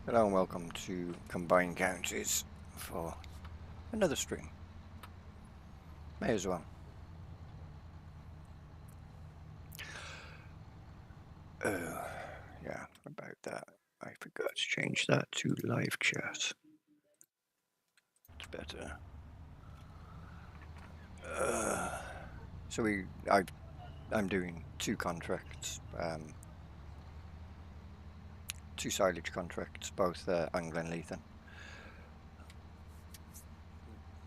Hello and welcome to Combined Counties for another stream. May as well. Yeah, about that. I forgot to change that to live chat. It's better. So I'm doing two contracts, two silage contracts, both on Glenleithen.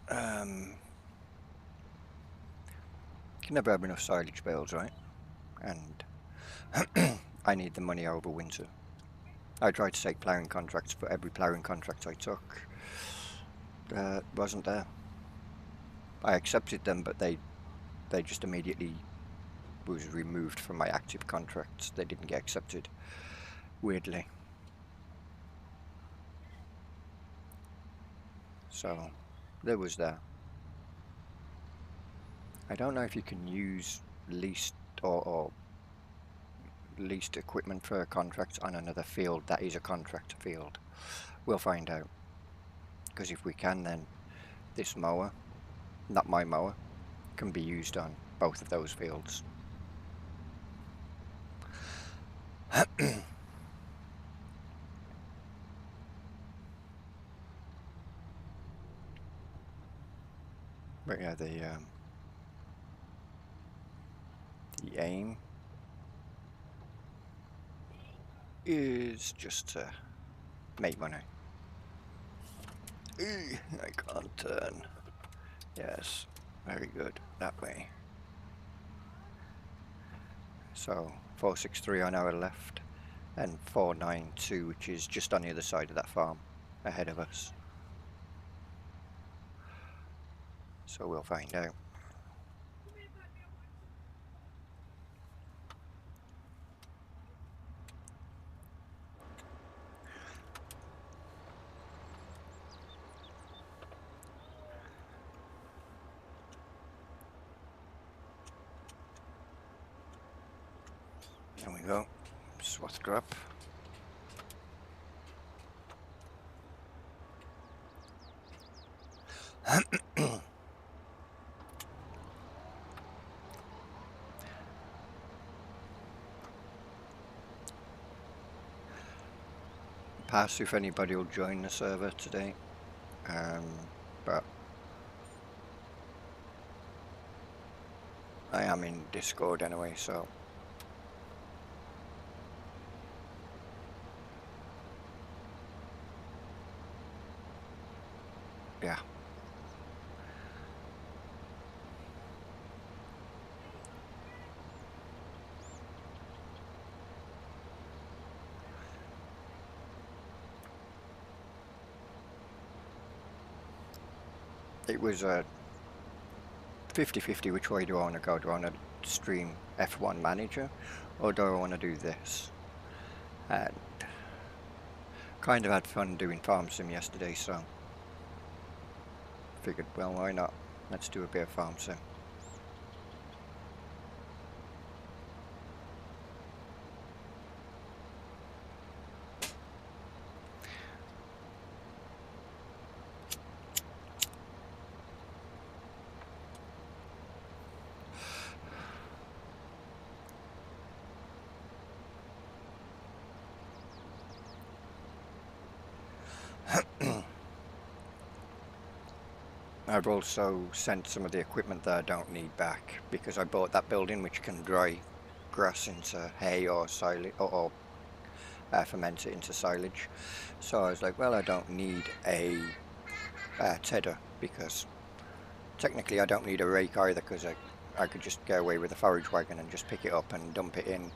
Can never have enough silage bales, right? And I need the money over winter. I tried to take ploughing contracts, but every ploughing contract I took wasn't there. I accepted them, but they just immediately was removed from my active contracts. They didn't get accepted, weirdly. So there was that. I don't know if you can use leased or leased equipment for a contract on another field that is a contract field. We'll find out. Because if we can, then this mower, not my mower, can be used on both of those fields. But yeah, the aim is just to make money. I can't turn. Yes, very good, that way. So 463 on our left and 492, which is just on the other side of that farm ahead of us. So we'll find out. There we go. Swathgrub. Pass if anybody will join the server today. But I am in Discord anyway, so yeah. It was a 50-50 which way do I want to go. Do I want to stream F1 Manager or do I want to do this? And kind of had fun doing Farm Sim yesterday, so figured, well, why not? Let's do a bit of Farm Sim. I've also sent some of the equipment that I don't need back because I bought that building which can dry grass into hay or silage or ferment it into silage. So I was like, well, I don't need a tedder because technically I don't need a rake either because I could just go away with a forage wagon and just pick it up and dump it in.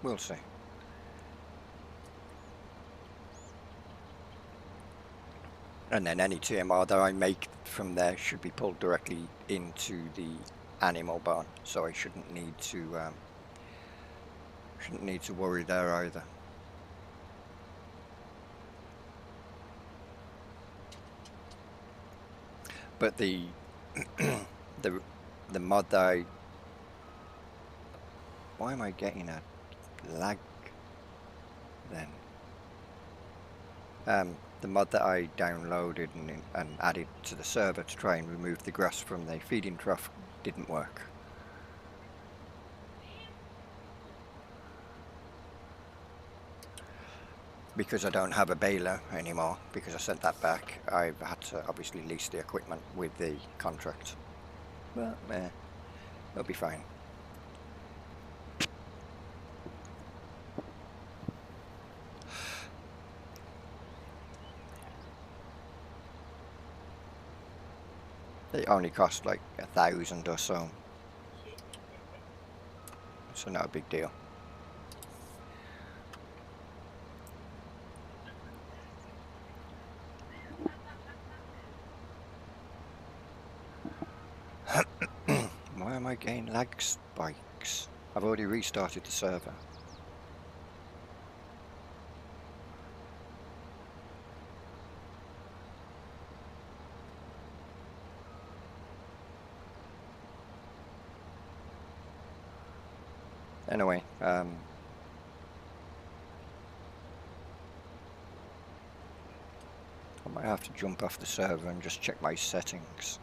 We'll see. And then any TMR that I make from there should be pulled directly into the animal barn, so I shouldn't need to worry there either. But the the the mod that I, why am I getting a lag then? The mod that I downloaded and added to the server to try and remove the grass from the feeding trough didn't work. Because I don't have a baler anymore, because I sent that back, I've had to obviously lease the equipment with the contract. But it'll be fine. It only cost like 1,000 or so. So not a big deal. Why am I getting lag spikes? I've already restarted the server. Anyway, I might have to jump off the server and just check my settings.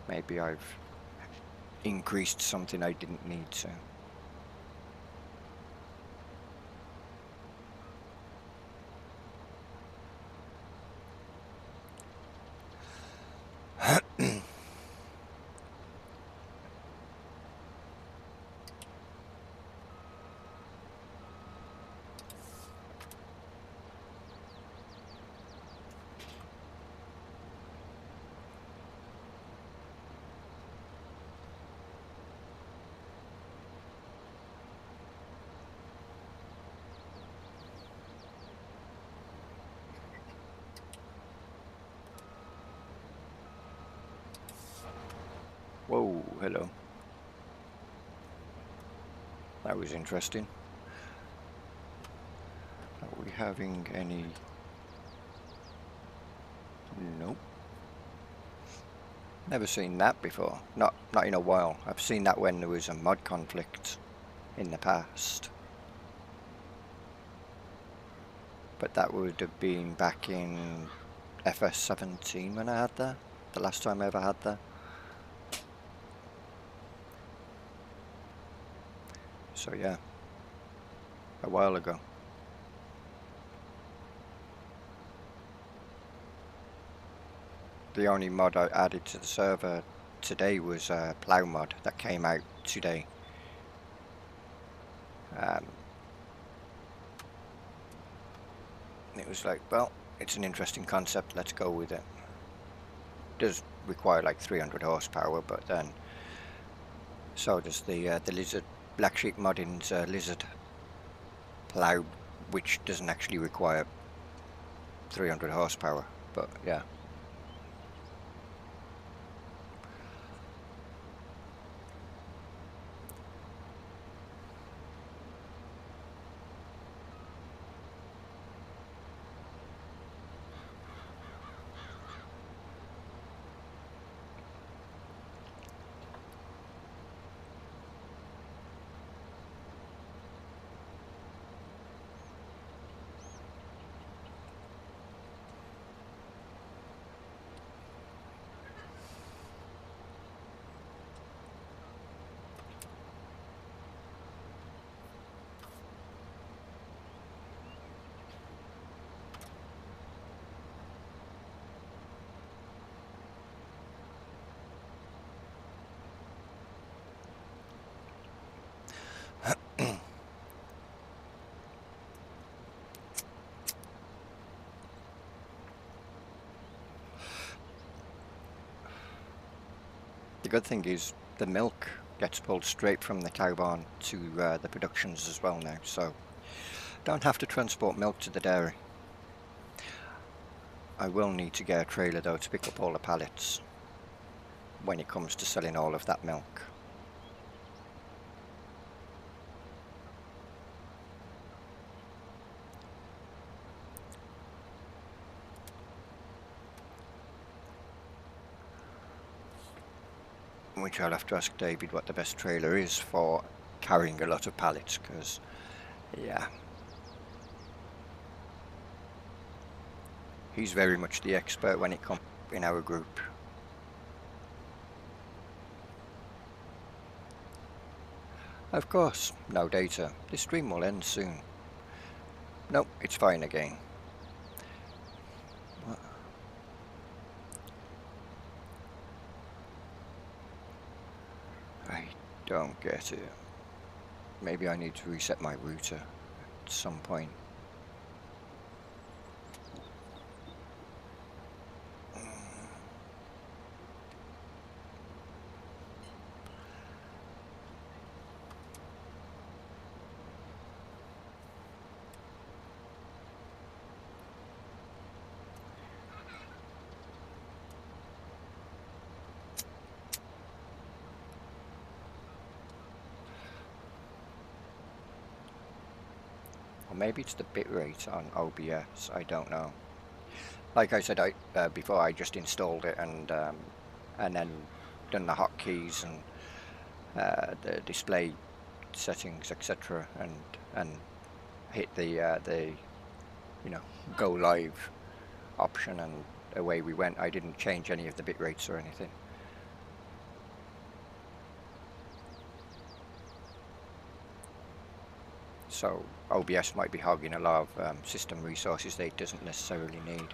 Maybe I've increased something I didn't need to. Whoa, hello. That was interesting. Are we having any... Nope. Never seen that before. Not in a while. I've seen that when there was a mod conflict in the past. But that would have been back in FS17 when I had that. The last time I ever had that. So yeah, a while ago. The only mod I added to the server today was a plough mod that came out today. It was like, well, it's an interesting concept, let's go with it. It does require like 300 horsepower, but then so does the Lizard, Black Sheep Modding's Lizard plough, which doesn't actually require 300 horsepower, but yeah. The good thing is the milk gets pulled straight from the cow barn to the productions as well now, so don't have to transport milk to the dairy. I will need to get a trailer though to pick up all the pallets when it comes to selling all of that milk. which I'll have to ask David what the best trailer is for carrying a lot of pallets, because, yeah, he's very much the expert when it comes in our group. Of course, no data. This stream will end soon. Nope, it's fine again. What? I don't get it. Maybe I need to reset my router at some point. Or maybe it's the bitrate on OBS, I don't know. Like I said before, I just installed it and then done the hotkeys and the display settings, etc., and hit the go live option, and away we went. I didn't change any of the bit rates or anything. So OBS might be hogging a lot of system resources that it doesn't necessarily need.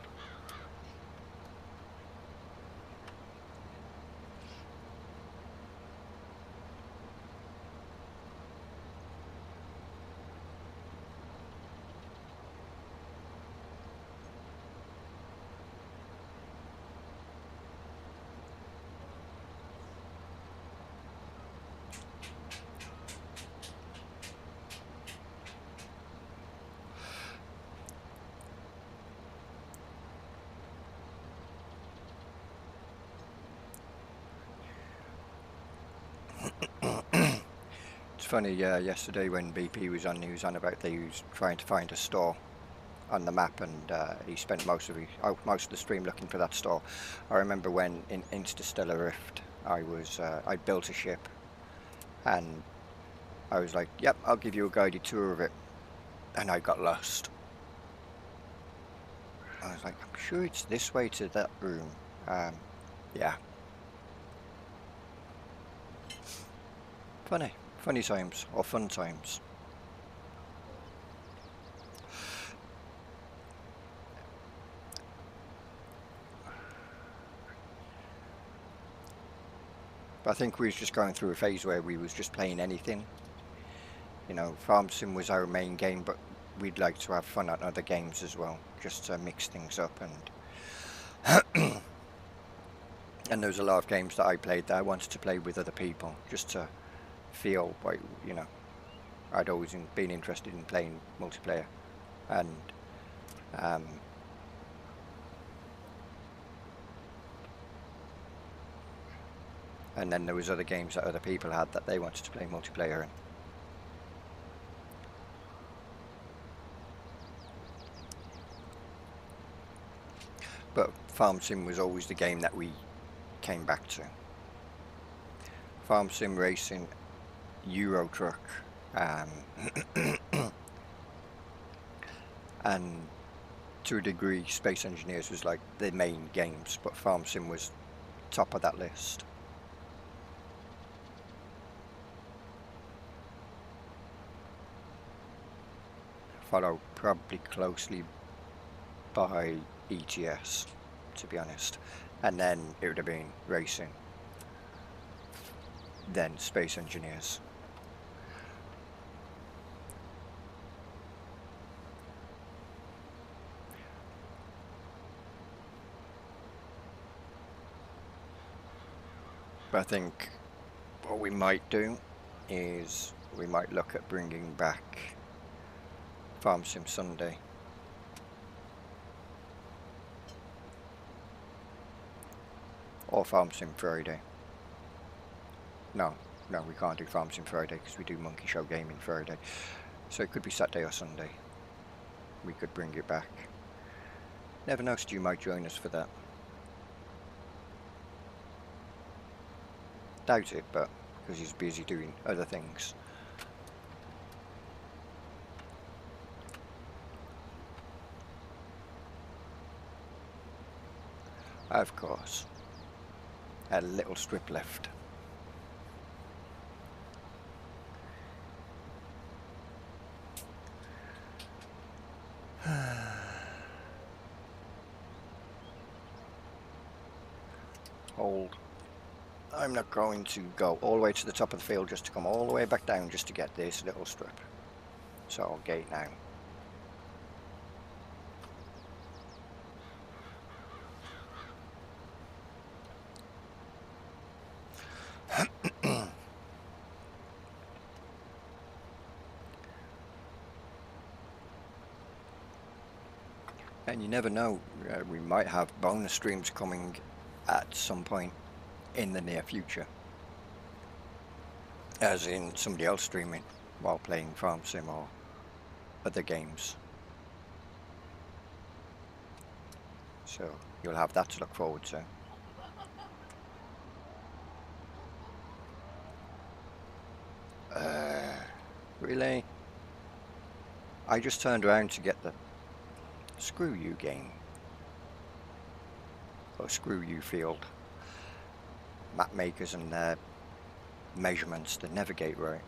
It's funny, yesterday when BP was on, he was on about they was trying to find a store on the map, and he spent most of the stream looking for that store. I remember when in Interstellar Rift, I built a ship, and I was like, "Yep, I'll give you a guided tour of it," and I got lost. I was like, "I'm sure it's this way to that room." Yeah. Funny times, or fun times. But I think we was just going through a phase where we was just playing anything. You know, Farm Sim was our main game, but we'd like to have fun at other games as well, just to mix things up. And and there was a lot of games that I played that I wanted to play with other people, just to feel like, I'd always been interested in playing multiplayer, and and then there was other games that other people had that they wanted to play multiplayer in. But Farm Sim was always the game that we came back to. Farm Sim Racing, Euro Truck, and to a degree Space Engineers was like the main games, but Farm Sim was top of that list. Followed probably closely by ETS, to be honest, and then it would have been Racing, then Space Engineers. But I think what we might do is we might look at bringing back Farm Sim Sunday. Or Farm Sim Friday. No, we can't do Farm Sim Friday because we do Monkey Show Gaming Friday. So it could be Saturday or Sunday. We could bring it back. Never know, Stu might join us for that. doubt it, but because he's busy doing other things. Of course. A little strip left. Hold. I'm not going to go all the way to the top of the field just to come all the way back down just to get this little strip. So I'll gate now. And you never know, we might have bonus streams coming at some point in the near future. As in somebody else streaming while playing Farm Sim or other games. So you'll have that to look forward to. Really? I just turned around to get the... Screw you, game. Or screw you, field. Map makers and their measurements, they never get right.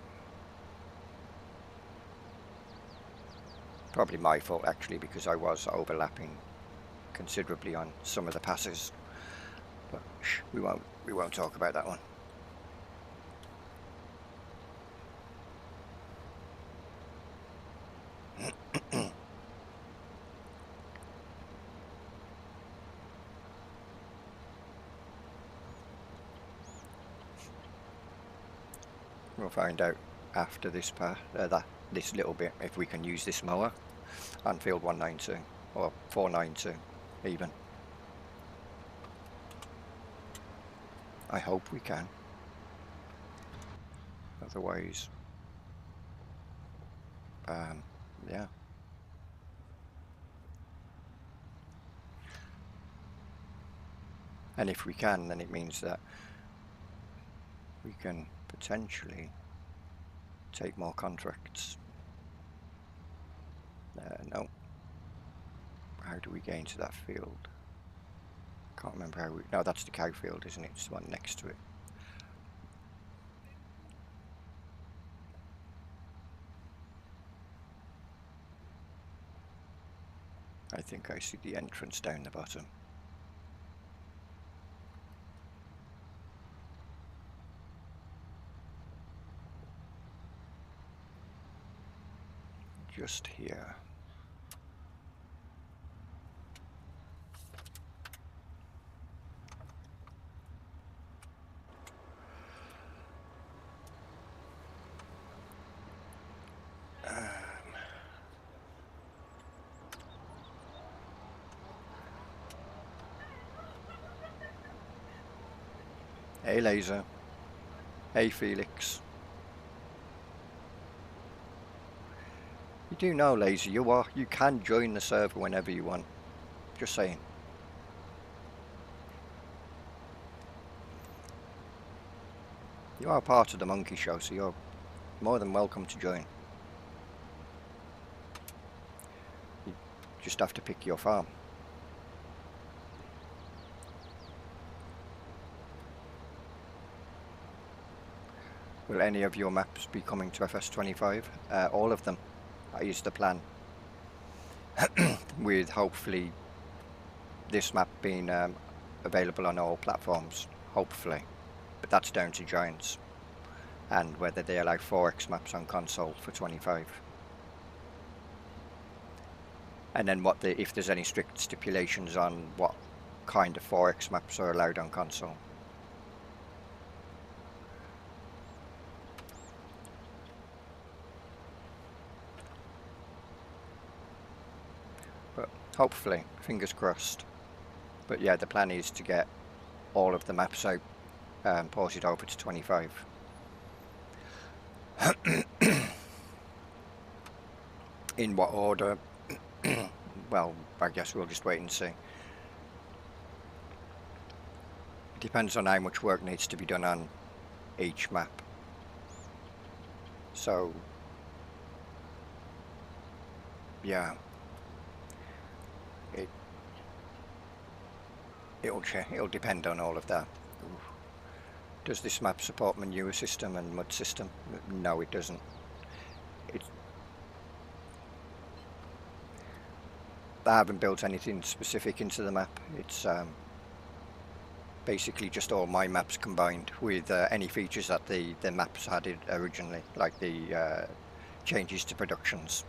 Probably my fault actually, because I was overlapping considerably on some of the passes. But shh, we won't talk about that one. We'll find out after this this little bit if we can use this mower on field 192 or 492 even. I hope we can. Otherwise, yeah. And if we can, then it means that we can potentially take more contracts. No. How do we get into that field? Can't remember how we... No, that's the cow field, isn't it? It's the one next to it. I think I see the entrance down the bottom. Just here. Hey Laser. Hey Felix. You do know, Laser, you can join the server whenever you want. Just saying. You are part of the Monkey Show, so you're more than welcome to join. You just have to pick your farm. Will any of your maps be coming to FS25? All of them. That is the plan. With hopefully this map being available on all platforms. Hopefully. But that's down to Giants. And whether they allow 4X maps on console for 25. And then if there's any strict stipulations on what kind of 4X maps are allowed on console. Hopefully, fingers crossed. But yeah, the plan is to get all of the maps out and ported over to 25. In what order? Well, I guess we'll just wait and see. It depends on how much work needs to be done on each map. So yeah, it'll depend on all of that. Does this map support manure system and mud system? No, it doesn't. I haven't built anything specific into the map. It's basically just all my maps combined with any features that the maps had originally, like the changes to productions.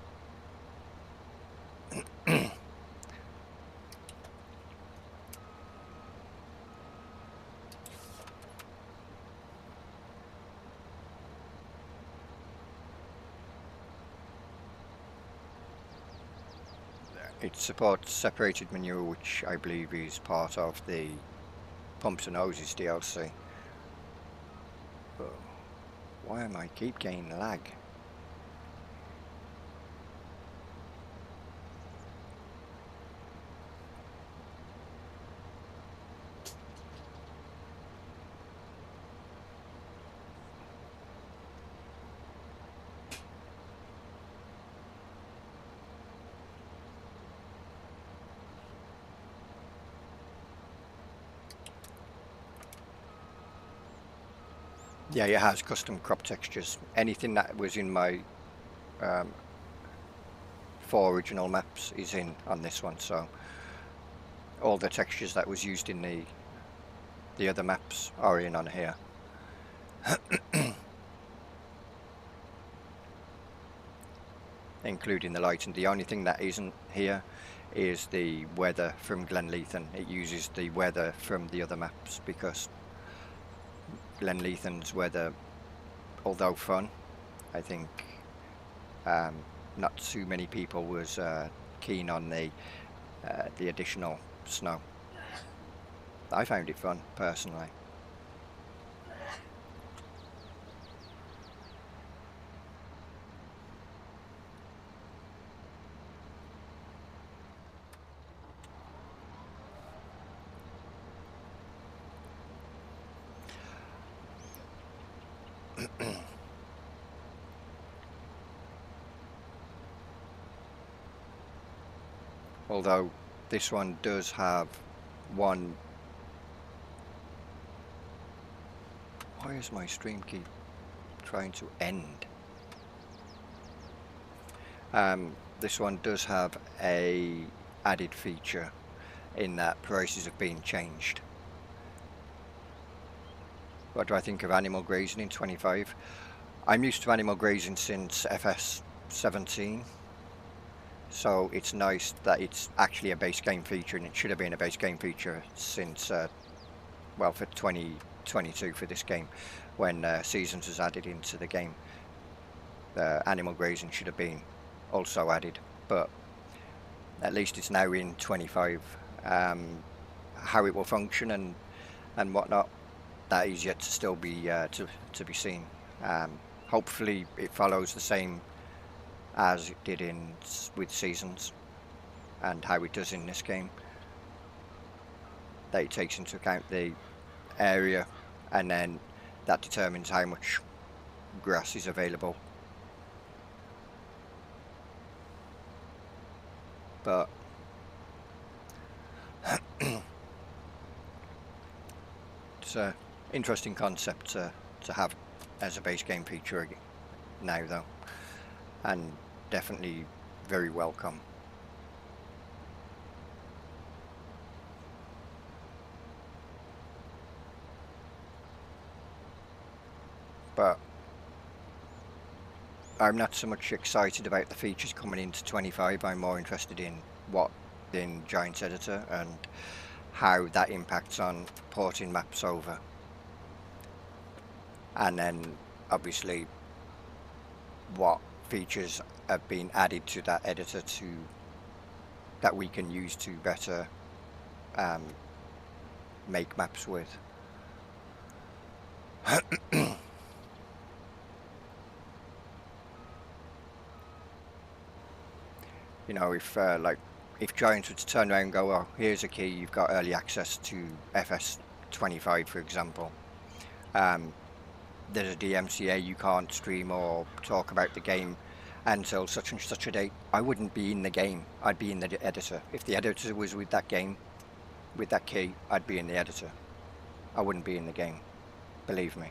It supports separated manure, which I believe is part of the Pumps and Hoses DLC. But why am I keep getting lag? Yeah, it has custom crop textures. Anything that was in my 4 original maps is in on this one, so all the textures that was used in the other maps are in on here. Including the lighting. The only thing that isn't here is the weather from Glenleithan. It uses the weather from the other maps because Glenleithan's weather, although fun, I think not too many people was keen on the additional snow. I found it fun personally. Although this one does have one. Why is my stream keep trying to end? This one does have a added feature in that prices have been changed. What do I think of animal grazing in 25? I'm used to animal grazing since FS 17. So it's nice that it's actually a base game feature, and it should have been a base game feature since, well, for 2022 for this game, when Seasons was added into the game. Animal grazing should have been also added, but at least it's now in 25. How it will function and whatnot, that is yet to still be to be seen. Hopefully it follows the same as it did with Seasons and how it does in this game, that it takes into account the area and then that determines how much grass is available. But it's an interesting concept to have as a base game feature now though, and definitely very welcome. But I'm not so much excited about the features coming into 25. I'm more interested in what in Giants Editor and how that impacts on porting maps over, and then obviously what features have been added to that editor that we can use to better make maps with. You know, if Giants were to turn around and go, oh, here's a key, you've got early access to FS 25 for example, there's a DMCA, you can't stream or talk about the game until such and such a date. I wouldn't be in the game. I'd be in the editor. If the editor was with that game, with that key, I'd be in the editor. I wouldn't be in the game. Believe me.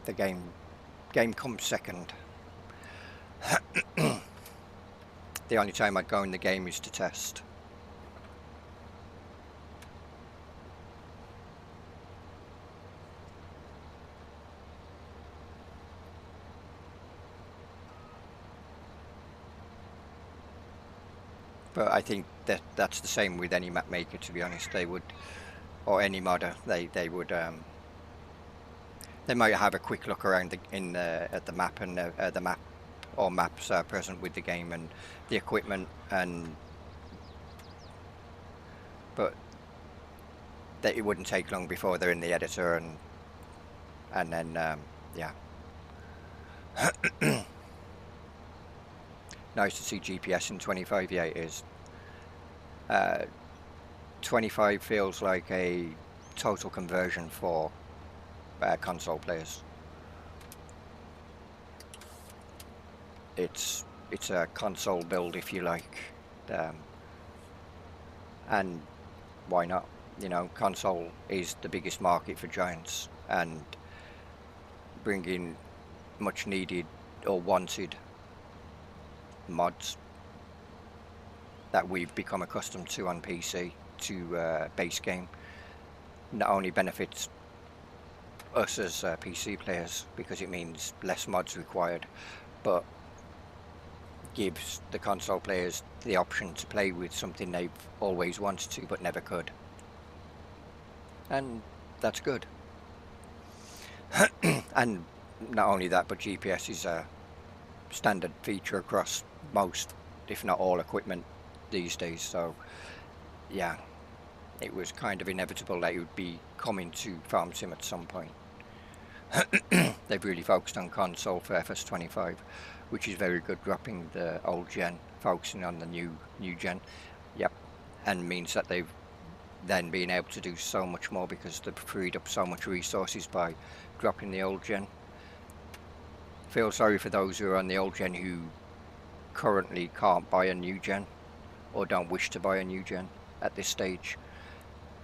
The game comes second. The only time I'd go in the game is to test. But I think that's the same with any map maker, to be honest. They would, or any modder, they would. They might have a quick look around at the map, and the map or maps are present with the game and the equipment, but it wouldn't take long before they're in the editor, and then yeah. Nice to see GPS in 25. Yeah, it is. 25 feels like a total conversion for console players. It's a console build, if you like, and why not? You know, console is the biggest market for Giants, and bringing much needed or wanted mods that we've become accustomed to on PC to base game not only benefits us as PC players because it means less mods required, but gives the console players the option to play with something they've always wanted to but never could, and that's good. And not only that, but GPS is a standard feature across most, if not all, equipment these days. So yeah, it was kind of inevitable that it would be coming to Farm Sim at some point. They've really focused on console for FS25, which is very good, dropping the old gen, focusing on the new gen. Yep, and means that they've then been able to do so much more because they've freed up so much resources by dropping the old gen. Feel sorry for those who are on the old gen who currently can't buy a new gen or don't wish to buy a new gen at this stage.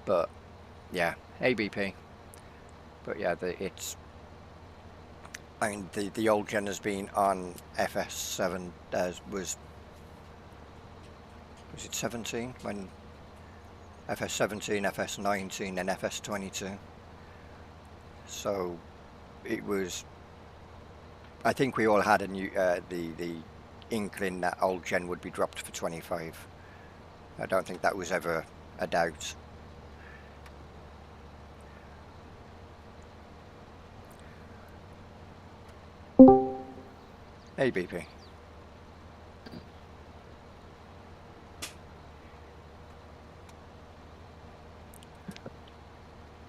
But yeah, ABP. But yeah, I mean, the old gen has been on FS7 was it 17 when FS17, FS19 and FS22. So it was, I think we all had a new the inkling that old gen would be dropped for 25. I don't think that was ever a doubt. Hey BP.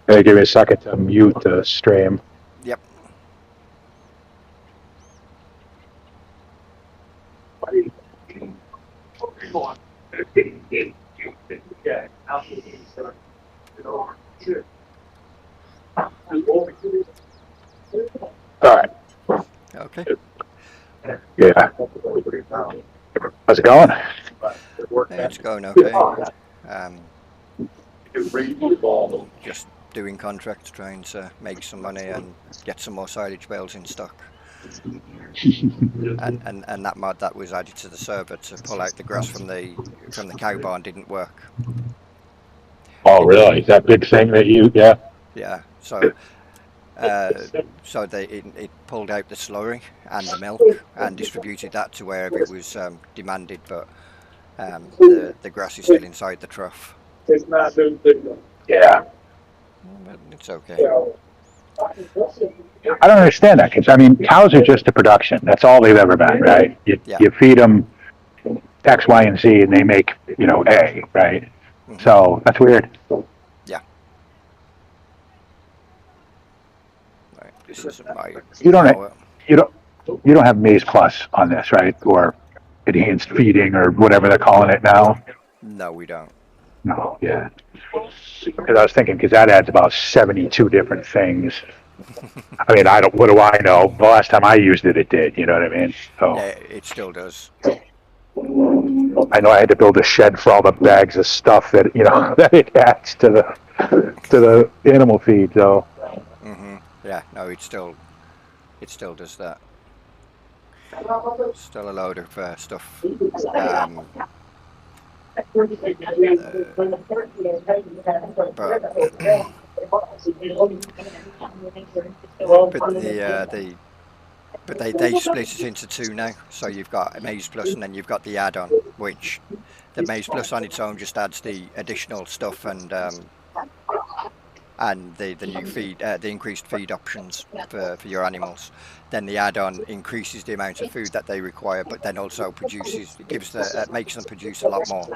Hey, give me a second to mute the stream. Yep. All right. Okay. Yeah. How's it going? It's going okay. Just doing contracts, trying to make some money and get some more silage bales in stock. and that mod that was added to the server to pull out the grass from the cow barn didn't work. Oh, really? That big thing that yeah? Yeah. So it pulled out the slurry and the milk and distributed that to wherever it was demanded, but the grass is still inside the trough. Yeah. But it's okay. I don't understand that, because, I mean, cows are just a production. That's all they've ever been, right? You feed them X, Y, and Z, and they make, A, right? Mm-hmm. So that's weird. Yeah. Right. This isn't my. You don't have Maize Plus on this, right? Or enhanced feeding, or whatever they're calling it now. No, we don't. No, yeah. Because I was thinking, because that adds about 72 different things. I mean, what do I know? The last time I used it, it did. You know what I mean? Yeah, So it still does. I know I had to build a shed for all the bags of stuff that that it adds to the animal feed. So Yeah, no, it still does that. Still a load of stuff. Um, uh, but but they split it into two now. So you've got Maize Plus and then you've got the add-on, which the Maize Plus on its own just adds the additional stuff and the new feed, the increased feed options for your animals. Then the add-on increases the amount of food that they require, but then also makes them produce a lot more.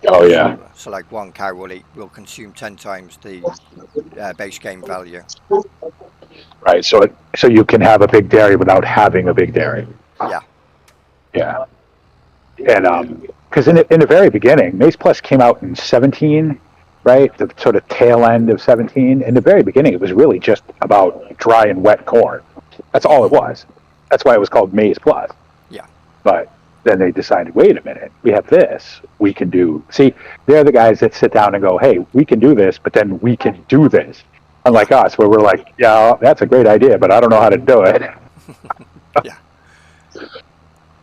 oh yeah, So like one cow will consume 10 times the base game value. right. So you can have a big dairy without having a big dairy. Yeah, Yeah, and yeah. because in the very beginning, Maze Plus came out in 17, right? The sort of tail end of 17. In the very beginning, it was really just about dry and wet corn. That's all it was. That's why it was called Maize Plus. Yeah. But then they decided, wait a minute, we have this. We can do. See, they're the guys that sit down and go, hey, we can do this, but then we can do this. Unlike us, where we're like, yeah, that's a great idea, but I don't know how to do it. Yeah.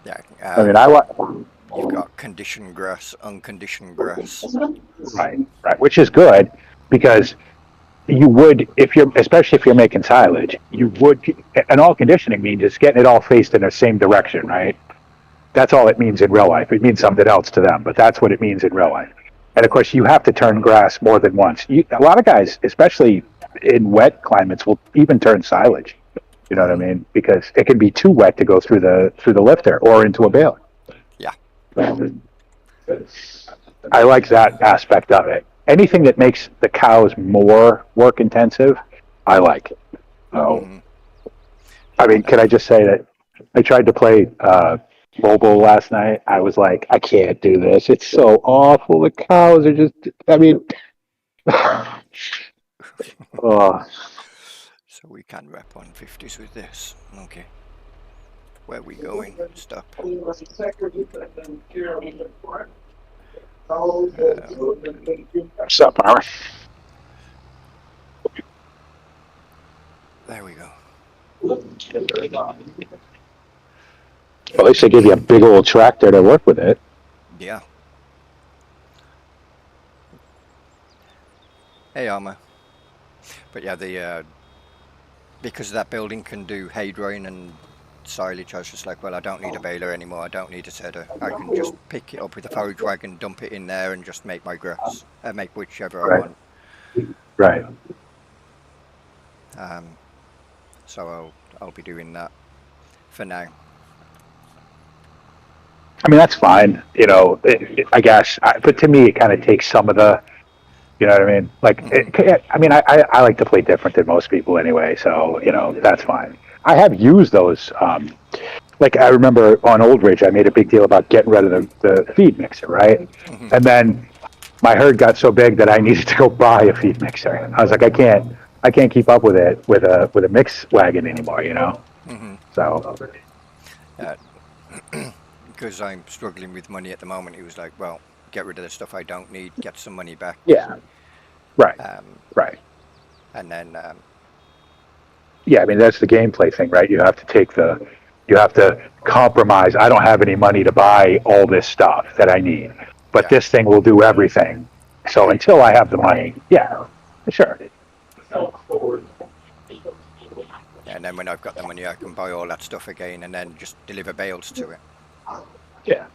Yeah. I mean, You've got conditioned grass, unconditioned grass. right, which is good because you would, especially if you're making silage, you would, and all conditioning means is getting it all faced in the same direction, right? That's all it means in real life. It means something else to them, but that's what it means in real life. And of course, you have to turn grass more than once. A lot of guys, especially in wet climates, will even turn silage. You know what I mean? Because it can be too wet to go through the lifter or into a baler. Yeah. I like that aspect of it. Anything that makes the cows more work intensive, I like. Oh, I mean, can I just say that I tried to play mobile last night? I was like, I can't do this. It's so awful. The cows are just. I mean, oh. So we can wrap on 50s with this. Okay. Where are we going? Stop. What's up, Farmer? There we go. Well, at least they give you a big old tractor to work with it. Yeah. Hey, Armour. But yeah, because that building can do hay drying and silage, I was just like, well, I don't need a baler anymore. I don't need a tedder. I can just pick it up with a forage wagon, dump it in there, and just make my grass. Make whichever I want. Right. So I'll be doing that for now. I mean, that's fine. I guess. But to me, it kind of takes some of the. You know what I mean? Like, I mean, I like to play different than most people anyway, so that's fine. I have used those. Like I remember on Old Ridge, I made a big deal about getting rid of the feed mixer, right? And then my herd got so big that I needed to go buy a feed mixer. I was like, I can't keep up with it with a mix wagon anymore, So. Because I'm struggling with money at the moment, he was like, well, get rid of the stuff I don't need, get some money back. Yeah. Right. Right. And then. Yeah, I mean that's the gameplay thing, right? You have to compromise. I don't have any money to buy all this stuff that I need, but this thing will do everything. So until I have the money, yeah, sure. And then when I've got the money, I can buy all that stuff again, and then just deliver bales to it. Yeah.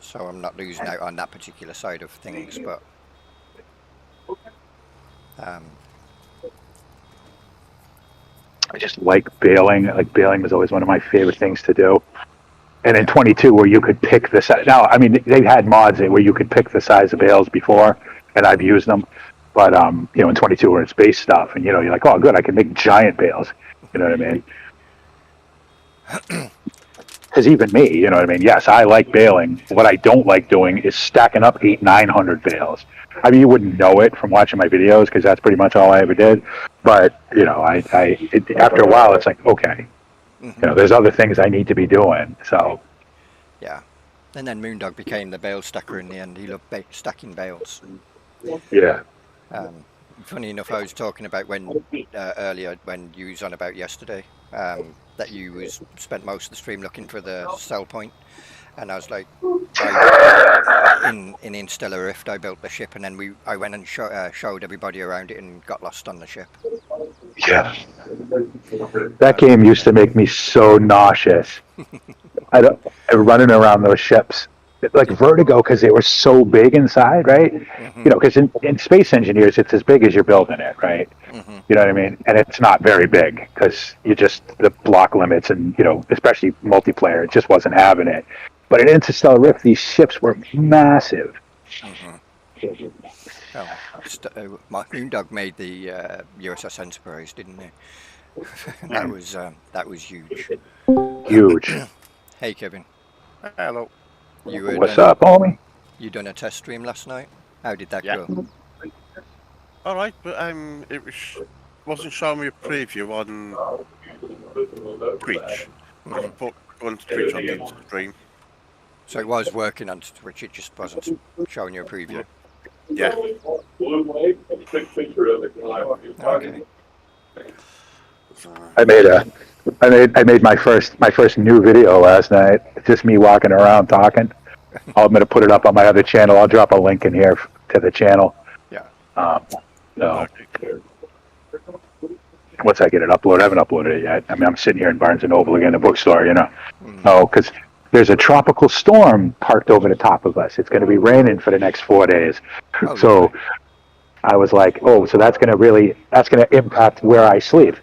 So I'm not losing out on that particular side of things, but I just like baling. Like baling was always one of my favorite things to do. And in 22, where you could pick the size. Now, I mean, they've had mods where you could pick the size of bales before, and I've used them. But in 22, where it's base stuff, and you're like, oh, good, I can make giant bales. You know what I mean? because even me, you know what I mean? Yes, I like baling. What I don't like doing is stacking up 900 bales. I mean, you wouldn't know it from watching my videos because that's pretty much all I ever did. But, you know, after a while, it's like, okay, you know, there's other things I need to be doing. So, Yeah. And then Moondog became the bale stacker in the end. He loved stacking bales. yeah. Funny enough, I was talking about when earlier when you was on about yesterday that you spent most of the stream looking for the sell point, and I was like, in Interstellar Rift, I built the ship, and then I went and showed everybody around it and got lost on the ship. Yeah. That game used to make me so nauseous. Running around those ships. Like Vertigo, because they were so big inside, right? You know, because in Space Engineers, it's as big as you're building it, right? You know what I mean? And it's not very big because the block limits and, you know, especially multiplayer, it just wasn't having it. But in Interstellar Rift, these ships were massive. Moondog made the USS Enterprise, didn't he? that was huge. Huge. Hey, Kevin. Hello. What's up, homie? You done a test stream last night? How did that go? All right, but wasn't showing me a preview on Twitch. Put on Twitch on the stream. So it was working on Twitch, it just wasn't showing you a preview. Yeah. Okay. I made my first new video last night. It's just me walking around talking. I'm going to put it up on my other channel. I'll drop a link in here to the channel. Yeah. So once I get it uploaded, I haven't uploaded it yet. I mean, I'm sitting here in Barnes and Noble again, the bookstore, you know. Oh, because there's a tropical storm parked over the top of us. It's going to be raining for the next 4 days. Oh, so yeah. I was like, oh, so that's going to impact where I sleep.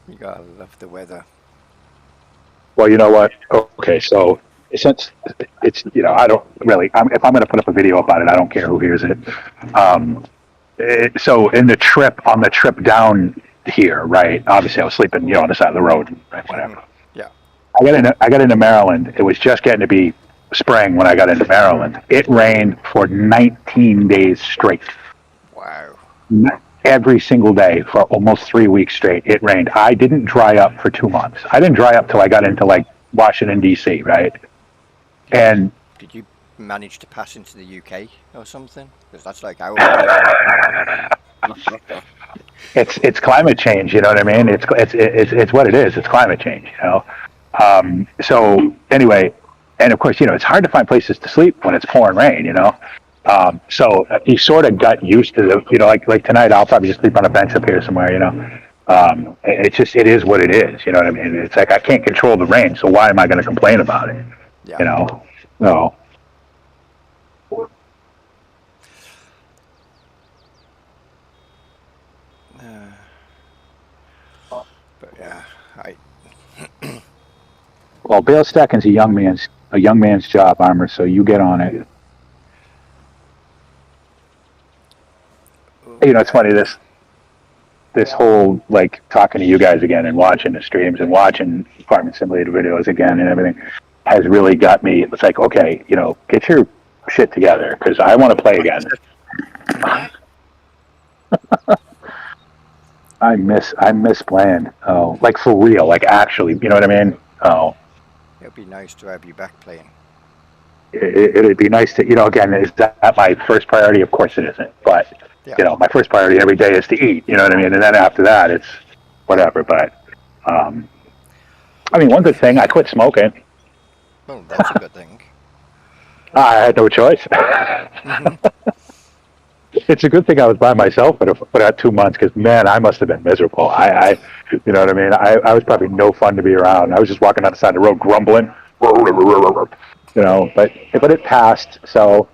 You gotta love the weather. Well, you know what? Okay, so since it's, you know, I don't really, if I'm going to put up a video about it, I don't care who hears it. So on the trip down here, right? Obviously, I was sleeping, you know, on the side of the road, right? Whatever. Yeah. I got into Maryland. It was just getting to be spring when I got into Maryland. It rained for 19 days straight. Wow. Every single day for almost 3 weeks straight, it rained. I didn't dry up for 2 months. I didn't dry up till I got into like Washington D.C., right? And did you manage to pass into the UK or something? Because that's like our. It's climate change. You know what I mean? It's what it is. It's climate change. You know. So anyway, and of course, you know, it's hard to find places to sleep when it's pouring rain. You know. So you sort of got used to the, you know, like tonight I'll probably just sleep on a bench up here somewhere, you know. It is what it is, you know what I mean? It's like I can't control the rain, so why am I going to complain about it? Yeah. You know? No. But yeah, Well, bale stacking's a young man's job, Armor, so you get on it. You know, it's funny, this whole, like, talking to you guys again and watching the streams and watching Farming Simulator videos again and everything has really got me. It's like, okay, you know, get your shit together because I want to play again. I miss playing. Oh, like for real, like actually, you know what I mean? Oh. It'd be nice to have you back playing. It'd be nice to, you know, again, is that my first priority? Of course it isn't, but yeah. You know, my first priority every day is to eat, you know what I mean? And then after that, it's whatever, but, I mean, one good thing, I quit smoking. Well, that's a good thing. I had no choice. It's a good thing I was by myself for that 2 months, because, man, I must have been miserable. I you know what I mean? I was probably no fun to be around. I was just walking on the side of the road grumbling, you know, but it passed, so.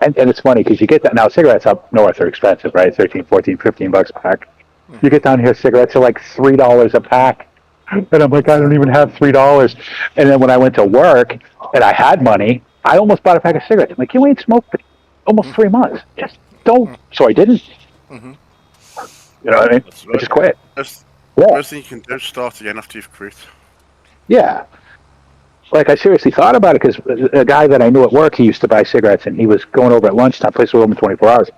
And it's funny because you get that now. Cigarettes up north are expensive, right? 13, 14, 15 bucks a pack. You get down here, cigarettes are like $3 a pack, and I'm like, I don't even have $3. And then when I went to work and I had money, I almost bought a pack of cigarettes. I'm like, you ain't smoked for almost 3 months. Just don't. So I didn't. You know what I mean? That's I just quit. First, Yeah. first thing you can do is start again after you've quit. Yeah. Like, I seriously thought about it because a guy that I knew at work, he used to buy cigarettes, and he was going over at lunchtime. Place was open 24 hours.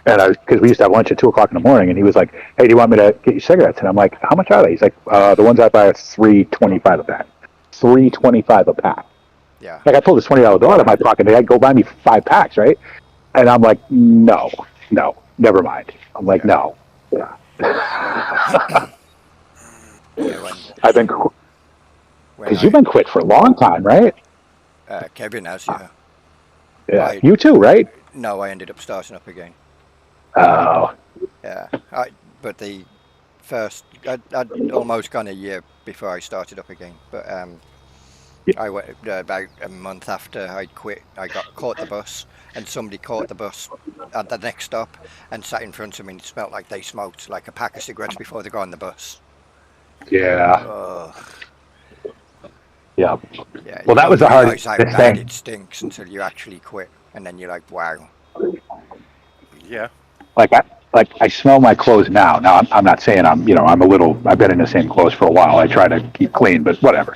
And because we used to have lunch at 2 o'clock in the morning, and he was like, "Hey, do you want me to get you cigarettes?" And I'm like, "How much are they?" He's like, "The ones I buy are $3.25 a pack. $3.25 a pack." Yeah. Like, I pulled this $20 bill out of my pocket, and I'd go buy me 5 packs, right? And I'm like, no, never mind. I'm like, no. Yeah. Yeah, I've been, because you've been quit for a long time, right? Kevin has, yeah. Yeah. You too, right? No, I ended up starting up again. Oh. Yeah. But the first, I'd almost gone a year before I started up again. But I went about a month after I'd quit. I got caught the bus, and somebody caught the bus at the next stop and sat in front of me, and it smelled like they smoked like a pack of cigarettes before they got on the bus. Yeah. Yeah. Yeah. Well, that was the hardest how bad thing. it stinks until you actually quit, and then you're like, wow. Yeah. Like I smell my clothes now. Now I'm not saying I've been in the same clothes for a while. I try to keep clean, but whatever.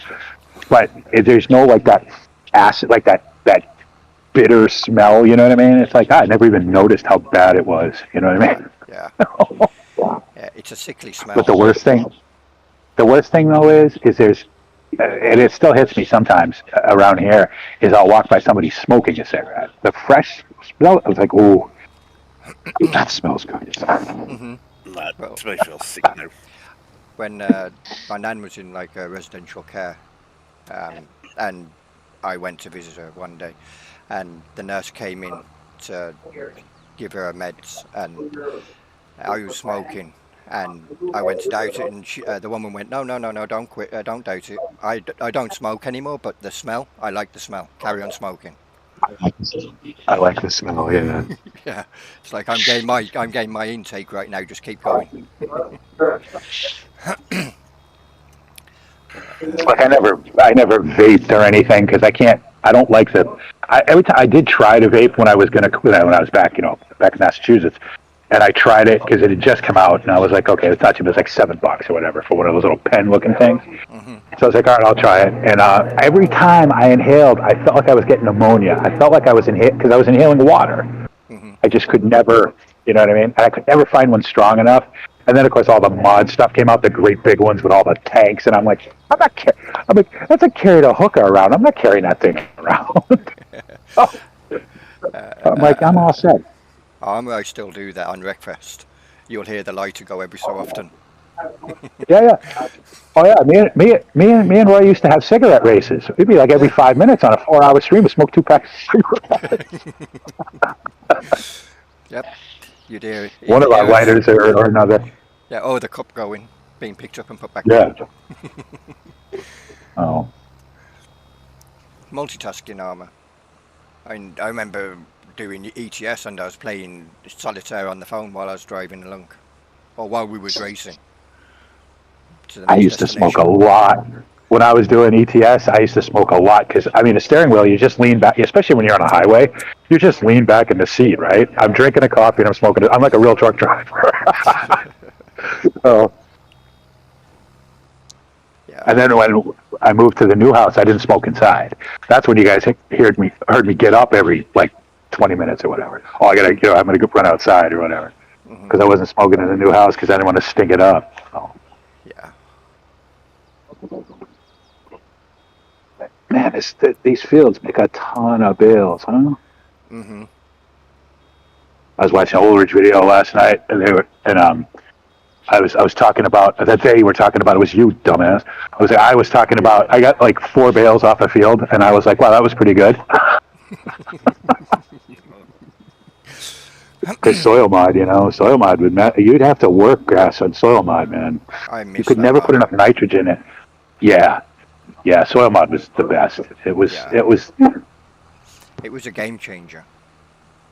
But there's no like that acid, like that bitter smell. You know what I mean? It's like I never even noticed how bad it was. You know what I mean? Yeah. Yeah. It's a sickly smell. But the worst thing though is there's, and it still hits me sometimes around here, is I'll walk by somebody smoking a cigarette. The fresh smell, I was like, ooh, that smells good. Mm-hmm. That Well, makes me feel sick now. When my nan was in like a residential care, and I went to visit her one day, and the nurse came in to give her her meds, and I was smoking, and I went to doubt it, and the woman went, no, don't quit, don't doubt it. I don't smoke anymore, but the smell, I like the smell. Carry on smoking. I like the smell. Yeah. Yeah, it's like I'm getting my intake right now. Just keep going. Like I never vaped or anything because I don't like every time I did try to vape when I was when I was back in Massachusetts, and I tried it because it had just come out, and I was like, okay, it's not cheap. It was like $7 or whatever for one of those little pen looking things. Mm-hmm. So I was like, all right, I'll try it. And every time I inhaled, I felt like I was getting pneumonia. I felt like I was because I was inhaling water. Mm-hmm. I just could never, you know what I mean? And I could never find one strong enough. And then, of course, all the mod stuff came out, the great big ones with all the tanks. And I'm like, I'm like, that's like carrying a hookah around. I'm not carrying that thing around. I'm like, I'm all set. I still do that on Wreckfest. You'll hear the lighter go every so often. Yeah. Oh yeah, me and Roy used to have cigarette races. We'd be like every 5 minutes on a 4-hour stream, we smoke 2 packs of cigarettes. Yep. You do. One of our lighters or another. Yeah. Oh, the cup going, being picked up and put back. Yeah. Oh. Multitasking armor. I remember doing ETS and I was playing solitaire on the phone while I was driving along, or while we was racing. I used to smoke a lot. When I was doing ETS, I used to smoke a lot because, I mean, the steering wheel, you just lean back, especially when you're on a highway, you just lean back in the seat, right? I'm drinking a coffee and I'm smoking it. I'm like a real truck driver. Oh. Yeah. And then when I moved to the new house, I didn't smoke inside. That's when you guys heard me get up every, like, 20 minutes or whatever. Oh, I'm going to go run outside or whatever. Because I wasn't smoking in the new house because I didn't want to stink it up. So. Yeah. Man, these fields make a ton of bales, huh? Mm-hmm. I was watching an Ulrich video last night, and I was talking about that day you were talking about. It was you, dumbass. I was talking about. I got like 4 bales off the field, and I was like, wow, that was pretty good. Because soil mod, you'd have to work grass on soil mod, man. You could never put enough nitrogen in. Yeah, soil mod was the best. It was a game changer.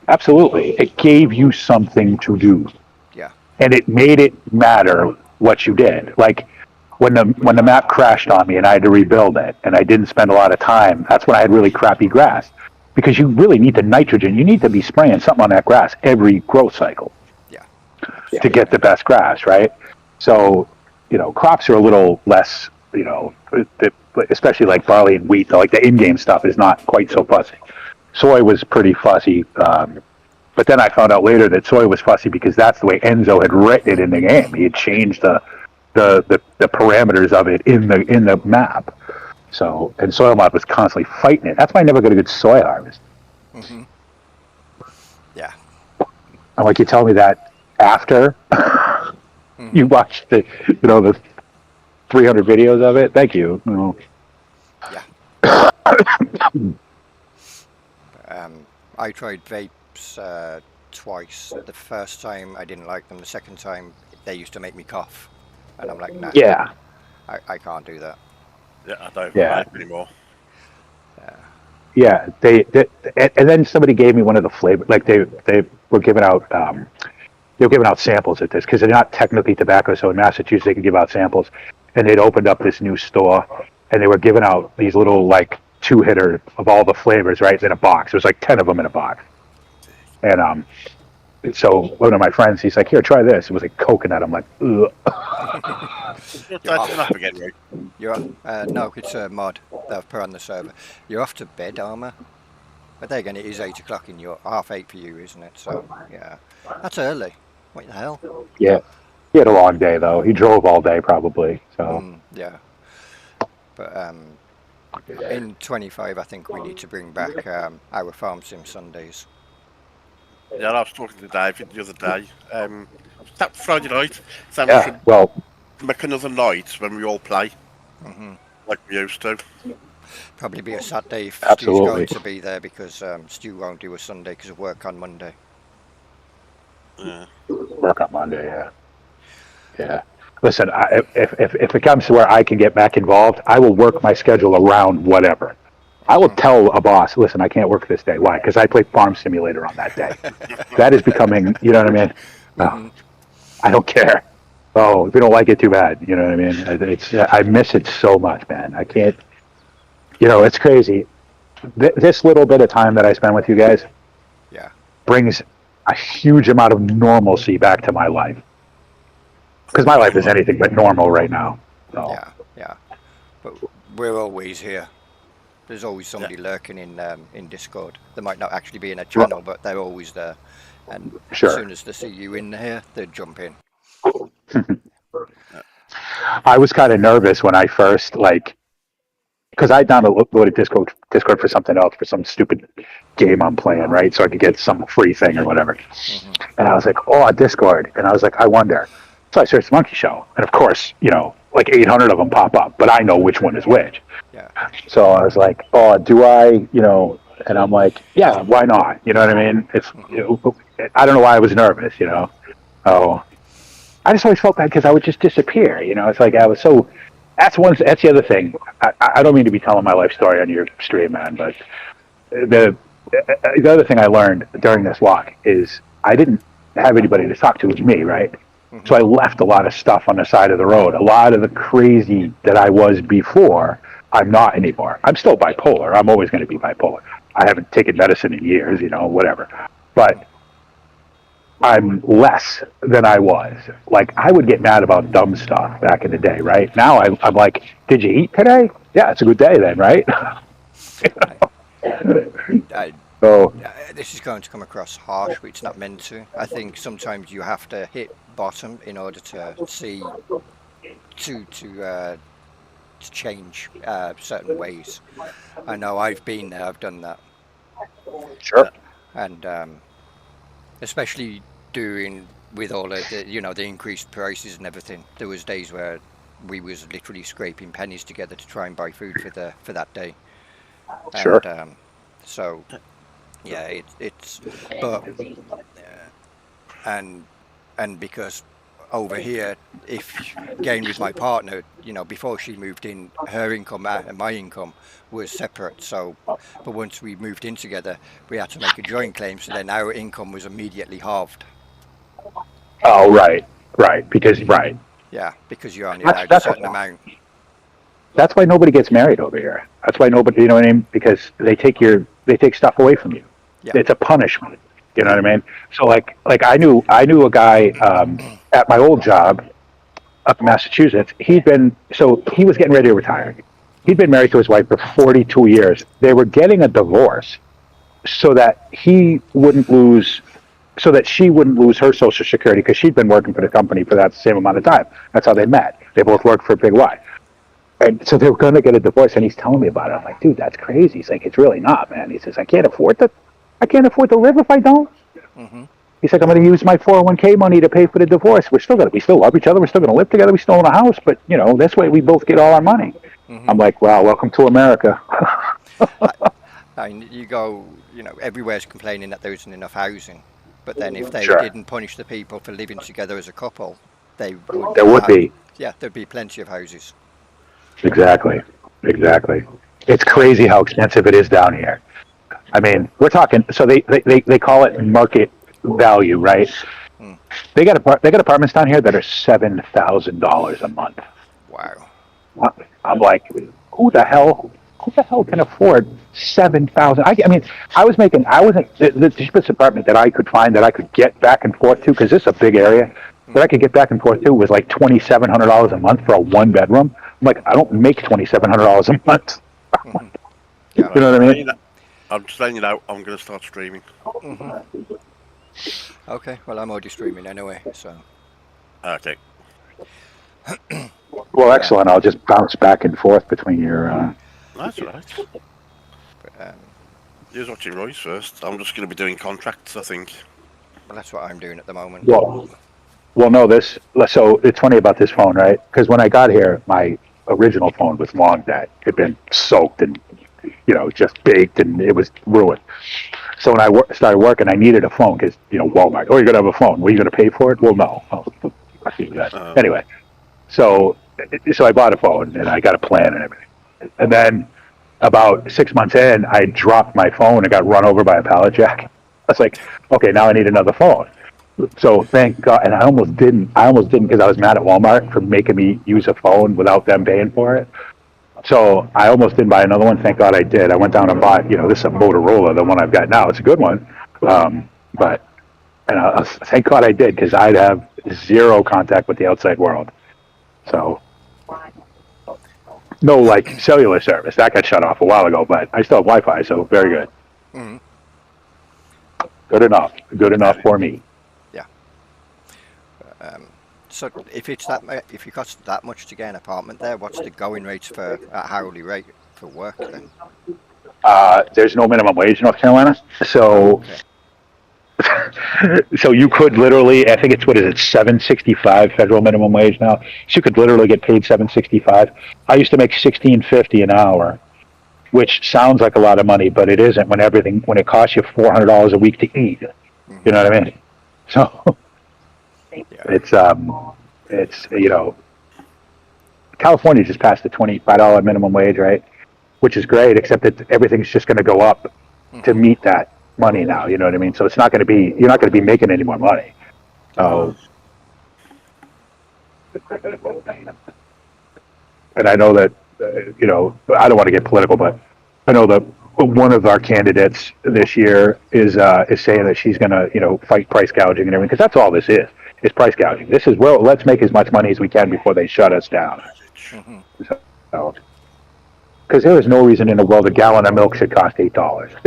Absolutely. It gave you something to do. Yeah. And it made it matter what you did. Like when the map crashed on me and I had to rebuild it and I didn't spend a lot of time, that's when I had really crappy grass. Because you really need the nitrogen. You need to be spraying something on that grass every growth cycle. Yeah. to get the best grass, right? So, crops are a little less, especially like barley and wheat, like the in-game stuff is not quite so fussy. Soy was pretty fussy, but then I found out later that soy was fussy because that's the way Enzo had written it in the game. He had changed the parameters of it in the map. So, and SoilMod was constantly fighting it. That's why I never got a good soy harvest. Mm-hmm. Yeah. I'm like, you tell me that after you watched the 300 videos of it. Thank you. Yeah. I tried vapes twice. The first time I didn't like them. The second time they used to make me cough, and I'm like, nah. Yeah. I can't do that. Yeah, I don't vape anymore. Yeah, and then somebody gave me one of the flavor, like they were giving out samples at this because they're not technically tobacco. So in Massachusetts they can give out samples, and they'd opened up this new store, and they were giving out these little like 2-hitter of all the flavors, right, in a box. There was like 10 of them in a box, and so one of my friends, he's like, "Here, try this." It was like coconut. I'm like, ugh. That's enough again, right? You're no, it's a mod that I've put on the server. You're off to bed, Armour. But there again, it is 8 o'clock in your 8:30 for you, isn't it? So yeah, that's early. What the hell? Yeah, he had a long day though. He drove all day probably. So yeah, but in 25, I think we need to bring back our Farm Sim Sundays. Yeah, I was talking to David the other day. That Friday night, so we yeah, should well, make another night when we all play, Mm-hmm. like we used to. Probably be a Saturday if Absolutely. Stu's going to be there because Stu won't do a Sunday because of work on Monday. Yeah. work on Monday. Yeah. Listen, if it comes to where I can get back involved, I will work my schedule around whatever. I will tell a boss, listen, I can't work this day. Why? Because I play Farm Simulator on that day. That is becoming, you know what I mean? No, I don't care. Oh, if you don't like it, too bad. You know what I mean? I miss it so much, man. I can't. It's crazy. This little bit of time that I spend with you guys, brings a huge amount of normalcy back to my life. Because my life is anything but normal right now. So. Yeah. But we're always here. There's always somebody lurking in Discord. They might not actually be in a channel, but they're always there. And as soon as they see you in here, they jump in. I was kind of nervous when I first, because I downloaded Discord for something else, for some stupid game I'm playing, right? So I could get some free thing or whatever. And I was like, oh, Discord. And I was like, I wonder. So I searched Monkey Show. And of course, like 800 of them pop up, but I know which one is which. Yeah. So I was like, oh, do I, and I'm like, yeah, why not? You know what I mean? I don't know why I was nervous, Oh, I just always felt bad because I would just disappear. It's like I was so. That's the other thing. I don't mean to be telling my life story on your stream, man, but the other thing I learned during this walk is I didn't have anybody to talk to. It was me, right? So I left a lot of stuff on the side of the road. A lot of the crazy that I was before, I'm not anymore. I'm still bipolar. I'm always going to be bipolar. I haven't taken medicine in years, whatever. But I'm less than I was. Like, I would get mad about dumb stuff back in the day, right? Now I'm like, did you eat today? Yeah, it's a good day then, right? This is going to come across harsh, but it's not meant to. I think sometimes you have to hit bottom in order to see to change certain ways. I know I've been there. I've done that. Sure. And especially doing with all of the increased prices and everything. There was days where we was literally scraping pennies together to try and buy food for that day. Sure. And, so yeah, it's but and because over here, if again with my partner, before she moved in, her income and my income was separate. So, but once we moved in together, we had to make a joint claim. So then our income was immediately halved. Oh, right, because Yeah, because you're only allowed a certain amount. That's why nobody gets married over here. That's why nobody, you know what I mean? Because they take stuff away from you. Yeah. It's a punishment. You know what I mean? So like I knew a guy at my old job up in Massachusetts. He was getting ready to retire. He'd been married to his wife for 42 years. They were getting a divorce so that so that she wouldn't lose her Social Security because she'd been working for the company for that same amount of time. That's how they met. They both worked for Big Y. And so they were going to get a divorce, and he's telling me about it. I'm like, dude, that's crazy. He's like, it's really not, man. He says, I can't afford to live if I don't. Hmm. He's like, I'm going to use my 401k money to pay for the divorce. We still love each other. We're still going to live together. We still own a house, but this way we both get all our money. Hmm. I'm like, wow, welcome to America. And you go, everywhere's complaining that there isn't enough housing. But then if they Sure. didn't punish the people for living together as a couple, they would. There would be. Yeah, there'd be plenty of houses. Exactly. It's crazy how expensive it is down here. I mean, we're talking. So they call it market value, right? Hmm. They got apartments down here that are $7,000 a month. Wow. I'm like, who the hell can afford 7,000? I mean, I wasn't the cheapest apartment that I could find that I could get back and forth to, because this is a big area that I could get back and forth to was like $2,700 a month for a 1-bedroom. I'm like, I don't make $2,700 a month. Hmm. You know what I mean? I'm just letting you know, I'm going to start streaming. Hmm. Okay, well, I'm already streaming anyway, so. Okay. Well, excellent. I'll just bounce back and forth between your. That's all right. But, You was watching Royce first. I'm just going to be doing contracts, I think. well, that's what I'm doing at the moment. Well, no. So it's funny about this phone, right? Because when I got here, my original phone was long dead. It had been soaked and just baked, and it was ruined. So when I started working, I needed a phone because Walmart. Oh, you're gonna have a phone. Were you gonna pay for it? Well, no. Oh, I see that. Anyway, so I bought a phone and I got a plan and everything. And then about 6 months in, I dropped my phone and got run over by a pallet jack. I was like, okay, now I need another phone. So thank God, and I almost didn't because I was mad at Walmart for making me use a phone without them paying for it. So I almost didn't buy another one. Thank God I did. I went down and bought, this is a Motorola, the one I've got now. It's a good one. Thank God I did, because I'd have zero contact with the outside world. So no cellular service. That got shut off a while ago, but I still have Wi-Fi, so very good. Hmm. Good enough for me. Yeah. So if it costs that much to get an apartment there, what's the going rates for a hourly rate for work then? There's no minimum wage in North Carolina, so Okay. so you could literally, I think it's $7.65 federal minimum wage now. So you could literally get paid $7.65. I used to make $16.50 an hour, which sounds like a lot of money, but it isn't when it costs you $400 a week to eat. Mm-hmm. You know what I mean? So Yeah. it's California just passed the $25 minimum wage, right? Which is great, except that everything's just going to go up to meet that money now. You know what I mean? So it's not going to be, you're not going to be making any more money. So, and I know that, I don't want to get political, but I know that one of our candidates this year is saying that she's going to, fight price gouging and everything, because that's all this is. It's price gouging. This is, well, let's make as much money as we can before they shut us down. Mm-hmm. So, because there is no reason in the world a gallon of milk should cost $8.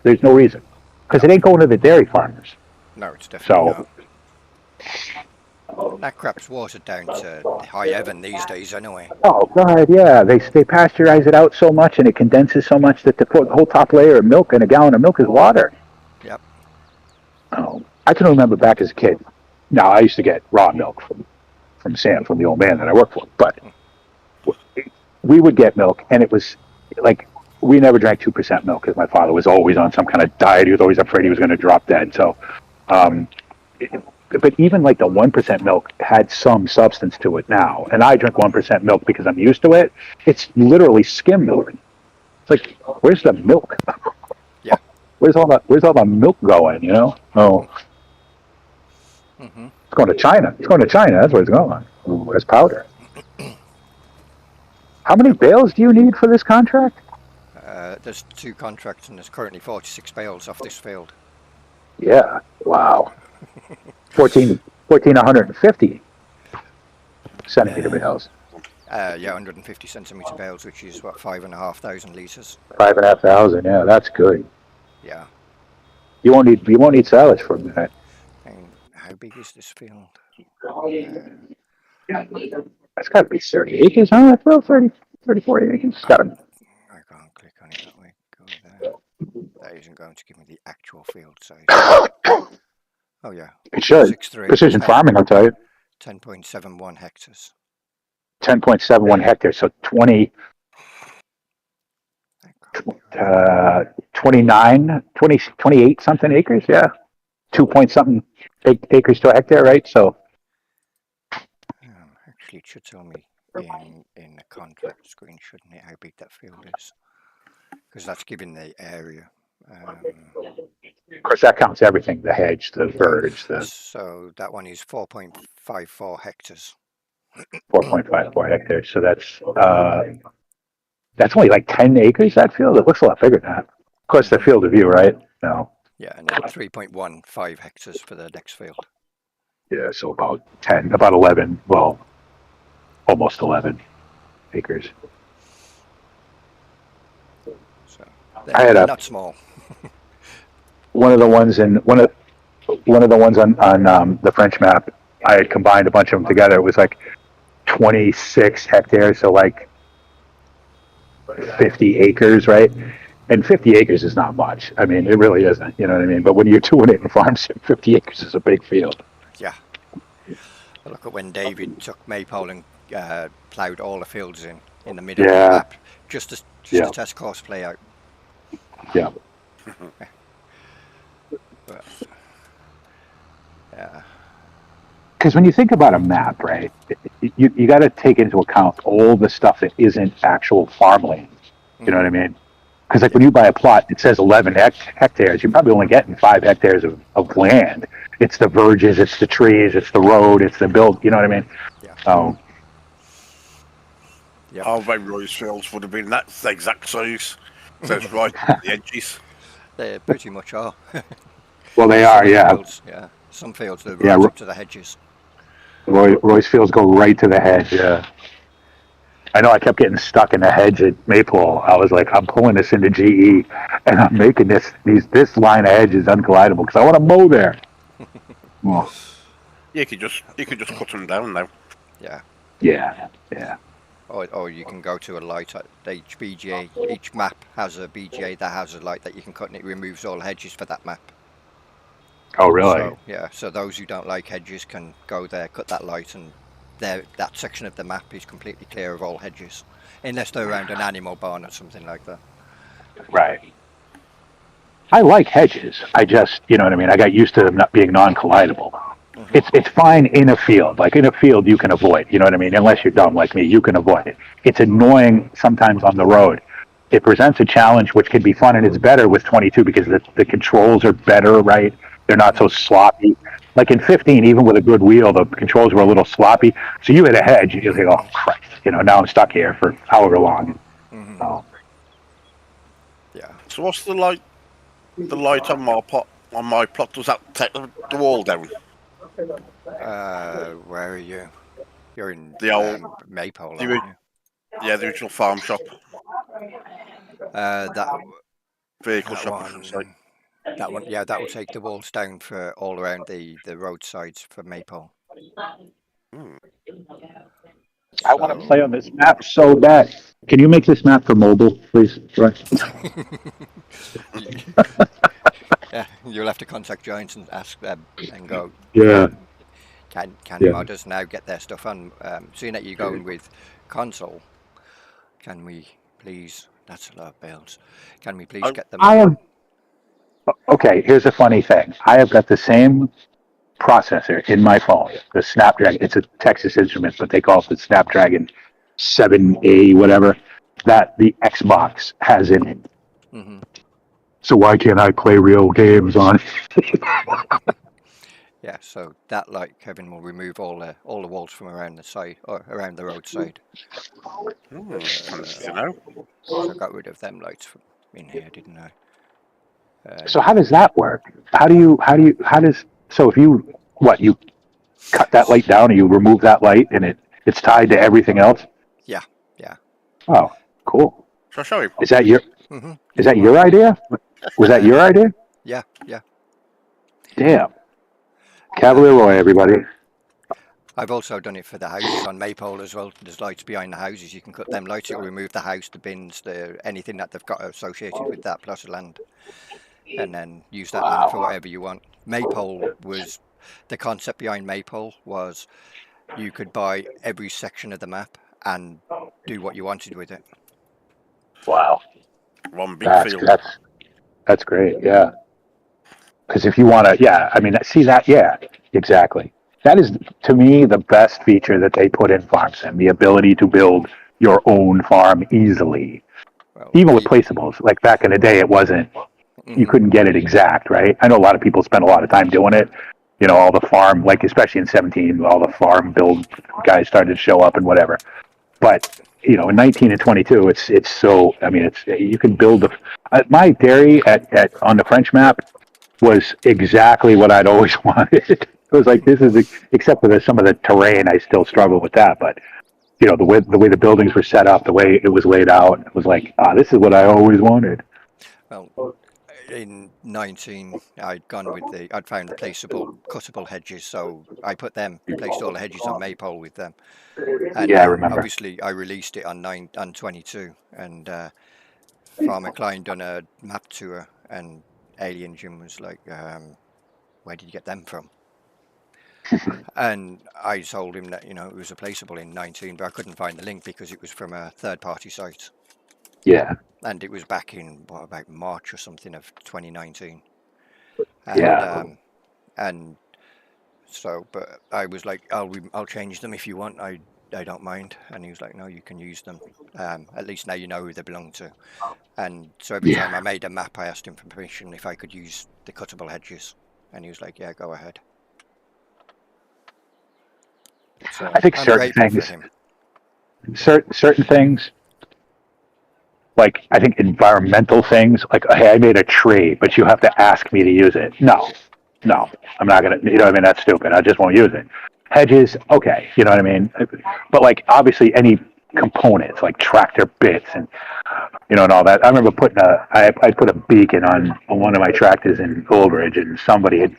There's no reason, because it ain't going to the dairy farmers. No, it's definitely So, not. That crap's watered down to high heaven these days anyway. oh God, yeah, they pasteurize it out so much and it condenses so much that the whole top layer of milk in a gallon of milk is water. Yep. Oh, I can remember back as a kid. Now I used to get raw milk from Sam, from the old man that I worked for, but we would get milk, and it was like we never drank 2% milk because my father was always on some kind of diet. He was always afraid he was going to drop dead. So, but even like the 1% milk had some substance to it now, and I drink 1% milk because I'm used to it. It's literally skim milk. It's like, where's the milk? Yeah. Where's all the milk going? Oh. Mm-hmm. It's going to China. That's where it's going. As powder. How many bales do you need for this contract? There's 2 contracts and there's currently 46 bales off this field. Yeah. Wow. 1,450 centimeter bales. Yeah, 150 centimeter bales, which is what 5,500 liters. 5,500. Yeah, that's good. Yeah. You won't need silage from that. And how big is this field? That's got to be 30 acres, huh? I feel 30, 30, 40 acres. It's got to. I can't click on it that way. Go there. That isn't going to give me the actual field size. Oh yeah. It should. 6.3. Precision farming, I'll tell you. 10.71 hectares. 10.71 hectares. So 29, 20, 28 something acres. Yeah. 2 point something acres to a hectare, right? So Actually, it should tell me in the contract screen, shouldn't it, how big that field is? Because that's giving the area. of course that counts everything: the hedge, the verge, the So that one is 4.54 hectares. 4.54 hectares. So that's only like 10 acres. That field. It looks a lot bigger than that. Of course, the field of view, right? No. Yeah, and then 3.15 hectares for the next field. Yeah. So about 10, about 11. Well, almost 11 acres. So I had they're not small. one of the ones on the French map. I had combined a bunch of them together. It was like 26 hectares, so like 50 acres, right? And 50 acres is not much. I mean, it really isn't. You know what I mean? But when you're doing it in farms, 50 acres is a big field. Yeah. Look at when David took Maypole and ploughed all the fields in the middle of the Yeah, map, just to yeah, test course play out. yeah. But, yeah. Because when you think about a map, right, you got to take into account all the stuff that isn't actual farmland. You know what I mean? Because like when you buy a plot, it says 11 hectares. You're probably only getting 5 hectares of land. It's the verges, it's the trees, it's the road, it's the build. You know what I mean? Yeah. So Yep. Our Roy's fields would have been that exact size. So it's right at the edges. They pretty much are. well, they Some are, of the yeah, fields, yeah. Some fields are yeah. right up to the hedges. Roy's fields go right to the hedge. Yeah. I know I kept getting stuck in the hedge at Maypole. I was like, I'm pulling this into GE, and I'm making this line of hedge is uncollidable because I want to mow there. Well, You could just cut them down now. Yeah. yeah, yeah. Or you can go to a light at each BGA. Each map has a BGA that has a light that you can cut, and it removes all hedges for that map. Oh, really? So yeah, so those who don't like hedges can go there, cut that light, and that section of the map is completely clear of all hedges, unless they're around an animal barn or something like that. Right. I like hedges. I just, you know what I mean. I got used to them not being non-collidable. It's fine in a field. Like in a field, you can avoid. You know what I mean. Unless you're dumb like me, you can avoid it. It's annoying sometimes on the road. It presents a challenge which can be fun, and it's better with 22 because the controls are better, right? They're not so sloppy. Like in 15, even with a good wheel, the controls were a little sloppy. So you hit a hedge, you think, oh Christ, you know, now I'm stuck here for however long. So, Yeah. So what's the light? The light on my plot, does that take the wall down? Where are you? You're in The old, Maypole, the, aren't you? yeah, the original farm shop, That vehicle that shop, I should say. one, yeah, that will take the walls down for all around the roadsides for Maypole. Hmm. I want to play on this map so bad. Can you make this map for mobile, please? Right. Yeah, you'll have to contact Giants and ask them and go. Yeah. Can Yeah. modders now get their stuff on? Seeing that you're going with console, can we please? That's a lot of bales. Can we please get them I on? have. Okay, here's a funny thing. I have got the same processor in my phone, the Snapdragon. It's a Texas Instruments, but they call it the Snapdragon 7A, whatever, that the Xbox has in it. Mm-hmm. So why can't I play real games on it? Yeah, so that light, Kevin, will remove all the walls from around the side or around the roadside. Handy to know. So I got rid of them lights from in here, didn't I? So how does that work? So if you, you cut that light down and you remove that light and it's tied to everything else? Yeah, yeah. Oh, cool. Shall I show him? Is that your, Mm-hmm. is that your idea? Was that your idea? Yeah, yeah. Damn. Cavalier Roy, everybody. I've also done it for the houses on Maypole as well. There's lights behind the houses. You can cut them lights. It'll remove the house, the bins, anything that they've got associated with that plot of land, and then use that land for whatever you want. Maypole was the concept behind Maypole was you could buy every section of the map and do what you wanted with it. Wow. One big field. That's great. Yeah. Because if you want to, I mean, see that? Yeah, exactly. That is, to me, the best feature that they put in FarmSim, the ability to build your own farm easily. Well, Even with placeables, like back in the day, it wasn't, you couldn't get it exact, right? I know a lot of people spend a lot of time doing it. You know, all the farm, like especially in 17, all the farm build guys started to show up and whatever. But, you know, in 19 and 22, it's so, I mean, you can build my dairy on the French map was exactly what I'd always wanted. It was like, except for some of the terrain, I still struggle with that. But, you know, the way the buildings were set up, the way it was laid out, it was like, this is what I always wanted. Well, in 19, I'd found the placeable, cuttable hedges, so I placed all the hedges on Maypole with them. And yeah, I remember. Obviously, I released it on 22, and Farmer Klein done a map tour, and Alien Jim was like, where did you get them from? And I told him that, you know, it was a placeable in 19, but I couldn't find the link because it was from a third-party site. Yeah. And it was back in, about March or something of 2019. And, and so, but I was like, I'll change them if you want. I don't mind. And he was like, no, you can use them. At least now you know who they belong to. And so every time I made a map, I asked him for permission if I could use the cuttable hedges. And he was like, yeah, go ahead. So I think certain things, like I think environmental things, like, hey, I made a tree, but you have to ask me to use it. No, I'm not going to, you know what I mean? That's stupid. I just won't use it. Hedges, okay, you know what I mean? But like, obviously any components, like tractor bits and, you know, and all that. I remember I put a beacon on one of my tractors in Oldridge, and somebody had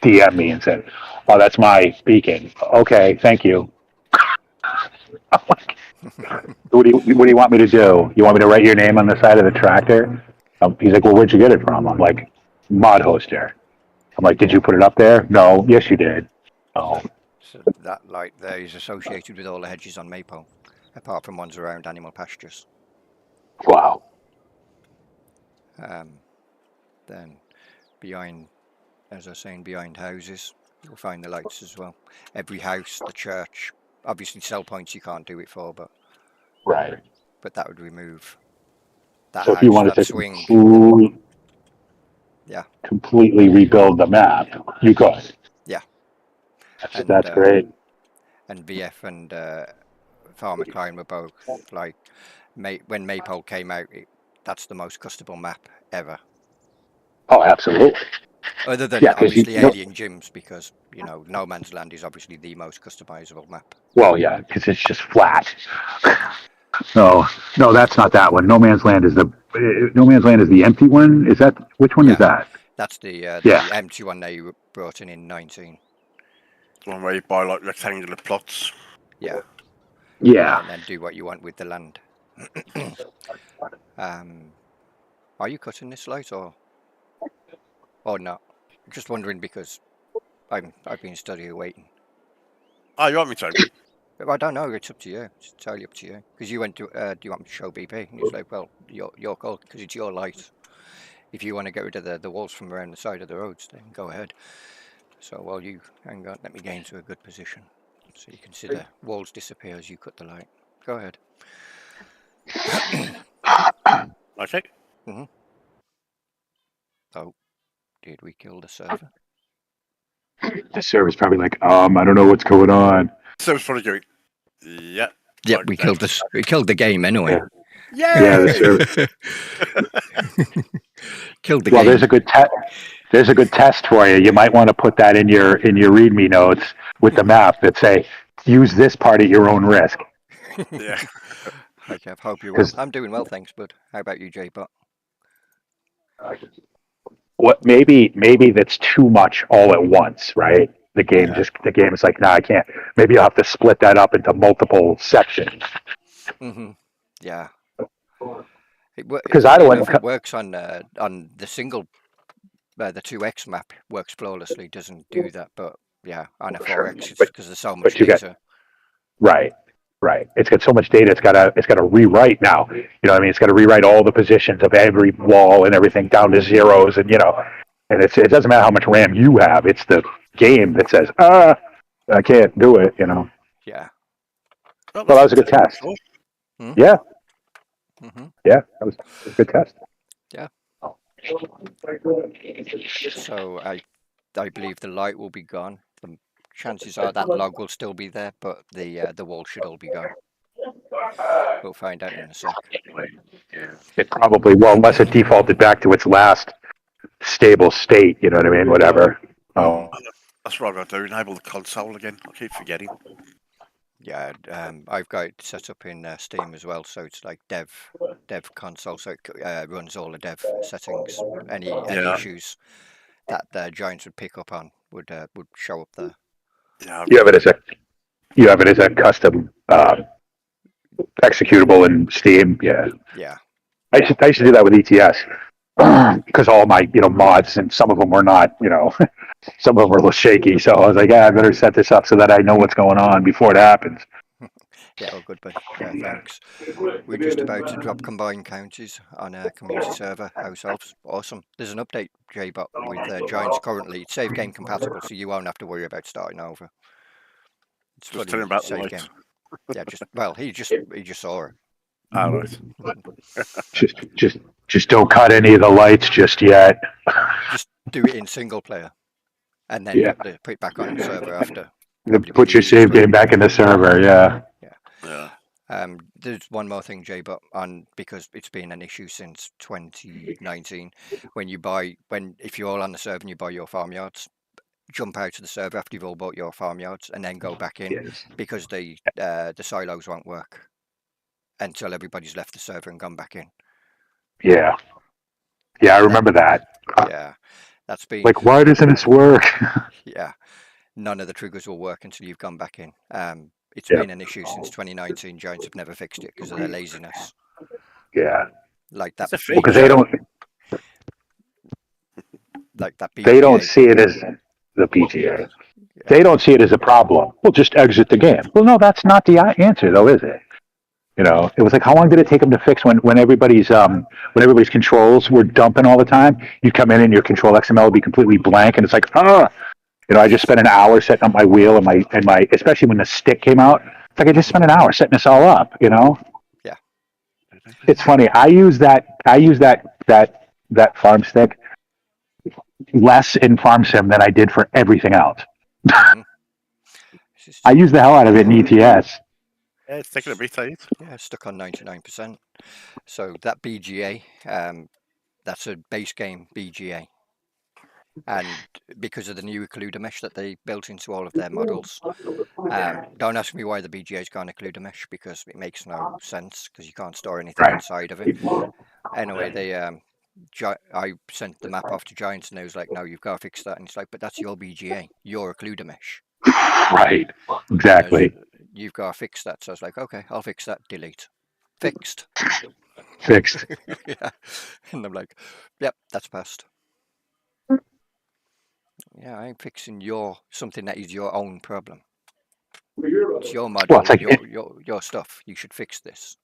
DM'd me and said, oh, that's my beacon. Okay, thank you. I'm like, what do you want me to do? You want me to write your name on the side of the tractor? He's like, well, where'd you get it from? I'm like, Mod Hoster. I'm like, did you put it up there? No. Yes, you did. Oh. So that light there is associated with all the hedges on Maypole, apart from ones around animal pastures. Wow. Then behind, as I was saying, behind houses, you'll find the lights as well. Every house, the church, obviously cell points you can't do it for, but right. But that would remove that. So house, if you wanted to swing, completely rebuild the map, you could. Yeah. That's great. And VF and Farmer Klein were both like, when Maypole came out, that's the most customable map ever. Oh, absolutely. Other than obviously Alien Gyms, because, you know, No Man's Land is obviously the most customizable map. Well, yeah, because it's just flat. No, that's not that one. No Man's Land is the empty one. Is that, which one is that? That's the empty one they brought in 19. One where you buy like rectangular plots. Yeah. Yeah. And then do what you want with the land. Are you cutting this light or not? I'm just wondering because I've been studying waiting. Oh, you want me to? I don't know. It's up to you. It's entirely up to you. Because you went to, do you want me to show BP? And he's like, well, your call, because it's your light. If you want to get rid of the walls from around the side of the roads, then go ahead. So while you hang on, let me get into a good position, so you can see the walls disappear as you cut the light. Go ahead. Okay. Mm-hmm. Oh, did we kill the server? The server's probably like, I don't know what's going on. Server's probably going, yeah. Yeah, we killed the game anyway. Yeah, the server. Killed the Well, game. there's a good test for you. You might want to put that in your README notes with the map that say, use this part at your own risk. Yeah. Hi, Kev. Hope you're well. 'Cause- I'm doing well, thanks, bud. How about you, J-Bot? What maybe that's too much all at once, right? The game is like, nah, I can't. Maybe I'll have to split that up into multiple sections. Yeah. Because I don't want if it works on the single, the 2x map works flawlessly. Doesn't do that, but yeah, on a 4x, it's because there's so much data. Right. It's got so much data. It's got to rewrite now. You know what I mean? It's got to rewrite all the positions of every wall and everything down to zeros, and and it doesn't matter how much RAM you have. It's the game that says, I can't do it. Yeah. Well, that was a good test. Hmm? Yeah. Mm-hmm. Yeah, that was a good test. Yeah. So I believe the light will be gone. The chances are that log will still be there, but the wall should all be gone. We'll find out in a sec. It probably will, unless it defaulted back to its last stable state. You know what I mean? Whatever. Oh, That's what I've got to do. Enable the console again. I keep forgetting. Yeah, I've got it set up in Steam as well, so it's like dev console, so it runs all the dev settings. Any issues that the Giants would pick up on would show up there. Yeah. you have it as a custom executable in Steam. Yeah. Yeah. I used to do that with ETS because all my mods, and some of them were not, some of them were a little shaky. So I was like, I better set this up so that I know what's going on before it happens. Yeah, all good, but yeah, thanks. We're just about to drop combined counties on a community server, House Elves. Awesome. There's an update, J-Bot, with Giants currently. It's save game compatible, so you won't have to worry about starting over. It's Just tell him about the save light. game. Yeah, he just saw it. All right. Just don't cut any of the lights just yet. Just do it in single player, and then put it back on the server after. Put your save game back in the server. Yeah. There's one more thing, J-Bot, because it's been an issue since 2019. If you're all on the server and you buy your farmyards, jump out of the server after you've all bought your farmyards and then go back in, because the silos won't work until everybody's left the server and gone back in. Yeah, I remember that. Yeah, that's been like, why doesn't this work? Yeah, none of the triggers will work until you've gone back in. It's been an issue since 2019. Giants have never fixed it because of their laziness. Yeah, like that. Because they don't. Like that. BGA. They don't see it as the PGA. Yeah. They don't see it as a problem. Well, just exit the game. Well, no, that's not the answer, though, is it? It was like, how long did it take them to fix when everybody's controls were dumping all the time? You come in and your control XML would be completely blank, and it's like, I just spent an hour setting up my wheel and my especially when the stick came out. It's like I just spent an hour setting this all up. Yeah. It's funny. I use that farm stick less in Farm Sim than I did for everything else. I use the hell out of it in ETS. Yeah, it's taking a bit, eh? Yeah, it's stuck on 99%. So that BGA, that's a base game BGA. And because of the new occluder mesh that they built into all of their models, don't ask me why the BGA's gone occluder mesh, because it makes no sense, because you can't store anything inside of it. Anyway, I sent the map off to Giants, and they was like, no, you've got to fix that. And it's like, but that's your BGA, your occluder mesh. Right, exactly. You've got to fix that. So I was like, okay, I'll fix that. Delete. Fixed. Yeah. And I'm like, yep, that's passed. Yeah, I'm fixing something that is your own problem. It's your model, it's like your stuff. You should fix this.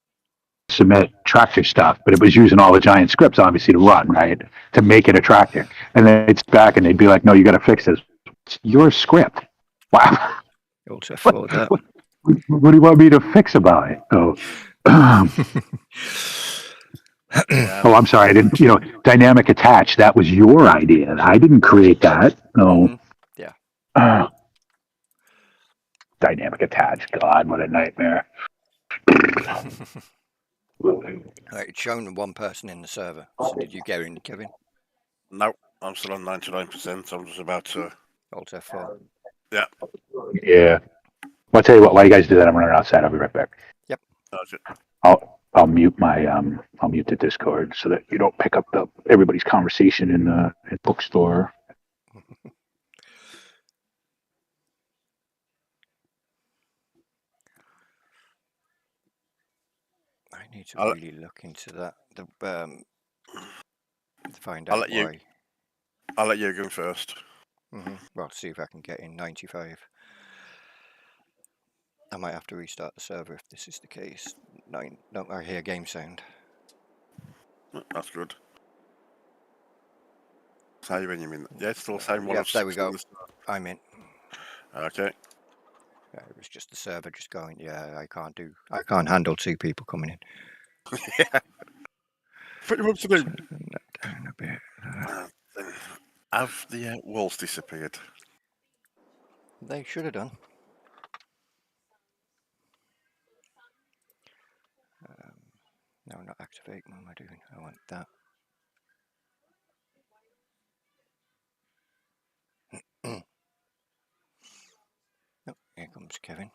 Submit tractor stuff, but it was using all the Giant scripts, obviously, to run, right? To make it a tractor. And then it's back and they'd be like, no, you got to fix this. It's your script. Wow. Also for that. What do you want me to fix about it? Oh, oh, I'm sorry. I didn't, dynamic attach. That was your idea. I didn't create that. No. Yeah. Dynamic attach. God, what a nightmare. Right, it's shown one person in the server. So did you get in, Kevin? No, I'm still on 99%. I'm just about to. Alt F4. Yeah. Yeah. Well, I'll tell you what. While you guys do that, I'm running outside. I'll be right back. That's it. I'll mute I'll mute the Discord so that you don't pick up everybody's conversation in the bookstore. I need to I'll- really look into that. To find I'll out let you- why. I'll let you go first. Well, see if I can get in 95. I might have to restart the server if this is the case. No, I hear game sound. That's good. Saving, you mean? Yeah, it's still saying one Yeah, of there we 6 go. on the- I'm in. Okay. Yeah, it was just the server just going. Yeah, I can't handle 2 people coming in. Yeah. Put you up to do. Down a bit. Then have the walls disappeared? They should have done. No, not activate. What am I doing? I want that. Oh, here comes Kevin.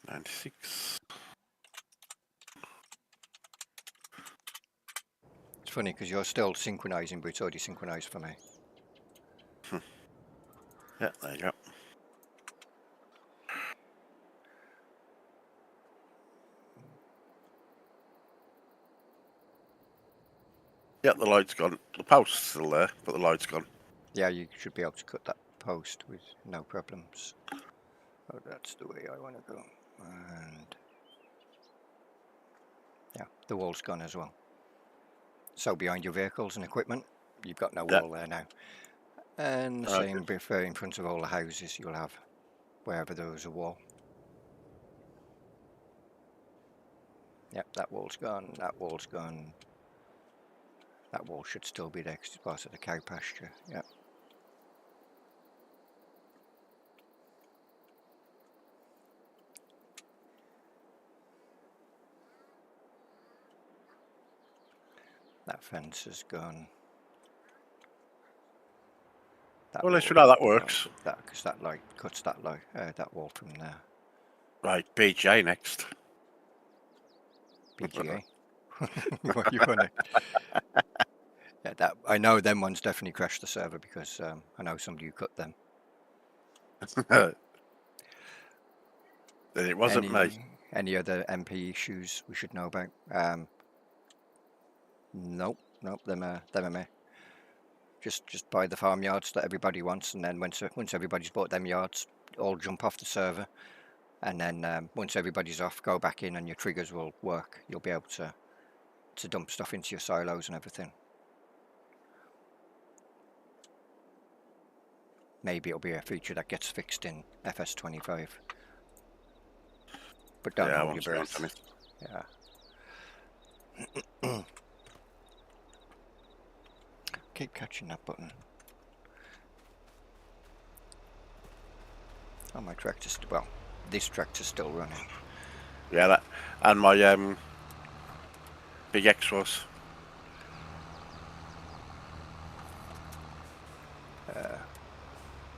$96. It's funny because you're still synchronizing, but it's already synchronized for me. Yeah, there you go. Yeah, the light's gone. The post's still there, but the light's gone. Yeah, you should be able to cut that post with no problems. Oh, that's the way I want to go. And yeah, the wall's gone as well. So behind your vehicles and equipment, you've got no Yeah. wall there now. And the Okay. same before in front of all the houses you'll have wherever there was a wall. Yep, that wall's gone, that wall's gone. That wall should still be there because it's part of the cow pasture. Yep. That fence has gone. Well, let's see how that works. Because that light cuts that light, that wall from there. Right, BJ next. BGA. What you want to? Yeah, that I know. Them ones definitely crashed the server because I know somebody who cut them. Then it wasn't me. Any other MP issues we should know about? Nope, them are me. Just buy the farmyards that everybody wants, and then once everybody's bought them yards, all jump off the server, and then once everybody's off, go back in, and your triggers will work. You'll be able to dump stuff into your silos and everything. Maybe it'll be a feature that gets fixed in FS25. But don't Yeah, I hold want your to breath. Yeah. Keep catching that button. Oh, my tractor's this tractor's still running. Yeah, that and my big X was.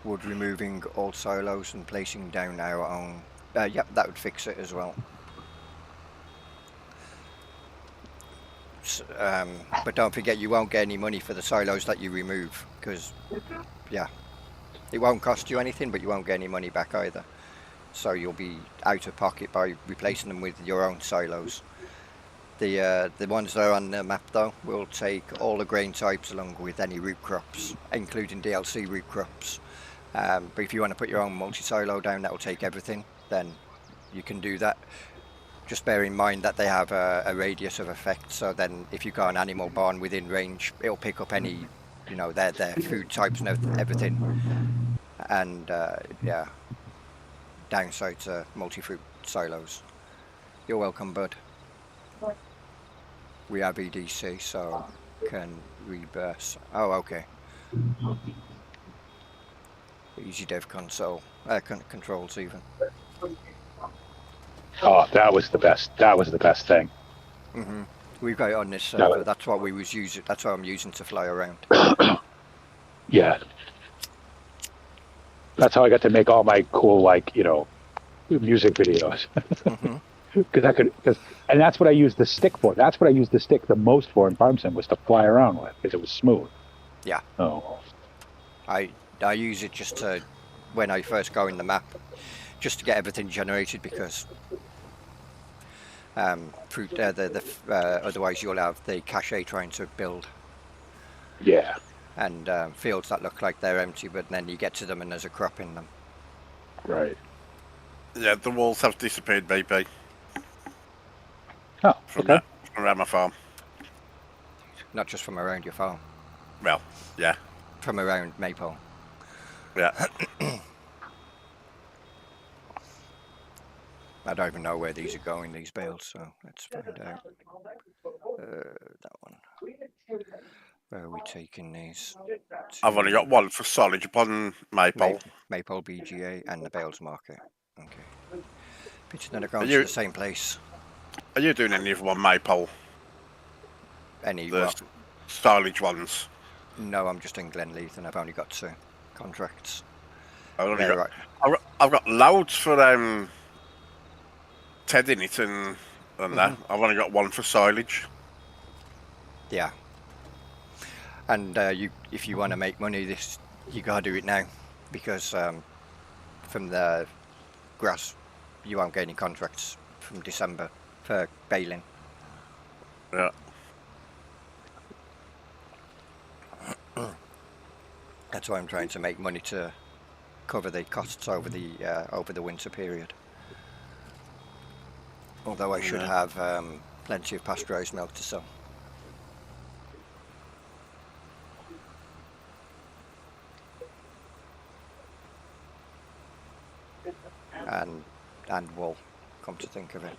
Would removing all silos and placing down our own. Yep, that would fix it as well. But don't forget, you won't get any money for the silos that you remove because, yeah, it won't cost you anything, but you won't get any money back either. So you'll be out of pocket by replacing them with your own silos. The ones that are on the map though will take all the grain types along with any root crops, including DLC root crops. But if you want to put your own multi-silo down, that will take everything. Then you can do that. Just bear in mind that they have a radius of effect. So then, if you've got an animal barn within range, it'll pick up any, their food types and everything. And yeah, downside to multi-fruit silos. You're welcome, bud. We have EDC, so can reverse. Oh, okay. Easy dev console, controls even. Oh, that was the best. That was the best thing. Hmm. We've got it on this That server. was- That's what we was using. That's what I'm using to fly around. Yeah, that's how I got to make all my cool, like, music videos. Hmm. Because and that's what I used the stick for. That's what I used the stick the most for in Farm Sim, was to fly around with, because it was smooth. Yeah. Oh, I use it just to, when I first go in the map, just to get everything generated, because through otherwise you'll have the cache trying to build, yeah. and fields that look like they're empty, but then you get to them and there's a crop in them. Right. Yeah, the walls have disappeared, BP, Oh, from okay. that, from around my farm. Not just from around your farm, Well, yeah, from around Maypole. yeah. I don't even know where these are going, these bales, so let's find out. That one. Where are we taking these? I've only got one for solid upon Maple. Maypole BGA and the bales market. Okay. Picture that are Are going to you the same place. are you doing any of one Maple? Any The what? silage ones. No, I'm just in Glenleith and I've only got 2 contracts. I've only They're got, right. I've got loads for Ted in it and that. I've only got one for silage. Yeah. And if you want to make money, you gotta do it now, because from the grass, you won't get any contracts from December for baling. Yeah. That's why I'm trying to make money to cover the costs over the winter period. Although I should have plenty of pasteurised milk to sell. And wool, come to think of it.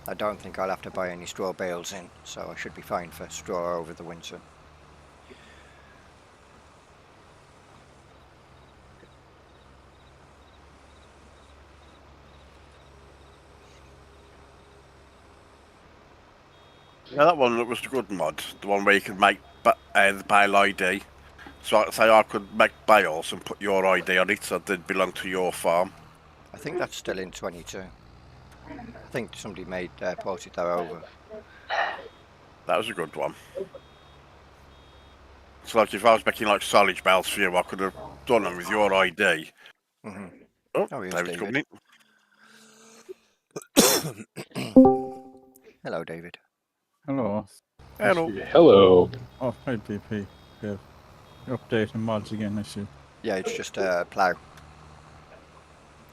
I don't think I'll have to buy any straw bales in, so I should be fine for straw over the winter. Yeah, that one was a good mod. The one where you could make the bale ID. So I say I could make bales and put your ID on it, so they'd belong to your farm. I think that's still in 22. I think somebody ported that over. That was a good one. So like if I was making like silage bales for you, I could have done them with your ID. Mm-hmm. Oh, Oh, here's David's coming in. Hello, David. Hello. Hello. Hello. Oh, hi, BP. Yeah. You're updating mods again, I see. Yeah, it's just a plough.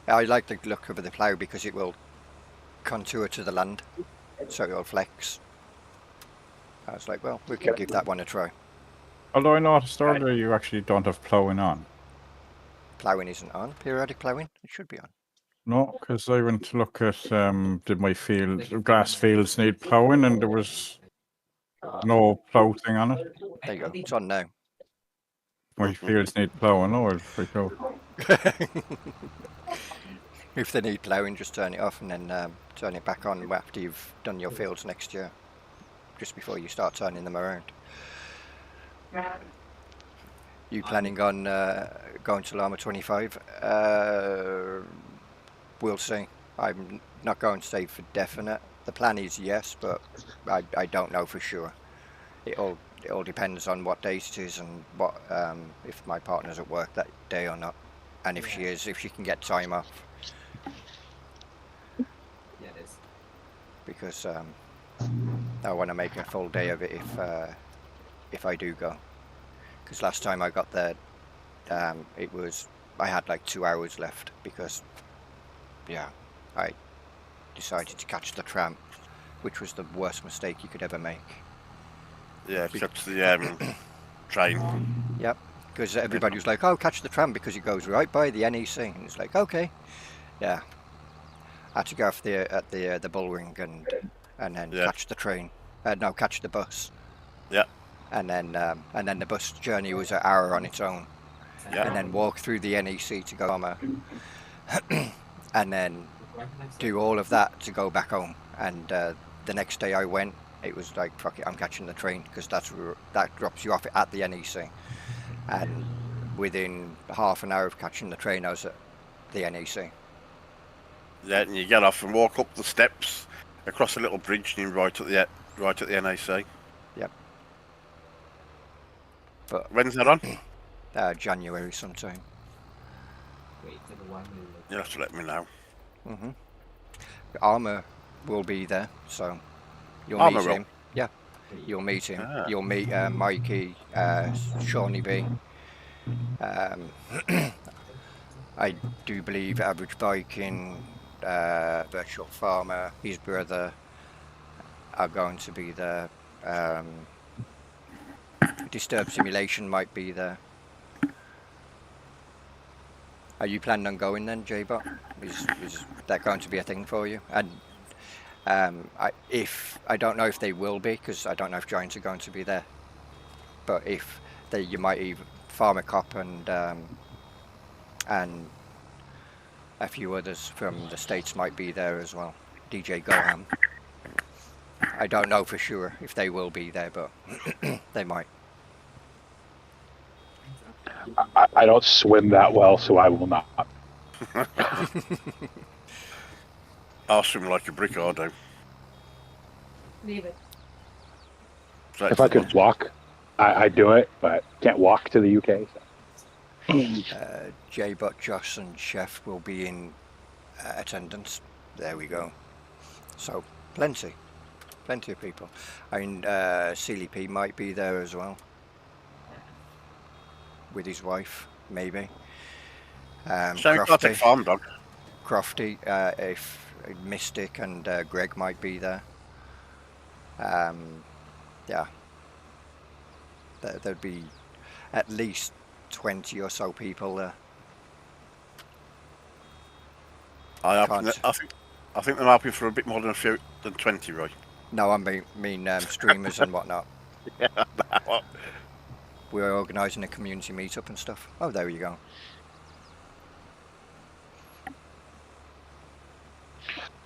I like the look of the plough because it will contour to the land, so it will flex. I was like, well, we can give that one a try. Although I noticed earlier you actually don't have ploughing on. Ploughing isn't on. Periodic ploughing? It should be on. No, because I went to look at did my grass fields need ploughing, and there was no plough thing on it. There you go. It's on now. My fields need ploughing. Oh, I'll freak out. If they need ploughing, just turn it off and then turn it back on after you've done your fields next year, just before you start turning them around. You planning on going to Llama 25? We'll see. I'm not going to say for definite. The plan is yes, but I don't know for sure. It all depends on what days it is and what if my partner's at work that day or not, and if she is, if she can get time off. Yeah, it is. Because I want to make a full day of it if I do go. Because last time I got there, I had like 2 hours left because, yeah, I decided to catch the tram, which was the worst mistake you could ever make. Yeah, catch the train. Yep, because everybody was like, "Oh, catch the tram because it goes right by the NEC," and it's like, okay, yeah. I had to go off at the Bullring and and then Yeah. catch the train. No, catch the bus. Yeah. And then the bus journey was an hour on its own. Yeah. And then walk through the NEC to go home, and then do all of that to go back home. And the next day I went, it was like, fuck it, I'm catching the train, because that drops you off at the NEC. And within half an hour of catching the train, I was at the NEC. Yeah, and you get off and walk up the steps, across a little bridge, and you're right at the NAC. Yep. But When's that on? January sometime. You'll have to let me know. hmm Armour will be there, so you'll Armour meet will? him. Yeah, you'll meet him. Ah. You'll meet Mikey, Shawnee B. I do believe Average Biking, Virtual Farmer, his brother are going to be there. Disturbed Simulation might be there. Are you planning on going then, J-Bot? Is that going to be a thing for you? And I don't know if they will be, because I don't know if Giants are going to be there. But if they, you might even Farmer Cop and a few others from the States might be there as well. DJ Goham. I don't know for sure if they will be there, but they might. I don't swim that well, so I will not. I'll swim like a brick, I do. Leave it. If I could walk, I'd do it, but can't walk to the UK. So. J-Bot, Josh and Chef will be in attendance. There we go. So plenty of people. I mean, Sealy P might be there as well, with his wife, maybe. Crofty Farm Dog. Crofty, if Mystic and Greg might be there. Yeah, there'd be at least 20 or so people there. I think they're hoping for a bit more than 20, right? No, I mean streamers and whatnot. Yeah. We're organising a community meetup and stuff. Oh, there you go.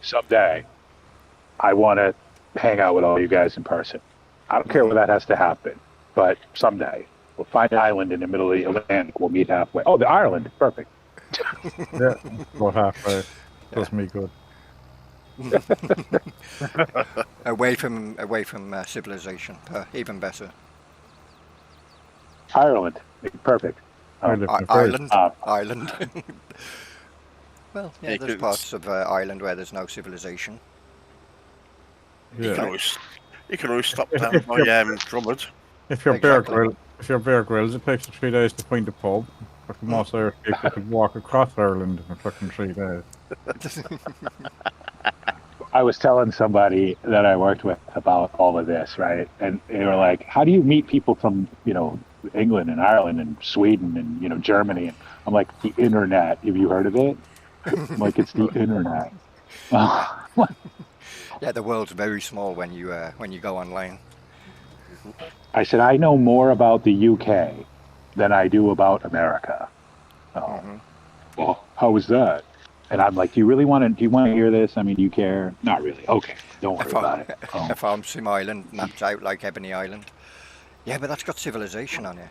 Someday, I want to hang out with all you guys in person. I don't care where that has to happen, but someday we'll find an island in the middle of the Atlantic. We'll meet halfway. Oh, the Ireland, perfect. Yeah, go halfway. Does me good. away from civilization, even better. Ireland, perfect. I live in a very- Ireland. Well, yeah, You there's could- parts of Ireland where there's no civilization. You can Yeah. always stop down by Drummond. If you're Exactly. Bear Grylls, it takes you 3 days to find a pub. Fucking most Irish people could walk across Ireland in fucking 3 days. I was telling somebody that I worked with about all of this, right? And they were like, "How do you meet people from, England and Ireland and Sweden and, Germany?" And I'm like, "The internet. Have you heard of it?" I'm like, "It's the internet." Yeah, the world's very small when you go online. I said, "I know more about the UK than I do about America." Oh, Mhm. well, how was that? And I'm like, do you want to hear this? I mean, do you care? Not really. Okay, don't worry about it. Oh. Farm Sim Island mapped out like Ebony Island. Yeah, but that's got civilization on it.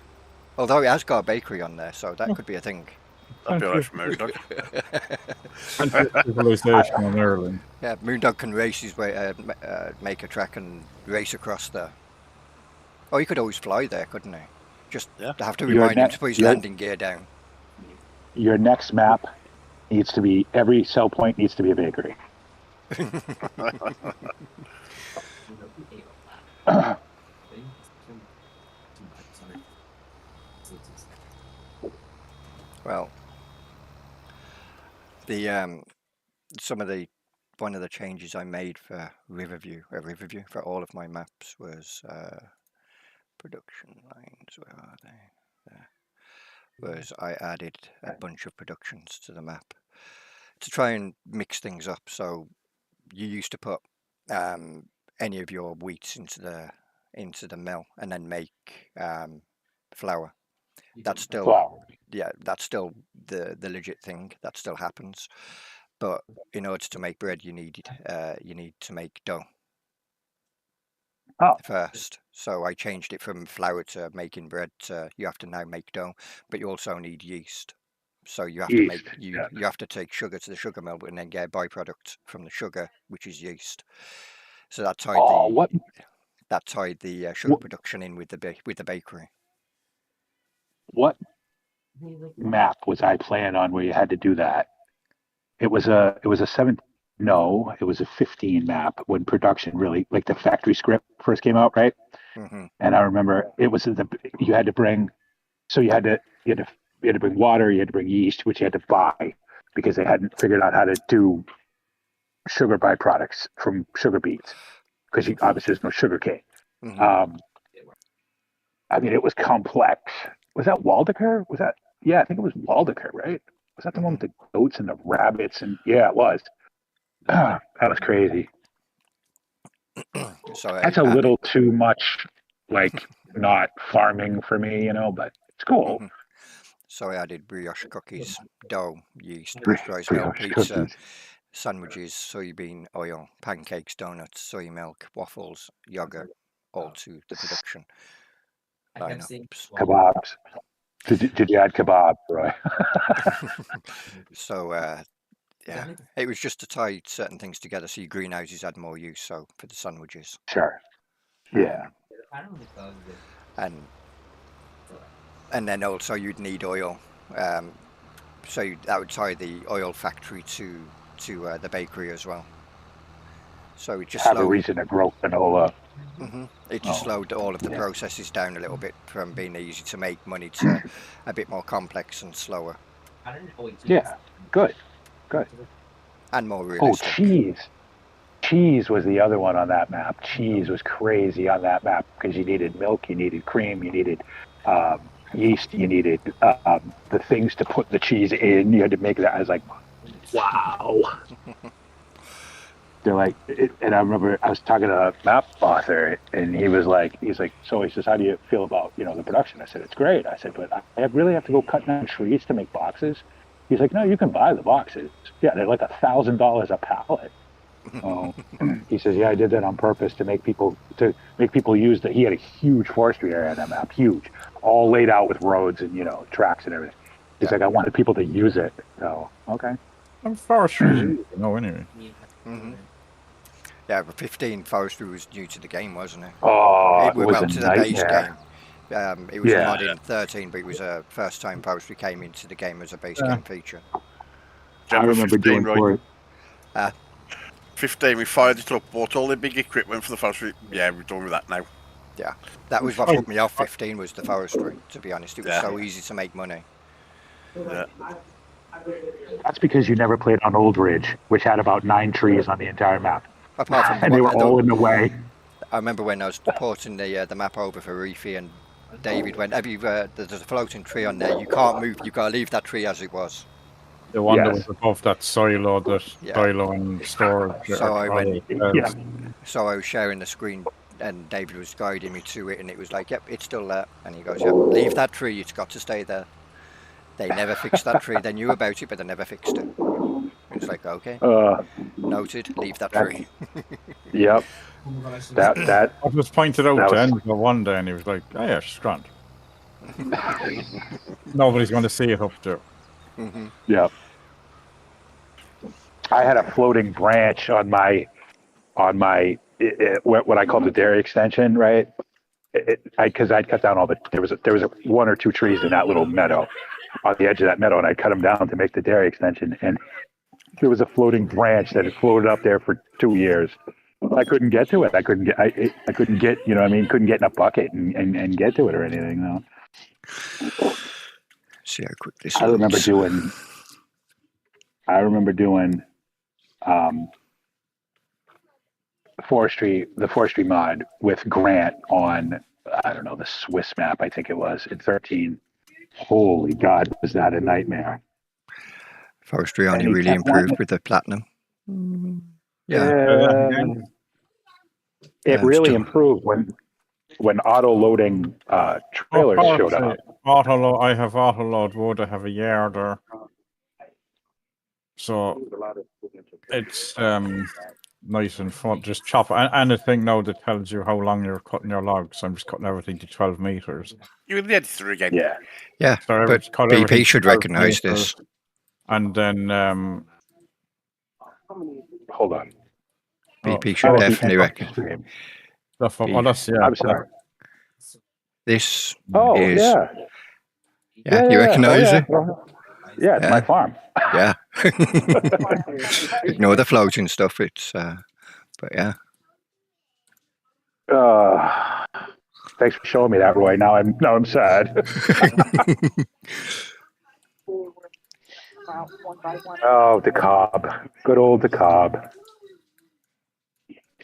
Although it has got a bakery on there, so that could be a thing. That'd be alright for Moondog. Civilization in Ireland. Yeah, Moondog can race his way, make a track and race across there. Oh, he could always fly there, couldn't he? Just have to Your remind him net- to put his your- landing gear down. Your next map needs to be, every cell point needs to be a bakery. Well, the one of the changes I made for Riverview for all of my maps was production lines. Where are they? There. Was I added a bunch of productions to the map to try and mix things up. So you used to put any of your wheats into the mill and then make flour. That's still Wow. that's still the legit thing. That still happens. But in order to make bread, you need to make dough Oh. first. So I changed it from flour to making bread. You have to now make dough, but you also need yeast. So you have to make Yeast, you yeah. you have to take sugar to the sugar mill and then get a byproduct from the sugar, which is yeast. So that tied Oh, the sugar what production in with the bakery. what map was I playing on where you had to do that? It was a 7. No, it was a 15 map when production really, like, the factory script first came out, right? Hmm. And I remember it was you had to bring, so you had to bring water, you had to bring yeast, which you had to buy because they hadn't figured out how to do sugar byproducts from sugar beets because obviously there's no sugar cane. Hmm. I mean, it was complex. Was that Waldecker? Yeah, I think it was Waldecker, right? Was that the one with the goats and the rabbits? And yeah, it was. That was crazy. So That's a little too much, like, not farming for me, but it's cool. Mhm. So I added brioche cookies, dough, yeast, Brioche pasteurized milk, pizza, cookies. sandwiches, soybean oil, pancakes, donuts, soy milk, waffles, yogurt, all to the production lineups. Kebabs. Did you add kebab, Roy? So yeah, it was just to tie certain things together. So your greenhouses had more use. So for the sandwiches, Sure. Yeah. and then also you'd need oil. So that would tie the oil factory to the bakery as well. So it just Have a slowed. reason to grow canola. It just Oh, slowed all of the yeah. processes down a little bit from being easy to make money to a bit more complex and slower Yeah. Good. and more Oh, realistic. cheese. Cheese was the other one on that map. Cheese was crazy on that map because you needed milk, you needed cream, you needed yeast, you needed the things to put the cheese in. You had to make that. I was like, wow. They're like, and I remember I was talking to a map author, and he's like, so he says, how do you feel about the production? I said, it's great. I said, but I really have to go cut down trees to make boxes. He's like, no, you can buy the boxes. Yeah, they're like $1,000 a pallet. Oh, he says, yeah, I did that on purpose to make people use that. He had a huge forestry area on that map, huge, all laid out with roads and tracks and everything. He's Yeah. like, I wanted people to use it. So okay. And forestry is easy, anyway. Yeah, but 15 forestry was new to the game, wasn't it? Oh, It was was well a to the base nightmare. game. It was a Yeah. mod in 13, but it was a first time forestry came into the game as a base Yeah. game feature. I remember 15, doing right? for it. 15, we fired it up, bought all the big equipment for the forestry. Yeah, we're done with that now. Yeah, that was what put me off 15 was the forestry, to be honest. It was so easy to make money. Yeah. That's because you never played on Old Ridge, which had about 9 trees on the entire map, Apart from and they were all in the way. I remember when I was porting the map over for Reefy and David went, there's a floating tree on there, you can't move, you've got to leave that tree as it was. The one that Yes. was above that silo, and storage. So I went, Yeah. so I was sharing the screen and David was guiding me to it and it was like, yep, it's still there. And he goes, yep, leave that tree, it's got to stay there. They never fixed that tree. They knew about it, but they never fixed it. It's like, okay, noted, leave that tree. Yep. That I just pointed out That to was- Enzo one day, and he was like, "Oh yeah, she's grand. Nobody's going to see it up there." Yep. I had a floating branch on my what I call the dairy extension, right? Because I'd cut down there was one or two trees in that little meadow, on the edge of that meadow, and I cut them down to make the dairy extension. And there was a floating branch that had floated up there for 2 years. I couldn't get to it. I couldn't get, couldn't get, couldn't get in a bucket and get to it or anything. No. See how quick this I remember loads. doing the forestry mod with Grant on, I don't know, the Swiss map, I think it was, in 13. Holy God, was that a nightmare. Forestry only And he really kept improved wanting- with the platinum. Yeah. It I'm really still- improved when auto loading trailers showed up. I have auto load wood. I have a yarder, so it's nice and fun. Just chop anything now that tells you how long you're cutting your logs. I'm just cutting everything to 12 meters. You're the editor again. Yeah. Yeah, So but cut everything BP to should 12 recognise meters, this. and then Hold on. BP I should will be definitely ending reckon. stream. that's I'm sorry. This Oh, is. yeah. Yeah, you recognise oh, yeah. it? Well, yeah, it's Yeah. my farm. Yeah. Ignore the floating stuff. It's, but yeah. Thanks for showing me that, Roy. Now I'm sad. Oh, DeKalb. Good old DeKalb.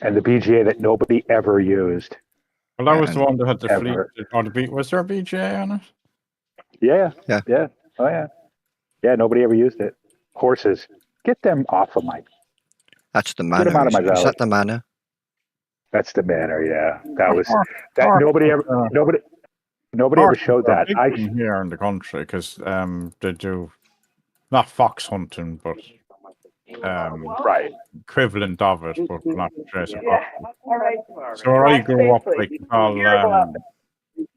And the BGA that nobody ever used. well, that was the And one that had the fleet. ever. Or was there a BJ on it? Yeah. Yeah. Yeah. Oh, yeah. Yeah, nobody ever used it. Horses. Get them off of my... That's the them manor. out of my Is valley. that the manor? That's the manor, yeah. That was... That Or- nobody ever... Nobody ever showed that. I here in the country because they do not fox hunting, but Right. equivalent of it, but not chasing fox. So where I grew up, like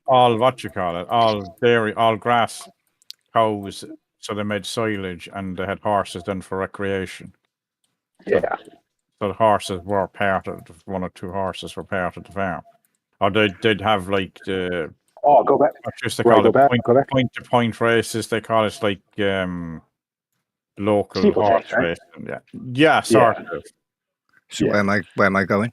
all what you call it, all dairy, all grass cows. So they made silage, and they had horses then for recreation. Yeah. So the horses were part of one or two horses were part of the farm, or they'd have like the. Oh, go back. What used to Right, call go it back, go back. point to point races. They call it like local Steeplechase, horse right? racing. Yeah, sort of. So Yeah. where am I going?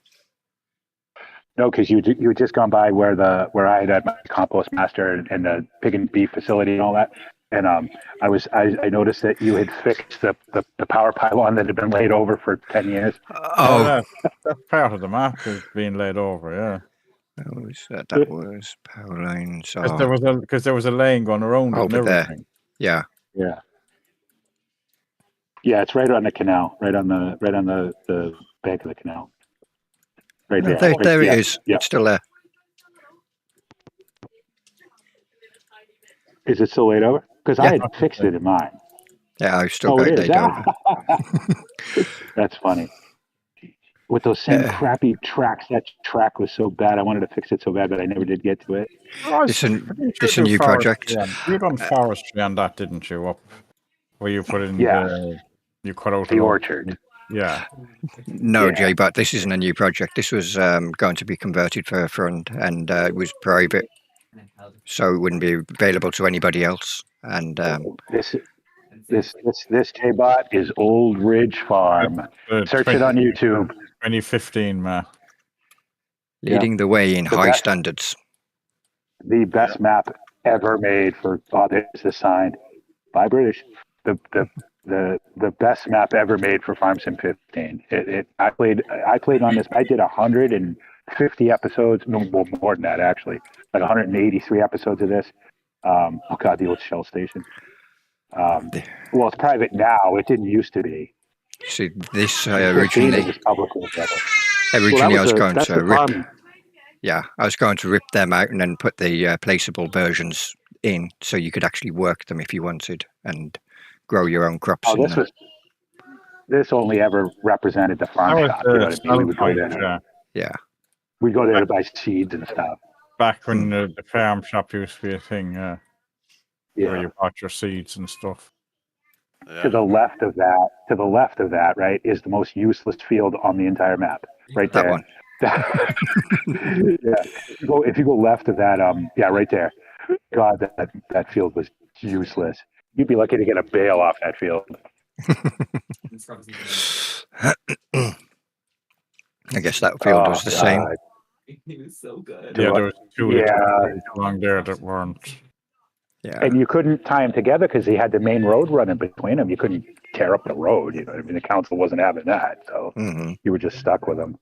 No, because you had just gone by where I had my compost master and the pig and beef facility and all that, and I noticed that you had fixed the power pylon that had been laid over for 10 years. Oh, That's part of the map is being laid over. Yeah, that was power lines. because there was a lane going around it and Over there. everything. Yeah. Yeah. Yeah, it's right on the canal, right on the bank of the canal. Right there. There, Right- there yeah, it is. Yeah. It's still there. Is it still laid over? Because I Yeah. had fixed it in mine. Yeah, I've still Oh, got it it is. laid over. That's funny. With those same Yeah. crappy tracks, that track was so bad. I wanted to fix it so bad, but I never did get to it. This a new project. You done forestry on that, didn't you? Up where you put in Yeah. you cut out The a lot- orchard. Yeah, No, Yeah. Jay, but this isn't a new project. This was going to be converted for a fund, and it was private, so it wouldn't be available to anybody else. And This J-Bot is Old Ridge Farm. Search it on YouTube. 2015, man. leading the way in The high best- standards. The best map ever made for. Oh, there's the sign by British. The best map ever made for Farm Sim 15. I played on this. I did 150 episodes. No, more than that actually. Like 183 episodes of this. Oh God, the old Shell station. Well, it's private now. It didn't used to be. See, this 15 it originally was publicly available. I was going that's to the rip. farm. Yeah, I was going to rip them out and then put the placeable versions in, so you could actually work them if you wanted and grow your own crops. Oh, in this them. was. This only ever represented the farm shop. You know what I mean? We would go there. Yeah, We'd go there to buy seeds and stuff. Back when the farm shop used to be a thing, where Yeah. you bought your seeds and stuff. To the left of that, right, is the most useless field on the entire map. Right that there. one. Yeah. If you go left of that, yeah, right there. God, that field was useless. You'd be lucky to get a bale off that field. I guess that field was the same. God. He was so good. Yeah, there was two Yeah. along there that weren't. Yeah, And you couldn't tie them together because they had the main road running between them. You couldn't tear up the road. You know, I mean, the council wasn't having that, so hmm you were just stuck with them.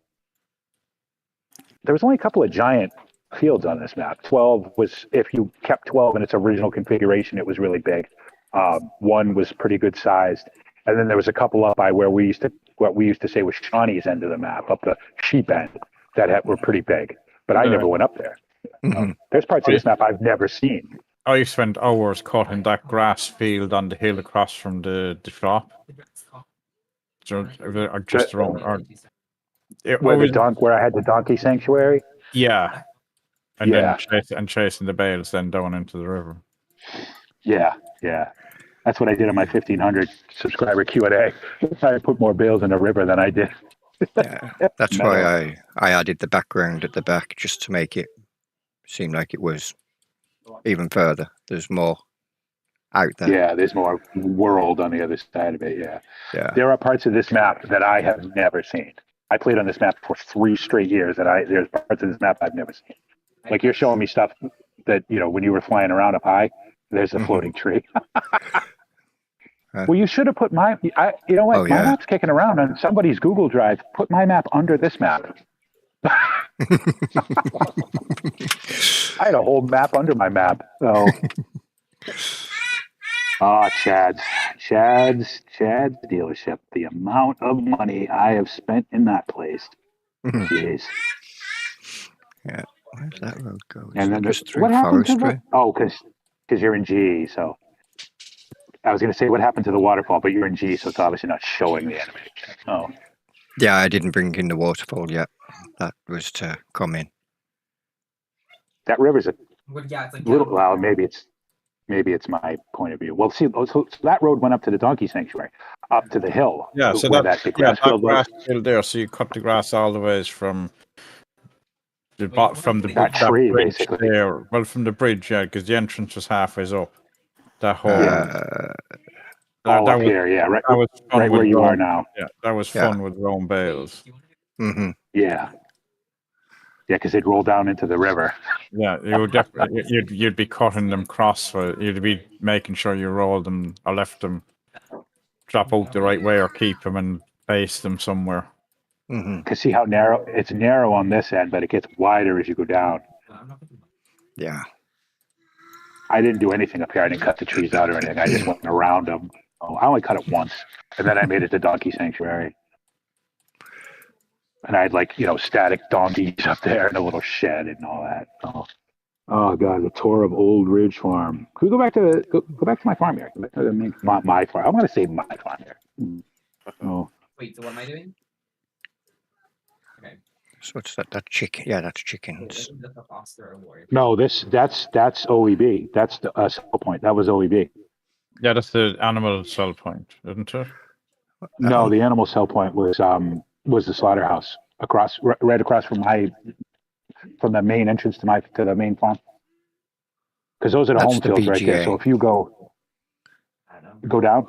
There was only a couple of giant fields on this map. 12 was, if you kept 12 in its original configuration, it was really big. One was pretty good sized, and then there was a couple up by what we used to say was Shawnee's end of the map, up the sheep end. were pretty big, but I never went up there. Mhm. There's parts of this map I've never seen. I spent hours cutting that grass field on the hill across from the shop. So, or just around. Or, Where I had the donkey sanctuary. yeah. And Yeah. then chasing the bales then down into the river. Yeah. That's what I did on my 1,500 subscriber Q&A. I put more bales in the river than I did. Yeah, that's why I added the background at the back just to make it seem like it was even further. There's more out there. Yeah, there's more world on the other side of it. Yeah. Yeah. There are parts of this map that I have never seen. I played on this map for 3 straight years, and there's parts of this map I've never seen. Like you're showing me stuff that when you were flying around up high, there's a floating tree. Well, you should have put my. You know what? Oh, my yeah. map's kicking around on somebody's Google Drive. Put my map under this map. I had a whole map under my map. So. Chad's dealership. The amount of money I have spent in that place. Jeez. Yeah. Where's that road go? And then just through what happened to forestry? because you're in G, so I was going to say what happened to the waterfall, but you're in G, so it's obviously not showing the animation. Oh, Yeah, I didn't bring in the waterfall yet. That was to come in. that river's a Well, yeah, it's like little. Well, maybe it's my point of view. Well, see, so that road went up to the donkey sanctuary, up to the hill. Yeah, so where that grass field was. grass field there. So you cut the grass all the ways from the That tree, bridge basically. there. Well, from the bridge, yeah, because the entrance was halfway up. That whole All that up was, here, yeah, right, that was fun right with where you Rome. are now. Yeah, that was fun with Rome bales. Mm-hmm. Yeah, because they'd roll down into the river. Yeah, you would definitely you'd be cutting them crosswise. You'd be making sure you rolled them or left them drop out the right way or keep them and base them somewhere. Mm-hmm. Because see how narrow it's narrow on this end, but it gets wider as you go down. Yeah. I didn't do anything up here. I didn't cut the trees out or anything. I just went around them. Oh, I only cut it once, and then I made it to Donkey Sanctuary. And I had static donkeys up there and a little shed and all that. Oh God, the tour of Old Ridge Farm. Could we go back to my farm here? Go back to my farm. I'm going to say my farm here. Oh, Wait, so what am I doing? Okay. So what's that? That chicken? Yeah, that's chickens. The Foster Award. no, that's OEB. That's the sell point. That was OEB. Yeah, that's the animal sell point, isn't it? No, the animal sell point was the slaughterhouse right across from the main entrance to the main farm. Because those are the That's home the fields right there. BGA. So if you go down,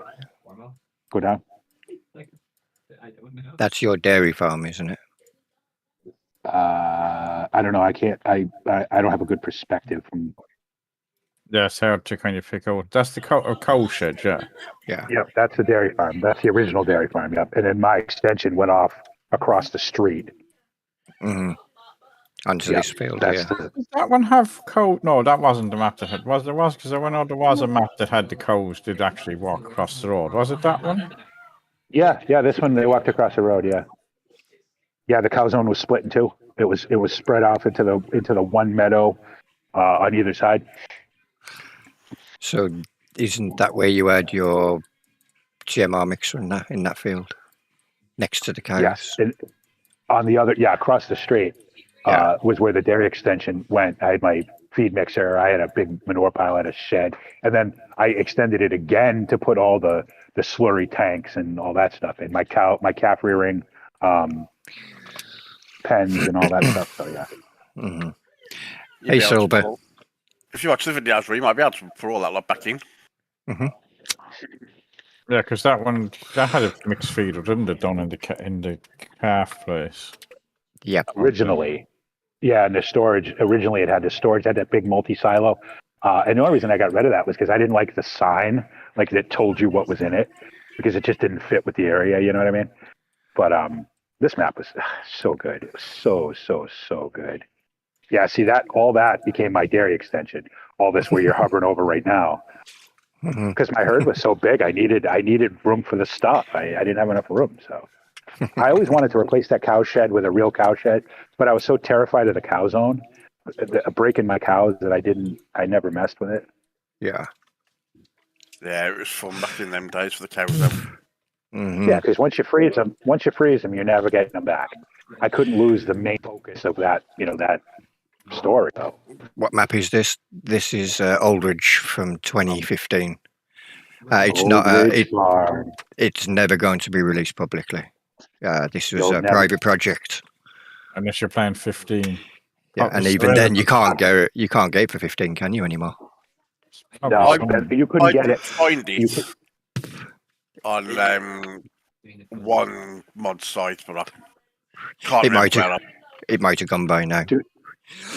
go down. I don't know. That's your dairy farm, isn't it? I don't know. I can't. I don't have a good perspective from. Yeah, it's hard to kind of pick out. That's the cow shed, yeah. Yeah. Yep, that's the dairy farm. That's the original dairy farm. Yep, and then my extension went off across the street. Mm-hmm. Onto Yep, this field that's here. Does that one have cow? No, that wasn't the map that had. There was because I went out. There was a map that had the cows did actually walk across the road. Was it that one? Yeah. This one they walked across the road. Yeah. The cow zone was split in two. It was spread off into the one meadow on either side. So isn't that where you had your GMR mixer in that field? Next to the cows? Yes. And on the other, across the street was where the dairy extension went. I had my feed mixer. I had a big manure pile at a shed. And then I extended it again to put all the slurry tanks and all that stuff in. My calf rearing pens and all that stuff. So, yeah. Mm-hmm. You'd Hey, be able to Silver. put- If you watch the videos, you might be able to put all that lot back in. Mm-hmm. Yeah, because that one that had a mixed feeder, didn't it? Down in the calf place. Yep. Originally. Yeah, and the storage. Originally, it had that big multi-silo. And the only reason I got rid of that was because I didn't like the sign, that told you what was in it, because it just didn't fit with the area. You know what I mean? But this map was so good. It was so good. Yeah, see all that became my dairy extension. All this where you're hovering over right now, Mm-hmm. because my herd was so big. I needed room for the stuff. I didn't have enough room, so I always wanted to replace that cow shed with a real cow shed, but I was so terrified of the cow zone, breaking my cows, that I never messed with it. Yeah. Yeah, it was fun back in them days for the cows. Though. Hmm. Yeah, because once you freeze them, you're never getting them back. I couldn't lose the main focus of that, that story though. What map is this? This is Aldridge from 2015. It's Old not. Ridge Farm. It's never going to be released publicly. This was You'll a never- private project. Unless you're playing 15. Yeah, and even then, you can't get it. You can't get it for 15, can you anymore? No, you couldn't I get did it. find You it on one mod site, but I can't It might remember. have. It might have gone by now.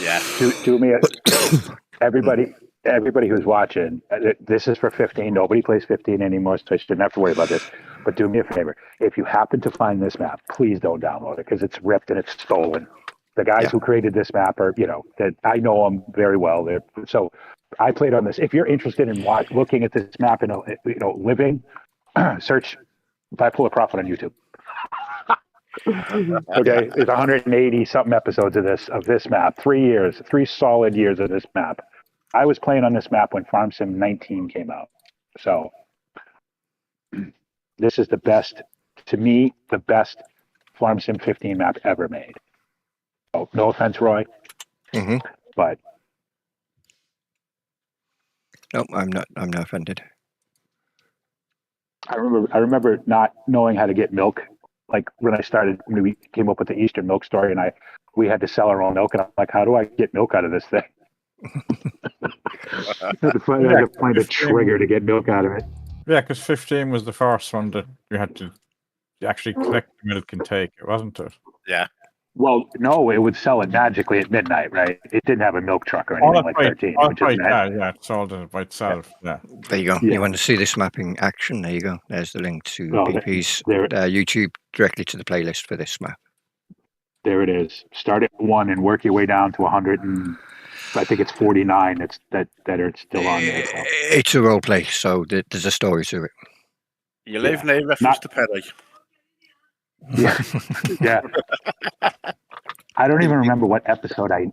Yeah. Do me a everybody who's watching. This is for 15. Nobody plays 15 anymore, so I shouldn't have to worry about this. But do me a favor. If you happen to find this map, please don't download it because it's ripped and it's stolen. The guys who created this map are, that I know them very well. So I played on this. If you're interested in looking at this map and living, search Bipolar Prophet on YouTube. Okay, there's 180 something episodes of this map. 3 solid years of this map. I was playing on this map when Farm Sim 19 came out. So this is the best Farm Sim 15 map ever made. Oh, no offense, Roy, Hmm. but No, I'm not offended. I remember not knowing how to get milk. Like when we came up with the Eastern milk story, and we had to sell our own milk, and I'm like, how do I get milk out of this thing? I had to find a trigger to get milk out of it. Yeah, because 15 was the first one that you had to actually collect the milk and take it, wasn't it? Yeah. Well, no, it would sell it magically at midnight, right? It didn't have a milk truck or anything like 13. It Oh, would just yeah, it sold it by itself. Yeah. There you go. Yeah. You want to see this map in action? There you go. There's the link to Oh, BP's there- YouTube directly to the playlist for this map. There it is. Start at 1 and work your way down to 100, and I think it's 49 that are still on there. So. It's a role play, so there's a story to it. You live near Mr. Perry. Yeah. I don't even remember what episode I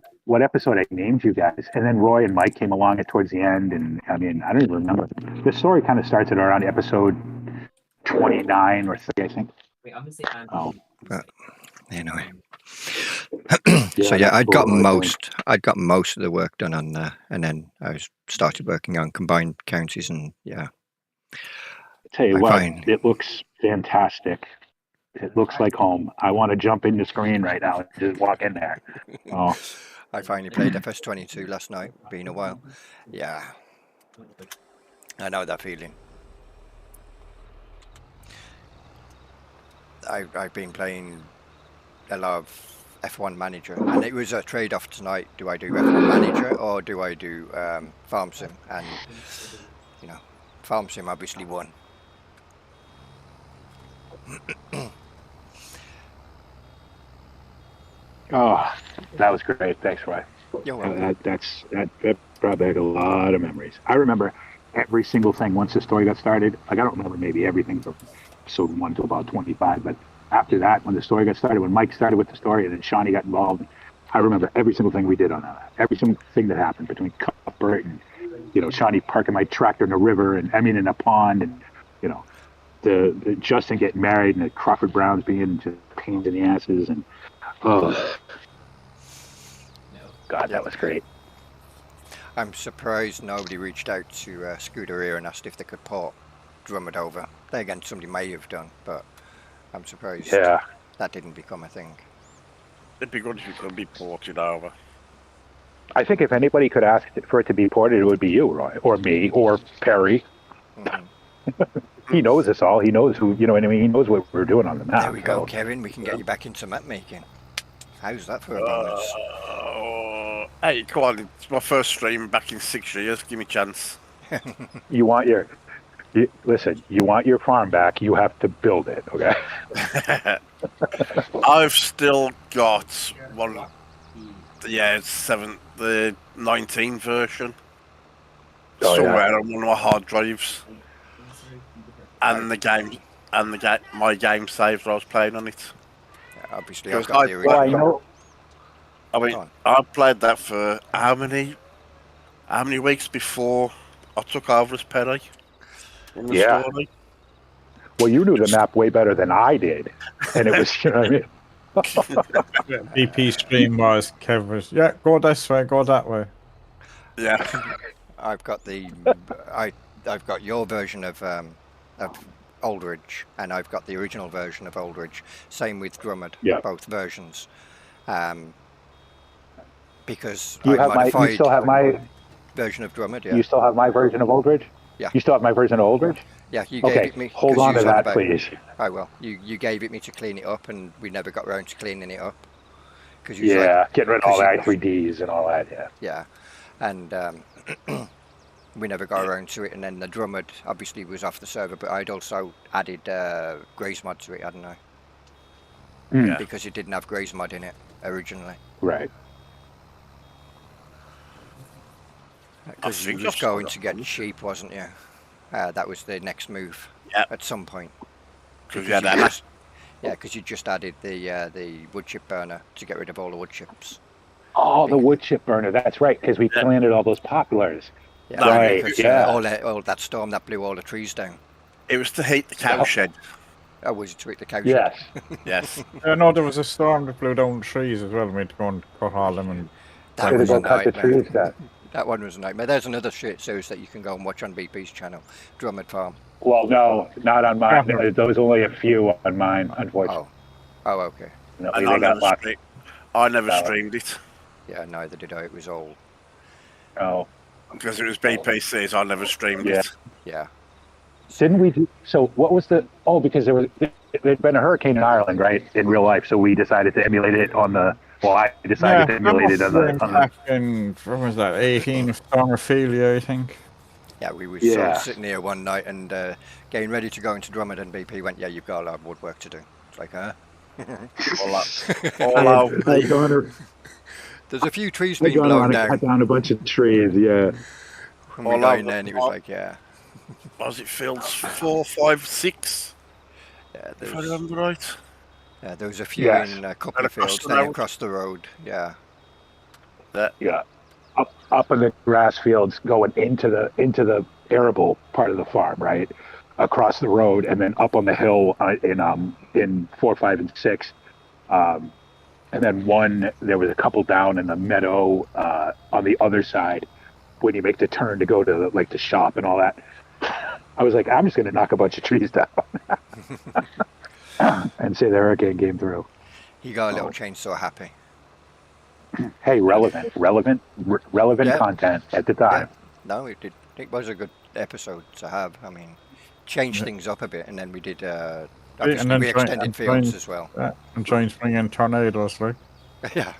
named you guys, and then Roy and Mike came along towards the end, and I don't even remember. The story kind of starts at around episode 29 or 30, I think. Wait, I'm gonna say Oh. Anyway. Yeah, So yeah, that's I'd got cool. most of the work done on there, and then I started working on combined counties, and yeah. Tell you I what, find- it looks fantastic. It looks like home. I want to jump in the screen right now and just walk in there. Oh, I finally played FS22 last night. Been a while. Yeah, I know that feeling. I've been playing a lot of F1 Manager, and it was a trade-off tonight. Do I do F1 Manager or do I do Farm Sim? And Farm Sim obviously won. oh, that was great. Thanks, Roy. You're welcome. That brought back a lot of memories. I remember every single thing once the story got started. Like I don't remember maybe everything from episode 1 to about 25, but after that, when the story got started, when Mike started with the story, and then Shawnee got involved, I remember every single thing we did on that. Every single thing that happened between Cuthbert and Shawnee parking my tractor in a river, and in a pond, and the Justin getting married, and the Crawford Browns being just pains in the asses, and God, that was great. I'm surprised nobody reached out to Scuderia and asked if they could port Drummond over. Then again, somebody may have done, but I'm surprised Yeah. that didn't become a thing. It'd be good if you could be ported over. I think if anybody could ask for it to be ported, it would be you, Roy, or me, or Perry. Mhm. He knows us all. He knows who, you know what I mean? He knows what we're doing on the map. There we go, so- Kevin. We can get you back into map making. How's that for a bonus? Hey, come on. It's my first stream back in 6 years. Give me a chance. You want you want your farm back, you have to build it, okay? I've still got one. Yeah, it's the 19 version. Oh, yeah. Somewhere on one of my hard drives. And the game and my game saved when I was playing on it. Obviously, Because I've got the Well, original. I know. I mean, Go on. I played that for how many weeks before I took over as Perry in the Yeah. story? Well, you knew the map way better than I did, and it was, you know what I mean. BP stream was Kev was go this way, go that way. Yeah, I've got I've got your version of Aldridge, and I've got the original version of Aldridge. Same with Drummond. Yeah. Both versions. Because You I have modified you still have my, version of Drummond. Yeah. you still have my version of Oldridge. Yeah. You still have my version of Oldridge. Yeah. You gave Okay, it me. hold 'cause on you to was that, about- please. Oh well. You gave it me to clean it up, and we never got around to cleaning it up. Because you was Yeah, like, getting rid of all the 'cause I3Ds and all that. Yeah. yeah, and we never got around to it. And then the Drummond obviously was off the server, but I'd also added Graze mod to it, hadn't I? Mm. Because it didn't have Graze mod in it originally. Right. Because you think was I've still going got to get one. sheep, wasn't you? That was the next move. Yep. At some point. because Because yeah, you that. just- yeah, because you just added the wood chip burner to get rid of all the wood chips. Oh, the wood chip burner. That's right, because we planted all those poplars. Yeah, Right, because, yeah. all that storm that blew all the trees down. It was to heat the cow shed. Oh, was it to eat the cow? Yes. Yes. No, there was a storm that blew down trees as well. We had to go and cut all them and That Should was have a go cut the nightmare. trees down. That one was a nightmare. There's another shit series that you can go and watch on BP's channel, Drummond Farm. Well, no, not on mine. There was only a few on mine, unfortunately. Oh, okay. No, And they I got never, locked. I never No. streamed it Yeah, neither did I. It was all. Oh, because it was BPC's. I never streamed Yeah. it. Yeah. didn't we do? So what was the? Oh, because there'd been a hurricane in Ireland, right, in real life. So we decided to emulate it on the. Well, I decided to emulate it on the. back in when was that? 18 of Stormophilia, I think. Yeah, we were Yeah. sort of sitting here one night and getting ready to go into Drummond, and BP went, "Yeah, you've got a lot of woodwork to do." It's like, huh? All out. There's a few trees being blown down. down a bunch of trees. Yeah. And we all got out in there, and he was like, "Yeah, Was it fields 4, 5, 6? yeah." If I There's, remember right. yeah, there was a few Yes. in a couple And of across fields, the then road. across the road. Yeah. Yeah. Up in the grass fields, going into the arable part of the farm, right, across the road, and then up on the hill in 4, 5, and 6, and then there was a couple down in the meadow on the other side when you make the turn to go to the shop and all that. I was like, I'm just gonna knock a bunch of trees down and say the hurricane came through. He got a Oh. little chainsaw happy. Hey, relevant Yeah. content at the time. No, it did. It was a good episode to have. I mean, changed things up a bit, and then we did. Obviously, and then we try- extended and fields try- as well. And trying to bring in tornadoes, like. Yeah.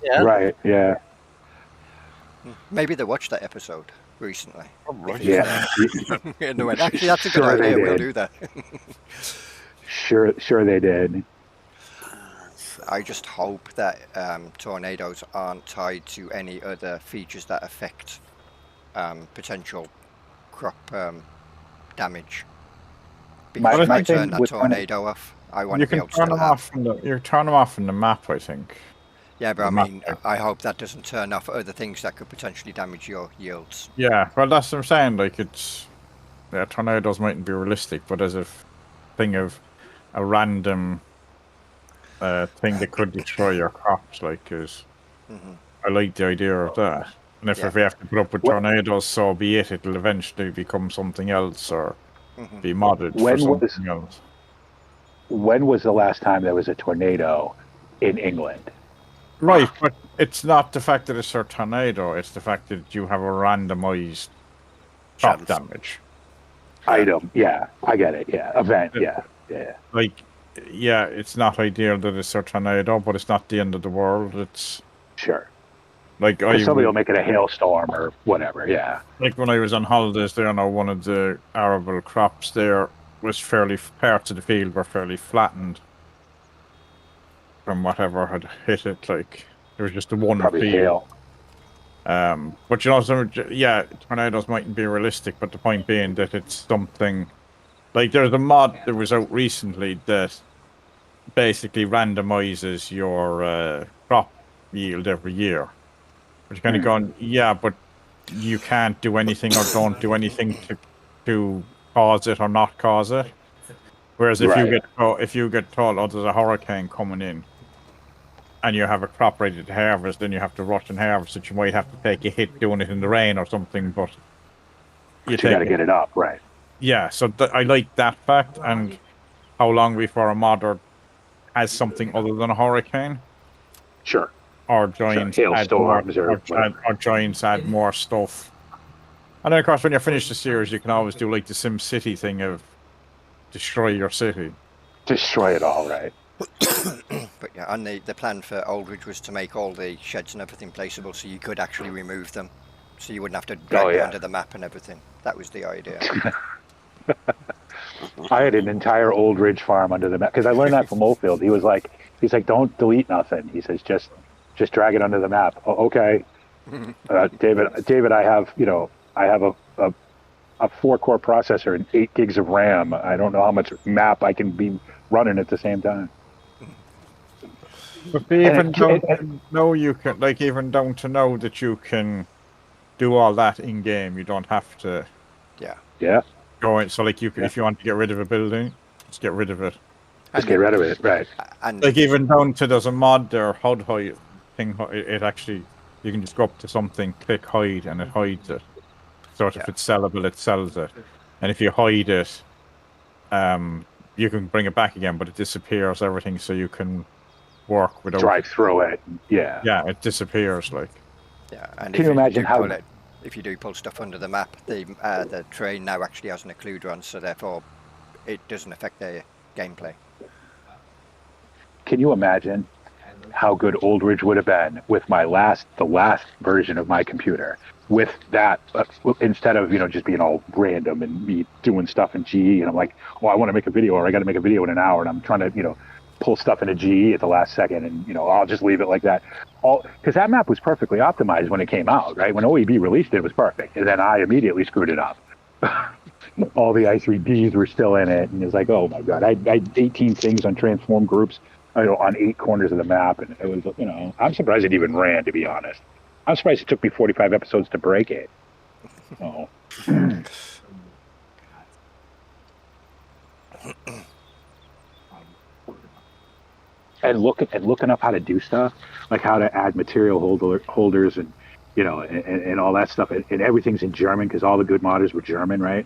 Yeah. Right. Yeah. Maybe they watched that episode recently. Right. Yeah. And they went, actually, that's a good Sure they idea. We'll did. do that. Sure they did. I just hope that tornadoes aren't tied to any other features that affect potential crop damage. Because My if I thing turn that with tornado off, I want You to be can able to turn still them have. off in the you turn them off in the map, I think. Yeah, but the I map mean, there. I hope that doesn't turn off other things that could potentially damage your yields. Yeah, well, that's what I'm saying. Like, tornadoes mightn't be realistic, but as a thing of a random thing that could destroy your crops, like, is I like the idea of that. And if Yeah. we have to put up with What- tornadoes, so be it. It'll eventually become something else or be modded When for was- something else. When was the last time there was a tornado in England? Right, but it's not the fact that it's a tornado. It's the fact that you have a randomized crop Chance. damage. Item. Yeah, I get it. Yeah. Event. Yeah. Yeah. Like, yeah, it's not ideal that it's a tornado, but it's not the end of the world. It's Sure. like Somebody will make it a hailstorm or whatever. Yeah. like when I was on holidays there, now one of the arable crops there was parts of the field were fairly flattened from whatever had hit it. Like, there was just the one Probably field. hail. But you know, yeah, tornadoes mightn't be realistic, but the point being that it's something Like there's a mod that was out recently that basically randomizes your crop yield every year. But you're kind of going, yeah, but you can't do anything or don't do anything to cause it or not cause it. Whereas if Right. you get told, oh, there's a hurricane coming in, and you have a crop ready to harvest, then you have to rush and harvest it. You might have to take a hit doing it in the rain or something, but You got to get it up, right? Yeah, so I like that fact, and how long before a modder has something other than a hurricane, Sure. or giants Hailstorms or or giants add more stuff. And then, of course, when you finish the series, you can always do like the Sim City thing of destroy your city. Destroy it all, right? But yeah, and the plan for Aldridge was to make all the sheds and everything placeable, so you could actually remove them, so you wouldn't have to drag them onto the map and everything. That was the idea. I had an entire Old Ridge farm under the map because I learned that from Oldfield. He's like, don't delete nothing. He says, just drag it under the map. Oh, okay, David, I have a 4-core processor and 8 gigs of RAM. I don't know how much map I can be running at the same time. But even don't know you can, like, even down to know that you can do all that in game. You don't have to. Yeah. Go in. So, like, if you want to get rid of a building, just get rid of it. Just get rid of it, right? And like even down to there's a mod there, HUD hide thing. It actually you can just go up to something, click hide, and it hides it. So if it's sellable, it sells it, and if you hide it, you can bring it back again, but it disappears everything, so you can work without drive through it. Yeah. Yeah, it disappears like. Yeah, and can you imagine how? If you do pull stuff under the map, the train now actually has an occluder on, so therefore it doesn't affect their gameplay. Can you imagine how good Old Ridge would have been with the last version of my computer? With that, instead of just being all random and me doing stuff in GE, and I'm like, oh, I want to make a video, or I got to make a video in an hour, and I'm trying to pull stuff into GE at the last second, and I'll just leave it like that. Because that map was perfectly optimized when it came out, right? When OEB released it, it was perfect, and then I immediately screwed it up. All the i3Ds were still in it, and it was like, oh my god, I had 18 things on transform groups, on 8 corners of the map, and it was, I'm surprised it even ran, to be honest. I'm surprised it took me 45 episodes to break it. Oh. And looking up how to do stuff, like how to add material holders and and all that stuff, and everything's in German because all the good modders were German, right?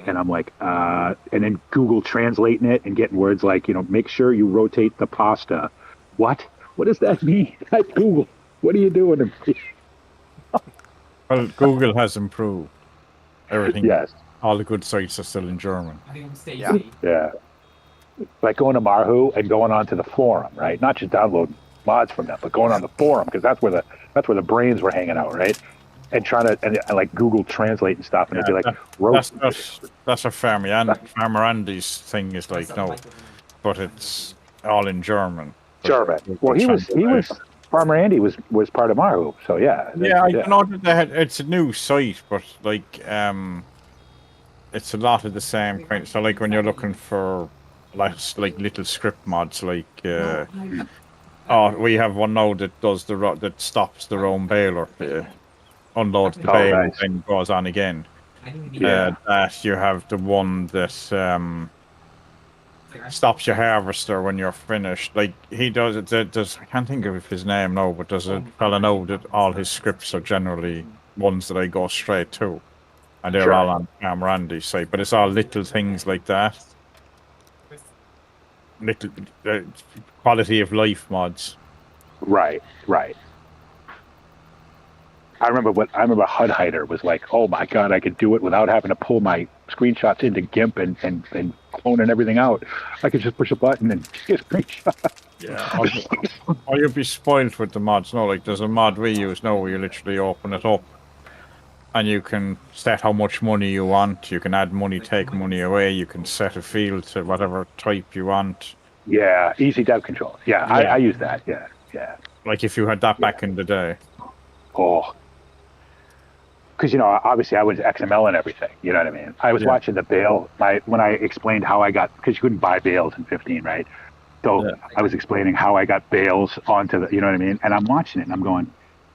And I'm like, and then Google translating it and getting words like, make sure you rotate the pasta. What does that mean? Like, Google, what are you doing? Well, Google has improved everything. Yes. All the good sites are still in German. Yeah. Like going to Marhu and going onto the forum, right? Not just downloading mods from them, but going on the forum, because that's where the brains were hanging out, right? And trying to and like Google Translate and stuff, and it'd be like, that's a Farmer Andy's thing is like, no, but it's all in German. German. Well, he was Farmer Andy was part of Marhu, so yeah. Yeah, I know that it's a new site, but like it's a lot of the same kind. So like when you're looking for like little script mods, like we have one now that does that stops the Rome baler, unloads the baler, and then goes on again. Yeah. That you have the one that stops your harvester when you're finished. Like he does it. I can't think of his name now, but there's a fella now that all his scripts are generally ones that I go straight to, and they're all on Farmer Andy's site. But it's all little things like that. Little quality of life mods. Right. I remember HUD Hider was like, oh my god, I could do it without having to pull my screenshots into GIMP and cloning everything out. I could just push a button and get a screenshot. Yeah. Or you'd be spoiled with the mods. No, like there's a mod we use now where you literally open it up and you can set how much money you want. You can add money, take money away. You can set a field to whatever type you want. Yeah, easy dev control. Yeah. I use that. Yeah. Like if you had that back in the day. Oh. because you know, obviously I was XML and everything. You know what I mean? I was Yeah. watching the bale. When I explained how I got, because you couldn't buy bales in 15, right? So Yeah. I was explaining how I got bales onto the, you know what I mean? And I'm watching it and I'm going,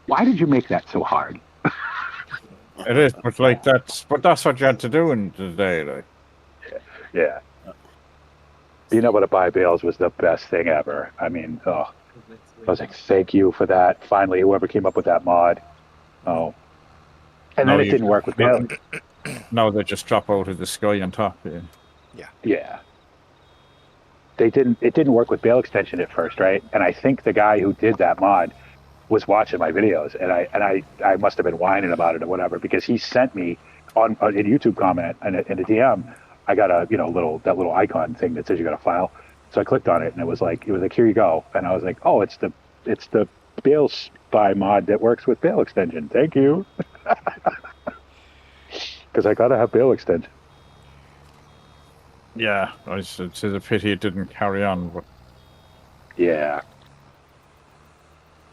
why did you make that so hard? It is, but like that's what you had to do in the day, like. Yeah. Being able to buy bales was the best thing ever. I mean, oh, I was like, thank you for that. Finally, whoever came up with that mod. Oh. And No, then it you- didn't work with bale. No, they just drop out of the sky on top of you. Yeah. It didn't work with bale extension at first, right? And I think the guy who did that mod was watching my videos, and I must have been whining about it or whatever, because he sent me on a YouTube comment and in a DM. I got a little icon thing that says you got a file. So I clicked on it, and it was like here you go, and I was like, oh, it's the bale spy mod that works with bale extension. Thank you, because I gotta have bale extension. Yeah, it's a pity it didn't carry on. But Yeah.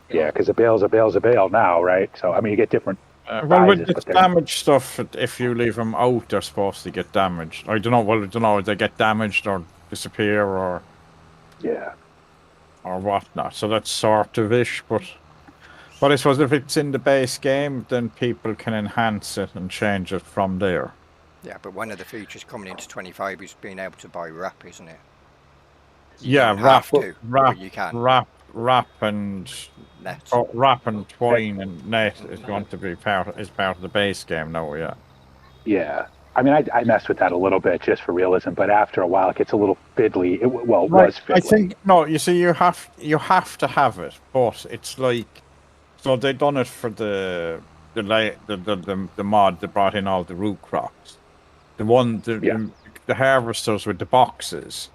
Yeah, because a bale's a bale now, right? So I mean, you get different. well, with sizes, the but they're- damaged stuff, if you leave them out, they're supposed to get damaged. I don't know. Well, I don't know if they get damaged or disappear or Yeah. whatnot. So that's sort of ish, but I suppose if it's in the base game, then people can enhance it and change it from there. Yeah, but one of the features coming into 25 is being able to buy wrap, isn't it? Yeah, don't wrap, have to, but you can. wrap and Net. wrap and twine and net is going to be part of the base game now. Yeah. Yeah. I mean, I messed with that a little bit just for realism, but after a while, it gets a little fiddly. It was fiddly. I think no. You see, you have to have it, but it's like so they done it for the mod that brought in all the root crops. The harvesters with the boxes.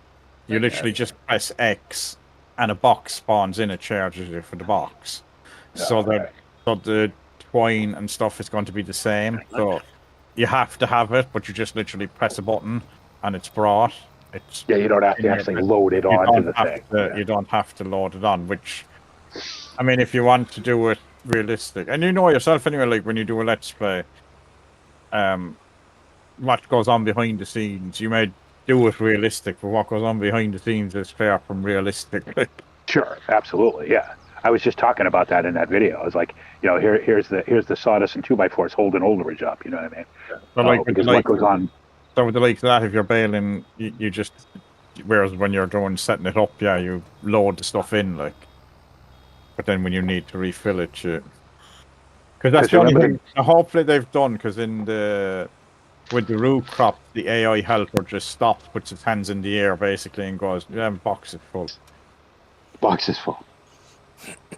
You literally just press X, and a box spawns in. It charges you for the box. So the twine and stuff is going to be the same. So you have to have it, but you just literally press a button, and it's brought. It's Yeah, you don't have to actually load it onto the thing. You don't have to load it on, which, I mean, if you want to do it realistic, and you know yourself anyway, like when you do a Let's Play, what goes on behind the scenes, you may do it realistic, but what goes on behind the scenes is far from realistic. Sure, absolutely, yeah. I was just talking about that in that video. I was like, you know, here's the sawdust and 2x4s holding overage up. You know what I mean? But Because what goes on? So with the like that, if you're bailing, you just, whereas when you're setting it up, yeah, you load the stuff in, like. But then when you need to refill it, because that's the only thing. Hopefully they've done, because with the root crop, the AI helper just stops, puts its hands in the air basically, and goes, "Yeah, box is full." Box is full.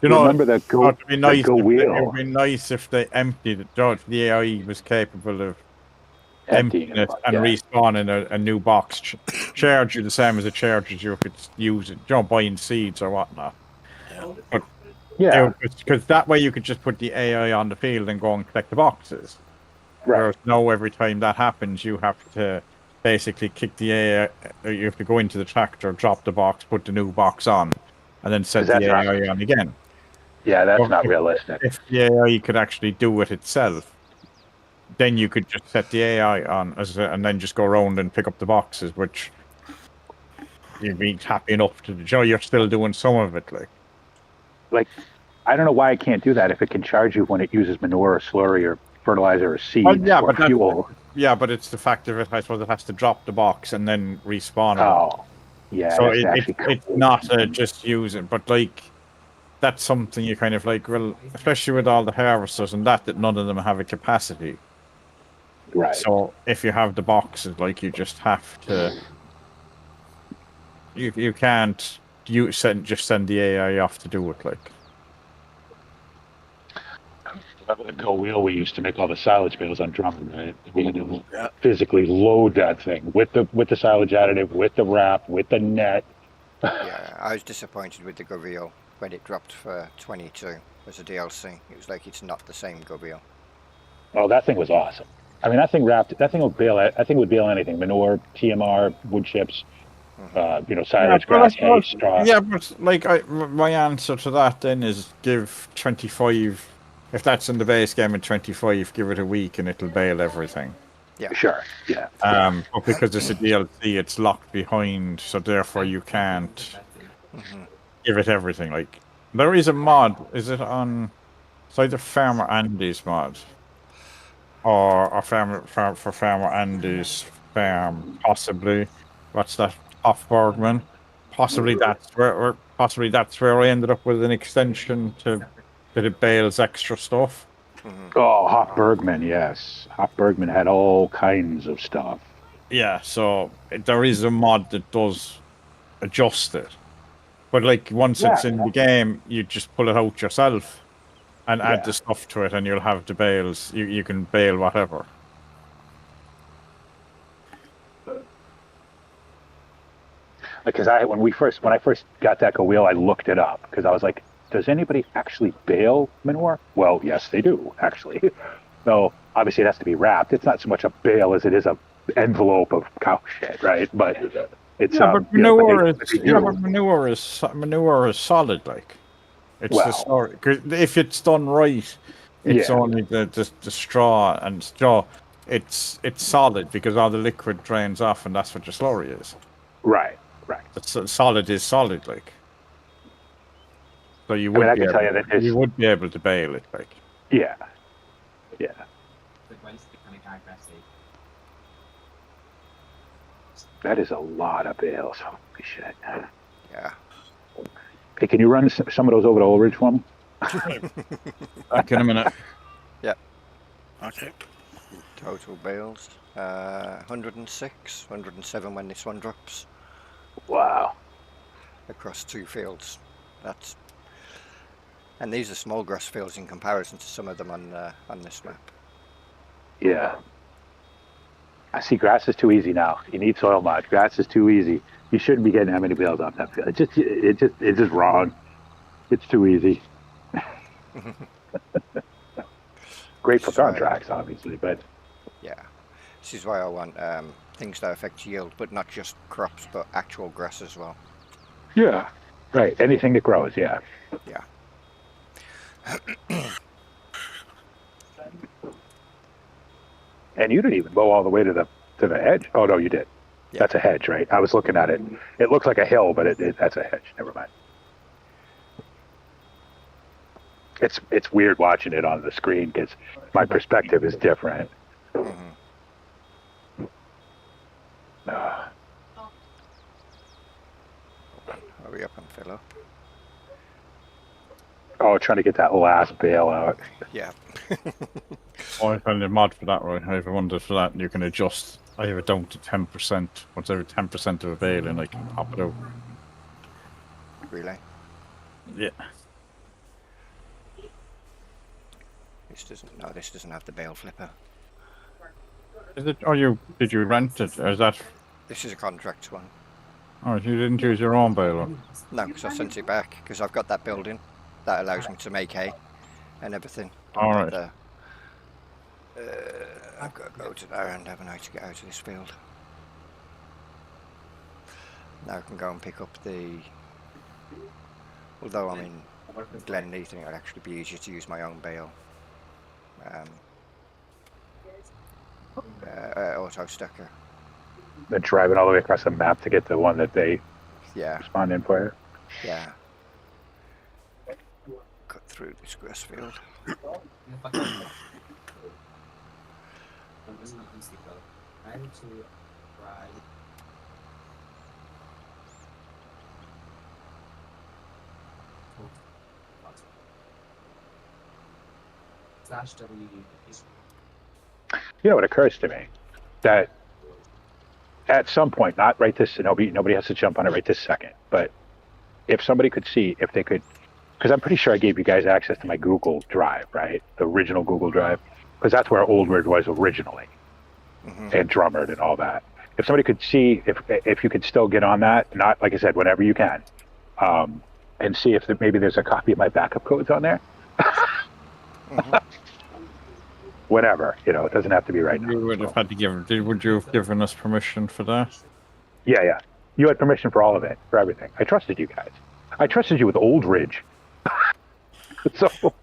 You know, remember that go, it'd be nice. go wheel? It would be nice if they emptied it. The AI was capable of emptying it and respawning a new box. Charge you the same as it charges you if it's using, buying seeds or whatnot. But because that way you could just put the AI on the field and go and collect the boxes. Right. Whereas now every time that happens, you have to basically kick the AI. You have to go into the tractor, drop the box, put the new box on, and then set the AI on again. Yeah, that's not realistic. If the AI could actually do it itself, then you could just set the AI on and then just go around and pick up the boxes, which you'd be happy enough to do. You're still doing some of it, like, I don't know why I can't do that if it can charge you when it uses manure or slurry or fertilizer or seeds or fuel. Yeah, but it's the fact of it. I suppose it has to drop the box and then respawn. Oh, yeah. So it's not just use it, but like that's something you kind of like. Well, especially with all the harvesters and that none of them have a capacity. Right. So if you have the boxes, like you just have to. You can't. Just send the AI off to do it, like. Remember the Go Wheel we used to make all the silage bales on Drummond, right? We had to physically load that thing with the silage additive, with the wrap, with the net. Yeah, I was disappointed with the Govio when it dropped for 22 as a DLC. It was like it's not the same Govio. Oh, that thing was awesome. I mean, that thing would bale. I think it would bale anything: manure, TMR, wood chips. Silage, grass, hay, straw. Yeah, but like my answer to that then is give 25 if that's in the base game in 25, give it a week and it'll bail everything. Sure. Yeah. But because it's a DLC, it's locked behind, so therefore you can't give it everything. Like, there is a mod. Is it on? It's either Farmer Andy's mod or Farmer Andy's farm, possibly. What's that? Hofbergman. Possibly that's where I ended up with an extension to that it bails extra stuff. Oh, Hop Bergman, yes. Hop Bergman had all kinds of stuff. Yeah, so there is a mod that does adjust it. But like once it's in the game, you just pull it out yourself and add the stuff to it, and you'll have the bales. You can bail whatever. Because when I first got Deco Wheel, I looked it up because I was like, does anybody actually bale manure? Well, yes, they do actually. So obviously it has to be wrapped. It's not so much a bale as it is a envelope of cow shit, right? But it's but manure is solid, like it's the story. 'Cause if it's done right, it's only the straw and straw. It's solid because all the liquid drains off, and that's what your slurry is. Right. Solid is solid, like. So you would you would be able to bail it, like. Yeah. That is a lot of bales. Holy shit. Yeah. Hey, can you run some of those over to Old Ridge for me? Back in a minute. Yep. Okay. Total bales. 106, 107 when this one drops. Wow. Across 2 fields. And these are small grass fields in comparison to some of them on this map. Yeah. I see grass is too easy now. You need soil mod. Grass is too easy. You shouldn't be getting that many bales off that field. It's just wrong. It's too easy. Great for contracts, obviously, but yeah, this is why I want things that affect yield, but not just crops, but actual grass as well. yeah, right. Anything that grows, yeah. Yeah. And you didn't even mow all the way to the hedge. Oh no, you did. Yeah. That's a hedge, right? I was looking at it. It looks like a hill, but that's a hedge. Never mind. It's weird watching it on the screen because my perspective is different. Hurry up and fill up. Oh, trying to get that last bale out. Yeah. I found a mod for that, right? I have a wonder for that, and you can adjust. I have it down to 10%. Once every 10% of a bale, and I can pop it out. Relay. Yeah. This doesn't have the bale flipper. Is it? Oh, did you rent it? Or is that? This is a contract one. Oh, you didn't use your own baler. No, because I sent it back because I've got that building that allows me to make hay and everything. All right. I've got to go to there and haven't I to get out of this field. Now I can go and pick up the. Although I'm in Glenleith, I think it'll actually be easier to use my own bale. Auto stacker. Then driving all the way across the map to get the one that they spawned in for you. Yeah. Cut through this grass field. You know, it occurs to me that at some point, not right this, nobody has to jump on it right this second, but if somebody could see if they could, because I'm pretty sure I gave you guys access to my Google Drive, right? The original Google Drive, because that's where Old Ridge was originally, and Drummond and all that. If somebody could see if you could still get on that, not like I said, whenever you can, and see if maybe there's a copy of my backup codes on there. Whatever, it doesn't have to be right now. You would have had to would you have given us permission for that? Yeah. You had permission for all of it, for everything. I trusted you guys. I trusted you with Old Ridge. So,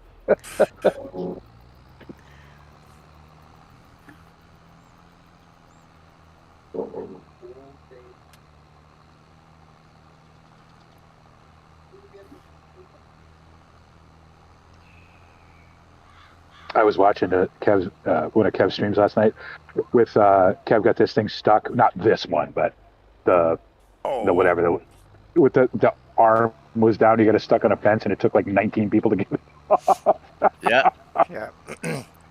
I was watching one of Kev's streams last night. With Kev got this thing stuck. Not this one, but the whatever with the arm was down. You got it stuck on a fence, and it took like 19 people to get it off. Yeah. Yeah.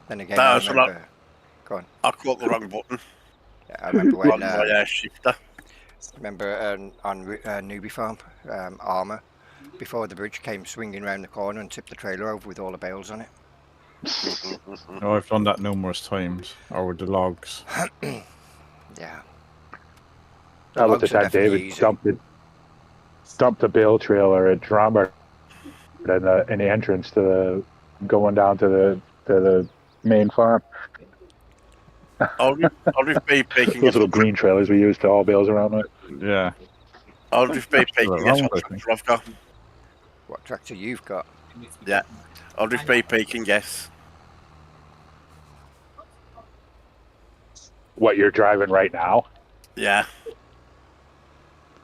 Then again, No, I it's remember. Go on. I caught the wrong button Yeah, I remember on when. my shifter. Remember on Newbie Farm, Armour, before the bridge came swinging round the corner and tipped the trailer over with all the bales on it. No, I've done that numerous times, or with the logs. Yeah. How about the logs are time definitely David easy. dumped the bale trailer at Drummer in the entrance to the going down to the main farm. I'll just be peeking Those little green trailers we used to haul bales around with. Yeah. I'll just be peeking guess Wrong, what I think. tractor I've got. What tractor you've got? Yeah. I'll just be peeking guess. What you're driving right now? Yeah.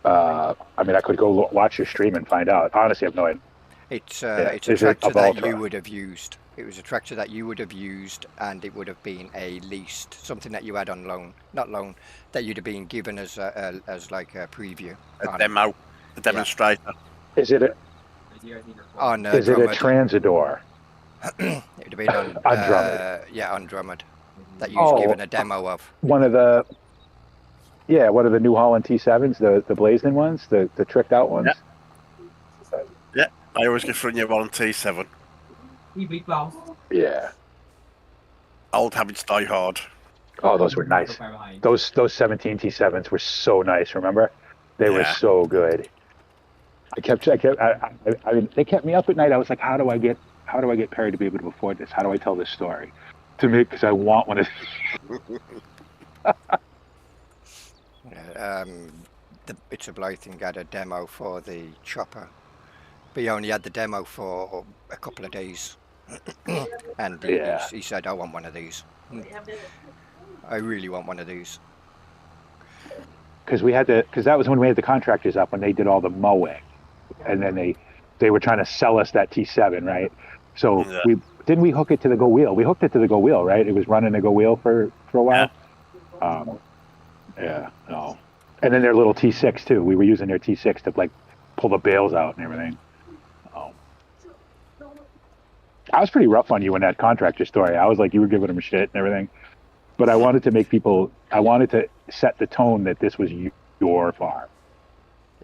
I mean, I could go watch your stream and find out. Honestly, I have no idea. It's Yeah, it's a is it tractor a that Valtra? you would have used. It was a tractor that you would have used, and it would have been a leased, something that you had on loan, not loan, that you'd have been given as as like a preview. A demo. A demonstrator. Is it a On is it a Drummond. Transidor? It would have been on Drummond. yeah, on Drummond. That you was given a demo of. One of the New Holland T7s, the Blazeton ones, the tricked out ones. Yeah. I always get through you on T7. Yeah. Old habits die hard. Oh, those were nice. Those 17 T7s were so nice. Remember, they were Yeah. so good. I mean, they kept me up at night. I was like, how do I get Perry to be able to afford this? How do I tell this story to me? Because I want one of these. It's a Blything had a demo for the chopper, but he only had the demo for a couple of days, and he said, "I want one of these. I really want one of these." Because that was when we had the contractors up when they did all the mowing, and then they were trying to sell us that T7, right? So Yeah. we hook it to the Go Wheel. We hooked it to the Go Wheel, right? It was running the Go Wheel for a while. Yeah, no. And then their little T6 too. We were using their T6 to like pull the bales out and everything. I was pretty rough on you in that contractor story. I was like, you were giving them shit and everything. But I wanted to set the tone that this was your farm.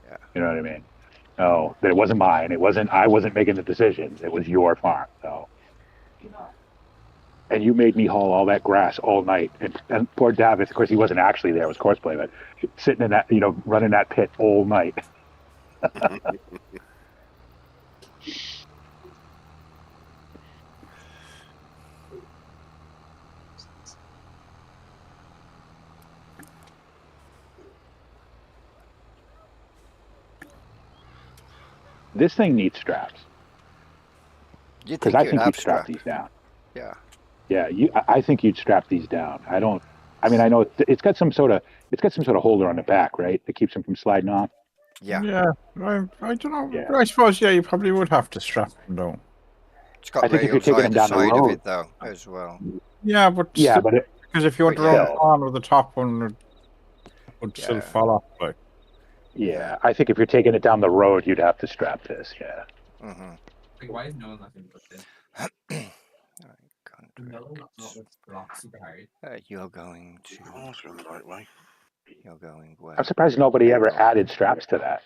Yeah. You know what I mean? No, that it wasn't mine. I wasn't making the decisions. It was your farm. So. And you made me haul all that grass all night. And poor Davis, of course, he wasn't actually there. It was Courseplay, but sitting in that, running that pit all night. This thing needs straps. You'd Because think I you'd think have you'd strap strap. these down. Yeah. Yeah, I think you'd strap these down. I mean, I know it's got some sort of holder on the back, right? That keeps them from sliding off. Yeah. Yeah. I don't know. Yeah. I suppose, yeah, you probably would have to strap them down. It's got I think if you're rails taking them either down the side of road. it though, as well. Yeah, but Yeah, still, but it, because if you went But around yeah. the corner of the top one, it would still Yeah. fall off. Like, yeah, I think if you're taking it down the road, you'd have to strap this. Yeah. Mm-hmm. Why is no one laughing about this? No, not with block super hard. You're going to. Oh, it's going the right way. You're going where? I'm surprised nobody ever added straps to that.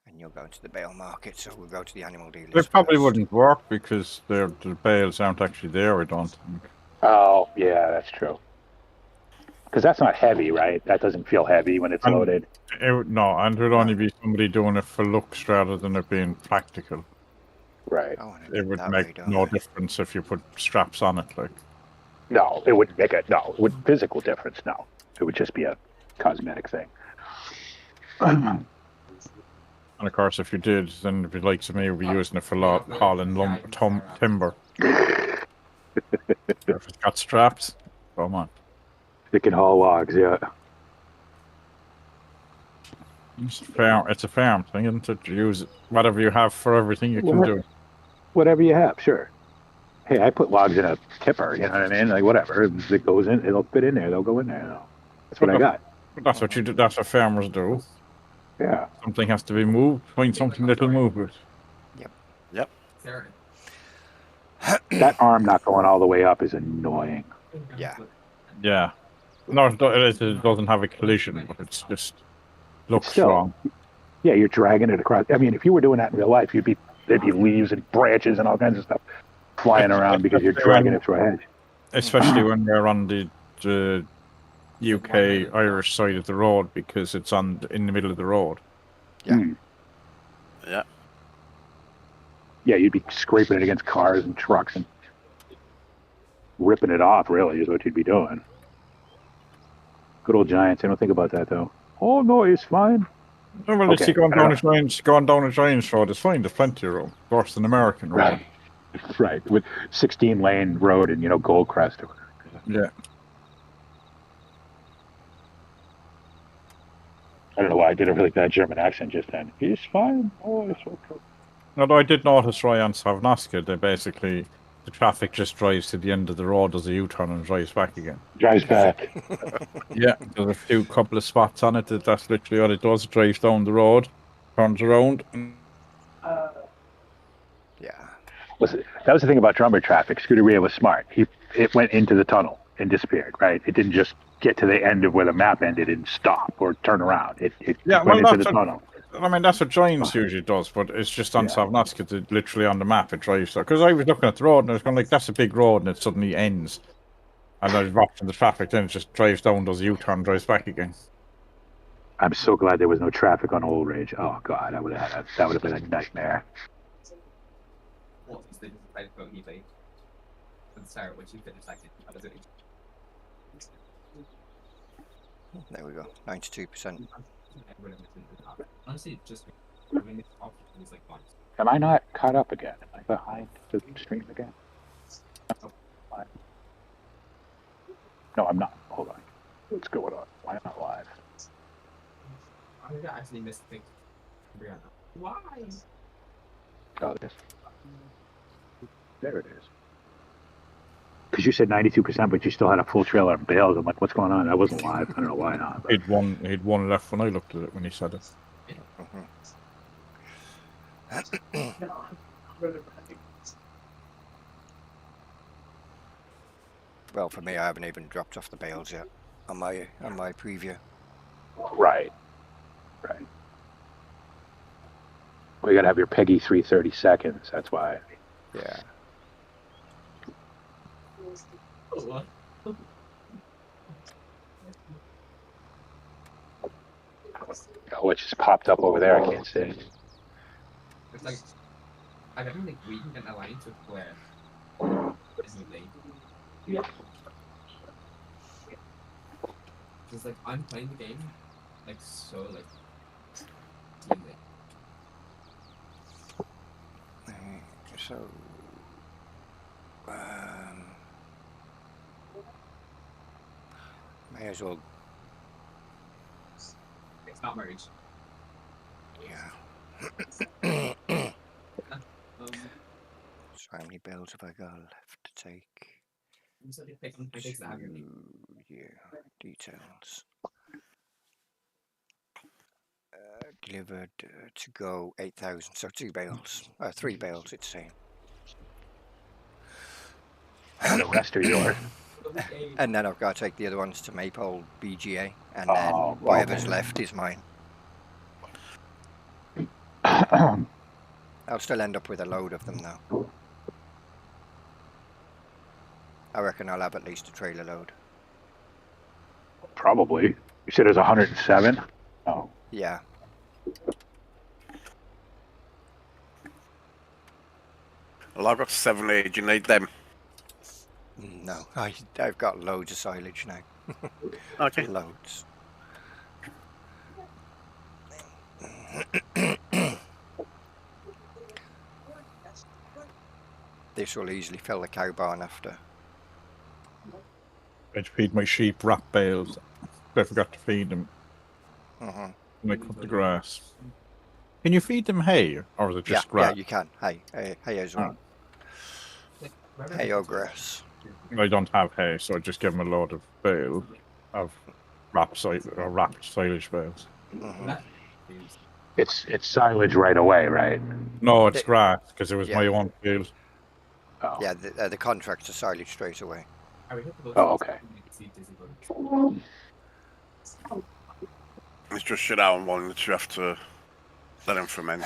And you're going to the bale market, so we'll go to the animal dealers. they probably first. wouldn't work because the bales aren't actually there, I don't think. Oh, yeah, that's true. Because that's not heavy, right? That doesn't feel heavy when it's loaded. No, and it would only be somebody doing it for looks rather than it being practical. Right. Oh, and It would that make way, don't no I? difference if you put straps on it. Like, No, it wouldn't make it would physical difference. No, it would just be a cosmetic thing. And of course, if you did, then it'd be like to me, we'd be using it for hauling timber. If it's got straps, come on. It can haul logs, yeah. It's a farm thing, isn't it? You use whatever you have for everything you can do. Whatever you have, sure. Hey, I put logs in a tipper, you know what I mean? Like, whatever. If it goes in, it'll fit in there. They'll go in there. That's what I got. That's what you do. That's what farmers do. Yeah. Something has to be moved. Find something that'll move it. Sarah. That arm not going all the way up is annoying. Yeah. Yeah. No, it doesn't have a collision, but it's just looks Still. strong. Yeah, you're dragging it across. I mean, if you were doing that in real life, there'd be leaves and branches and all kinds of stuff flying around because you're dragging it through a hedge. Especially when we're on the UK Irish side of the road, because it's in the middle of the road. Yeah. Hmm. Yeah. Yeah, you'd be scraping it against cars and trucks and ripping it off, really, is what you'd be doing. Good old Giants. I don't think about that, though. Oh, no, it's fine. Oh, well, Okay, see, going I don't down a Giants road is fine. There's plenty of room. Worse than American road. Right. Right. With 16-lane road and, Goldcrest. Yeah. I don't know why I did a really bad German accent just then. It's fine. Oh, it's okay. Although I did notice right on Savnaska, they basically, the traffic just drives to the end of the road, does a U-turn and drives back again. Drives back. Yeah, there's a couple of spots on it that's literally all it does. It drives down the road, turns around. Yeah. Listen, that was the thing about Drummer traffic. Scuderia was smart. It went into the tunnel and disappeared, right? It didn't just get to the end of where the map ended and stop or turn around. It went into the tunnel. I mean, that's what Giants usually does, but it's just on Savnaska, literally on the map, it drives there. Because I was looking at the road and I was going like, that's a big road, and it suddenly ends. And I was watching the traffic, then it just drives down, does a U-turn, drives back again. I'm so glad there was no traffic on Old Range. Oh God, that would have been a nightmare. What is the right for eBay? And Sarah, would you finish second? I was doing. There we go. 92%. Honestly, just having this option is like fun. Am I not caught up again? Am I behind the stream again? No, I'm not. Hold on. What's going on? Why am I not live? I think I actually missed the thing. Brianna. Why? Oh, this. There it is. Because you said 92%, but you still had a full trailer of bales. I'm like, what's going on? I wasn't live. I don't know why not. But... He'd one left when I looked at it when he said it. Well, for me, I haven't even dropped off the bales yet on my preview. Right. Well, you got to have your Peggy 330 seconds. That's why. Yeah. Oh, it just popped up over there. I can't see. It's like I don't think we can align to Claire. Isn't late. Yeah. Because like I'm playing the game like so like teamly. So, may as well. It's not marriage. Yeah. So how many bales have I got left to take? Yeah, details. Delivered to go 8,000. So 2 bales, 3 bales. It's saying. And the rest are yours. And then I've got to take the other ones to Maypole BGA, and then whatever's left is mine. I'll still end up with a load of them though. I reckon I'll have at least a trailer load. Probably. You said it was 107? Oh. Yeah. Well, I've got 7 age. You need them. No, I've got loads of silage now. Okay. Loads. this will easily fill the cow barn after. I'd feed my sheep wrap bales. I forgot to feed them. Mhm. And I cut the grass. Can you feed them hay, or is it just Yeah, grass? you can. Hay as well. Hay or grass. I don't have hay, so I just give them a load of bale of wrapped silage bales. Mhm. It's silage right away, right? No, it's It- grass because it was yeah. my own field. Oh, Yeah, the contracts are silage straight away. Oh, okay. It's just shit out one that you have to let them ferment.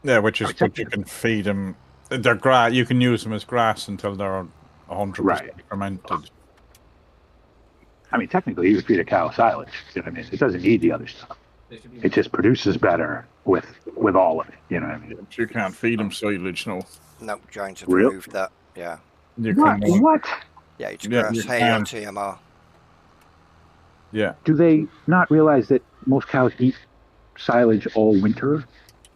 Yeah, which is Right. good. You can feed them. They're grass. You can use them as grass until they're 100% Right. fermented. I mean, technically, you could feed a cow silage. You know what I mean? It doesn't need the other stuff. It just produces better with all of it. You know what I mean? But you can't feed them silage, no. No, Giants have Real- removed that. Yeah. You What? can. What? Yeah, it's Yeah, grass, you hay or can. TMR. Yeah. Do they not realize that most cows eat silage all winter?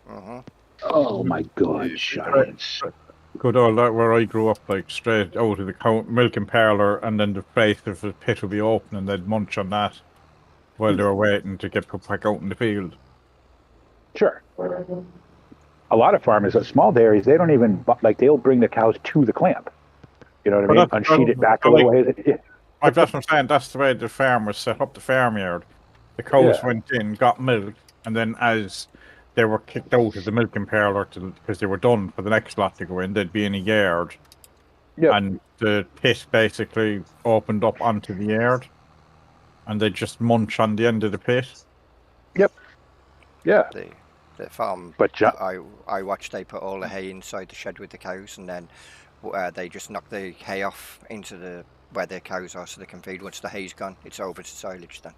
Mhm. Oh my God, giants! Good old that where I grew up, like straight out of the milking parlour, and then the place of the pit would be open, and they'd munch on that while they were waiting to get put back out in the field. Sure. A lot of farmers, small dairies, they don't even like they'll bring the cows to the clamp. You know what I But mean? that's- Unsheet it back a so, little like- ways. Yeah. Like that's what I'm saying. That's the way the farmers set up the farmyard. The cows Yeah. went in, got milked, and then as they were kicked out of the milking parlour because they were done for the next lot to go in, they'd be in a yard, Yep. and the pit basically opened up onto the yard, and they'd just munch on the end of the pit. Yeah. The farm But that I watched, they put all the hay inside the shed with the cows, and then they just knock the hay off into the where their cows are, so they can feed. Once the hay's gone, it's over to silage then.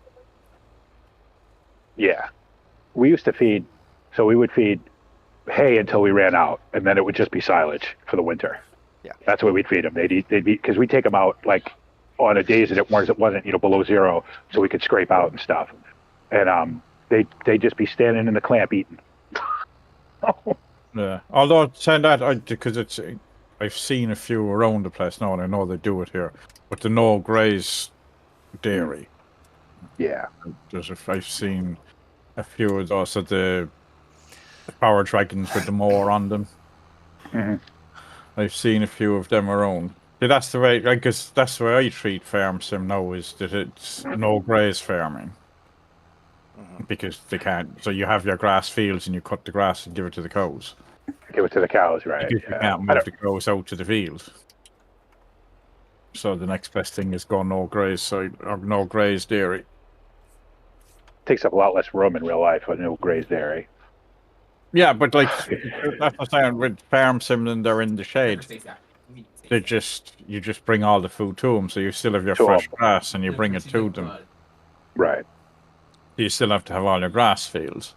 Yeah. We used to feed, so we would feed hay until we ran out, and then it would just be silage for the winter. Yeah. That's what we'd feed them. They'd be because we take them out like on the days that it wasn't below zero, so we could scrape out and stuff. And they'd just be standing in the clamp eating. Yeah. Although saying that, because I've seen a few around the place now, and I know they do it here. But the no graze dairy, Yeah. I've seen a few of those of the power dragons with the mower on them. Mhm. I've seen a few of them around. Yeah, that's the way. I guess that's the way I treat farm sim now. Is that it's no graze farming. Because they can't. So you have your grass fields and you cut the grass and give it to the cows. Give it to the cows, right? Because you Yeah. can't move the cows out to the field. So the next best thing is go no graze side or no graze dairy. Takes up a lot less room in real life with no graze dairy. Yeah, but like that's what I'm saying with farm sim and they're in the shade. You just bring all the food to them, so you still have your To 'em. fresh grass and you bring it to them. Right. You still have to have all your grass fields.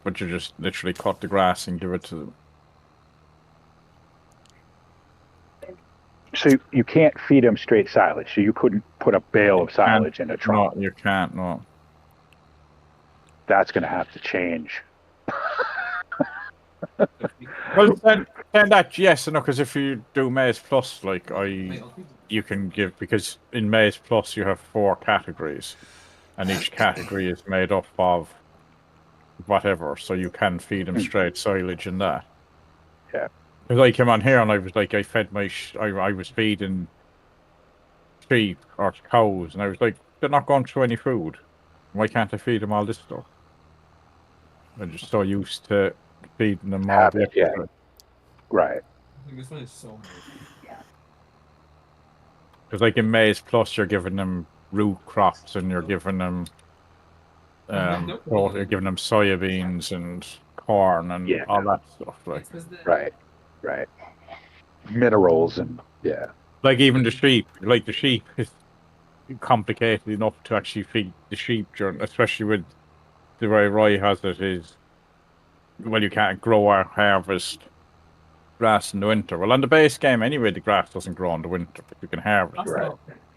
But you just literally cut the grass and give it to them. So you can't feed them straight silage. So you couldn't put a bale of silage in a trunk. No, you can't, no. That's going to have to change. Well, then that, yes, no, because if you do Maize Plus, like you can give, because in Maize Plus you have 4 categories, and each category is made up of whatever, so you can feed them straight silage in that. Yeah. Because I came on here and I was like, I fed I was feeding sheep or cows, and I was like, they're not going through any food. Why can't I feed them all this stuff? I'm just so used to feeding them all the Habit, yeah. extra. Right. This one is so Because like in Maize Plus, you're giving them root crops and you're giving them, you're giving them soybeans and corn and Yeah. all that stuff. Like, Right. Right. Minerals and yeah. like even the sheep, is complicated enough to actually feed the sheep, especially with the way Roy has it is, well, you can't grow or harvest grass in the winter. Well, on the base game anyway, the grass doesn't grow in the winter, but you can harvest. Right.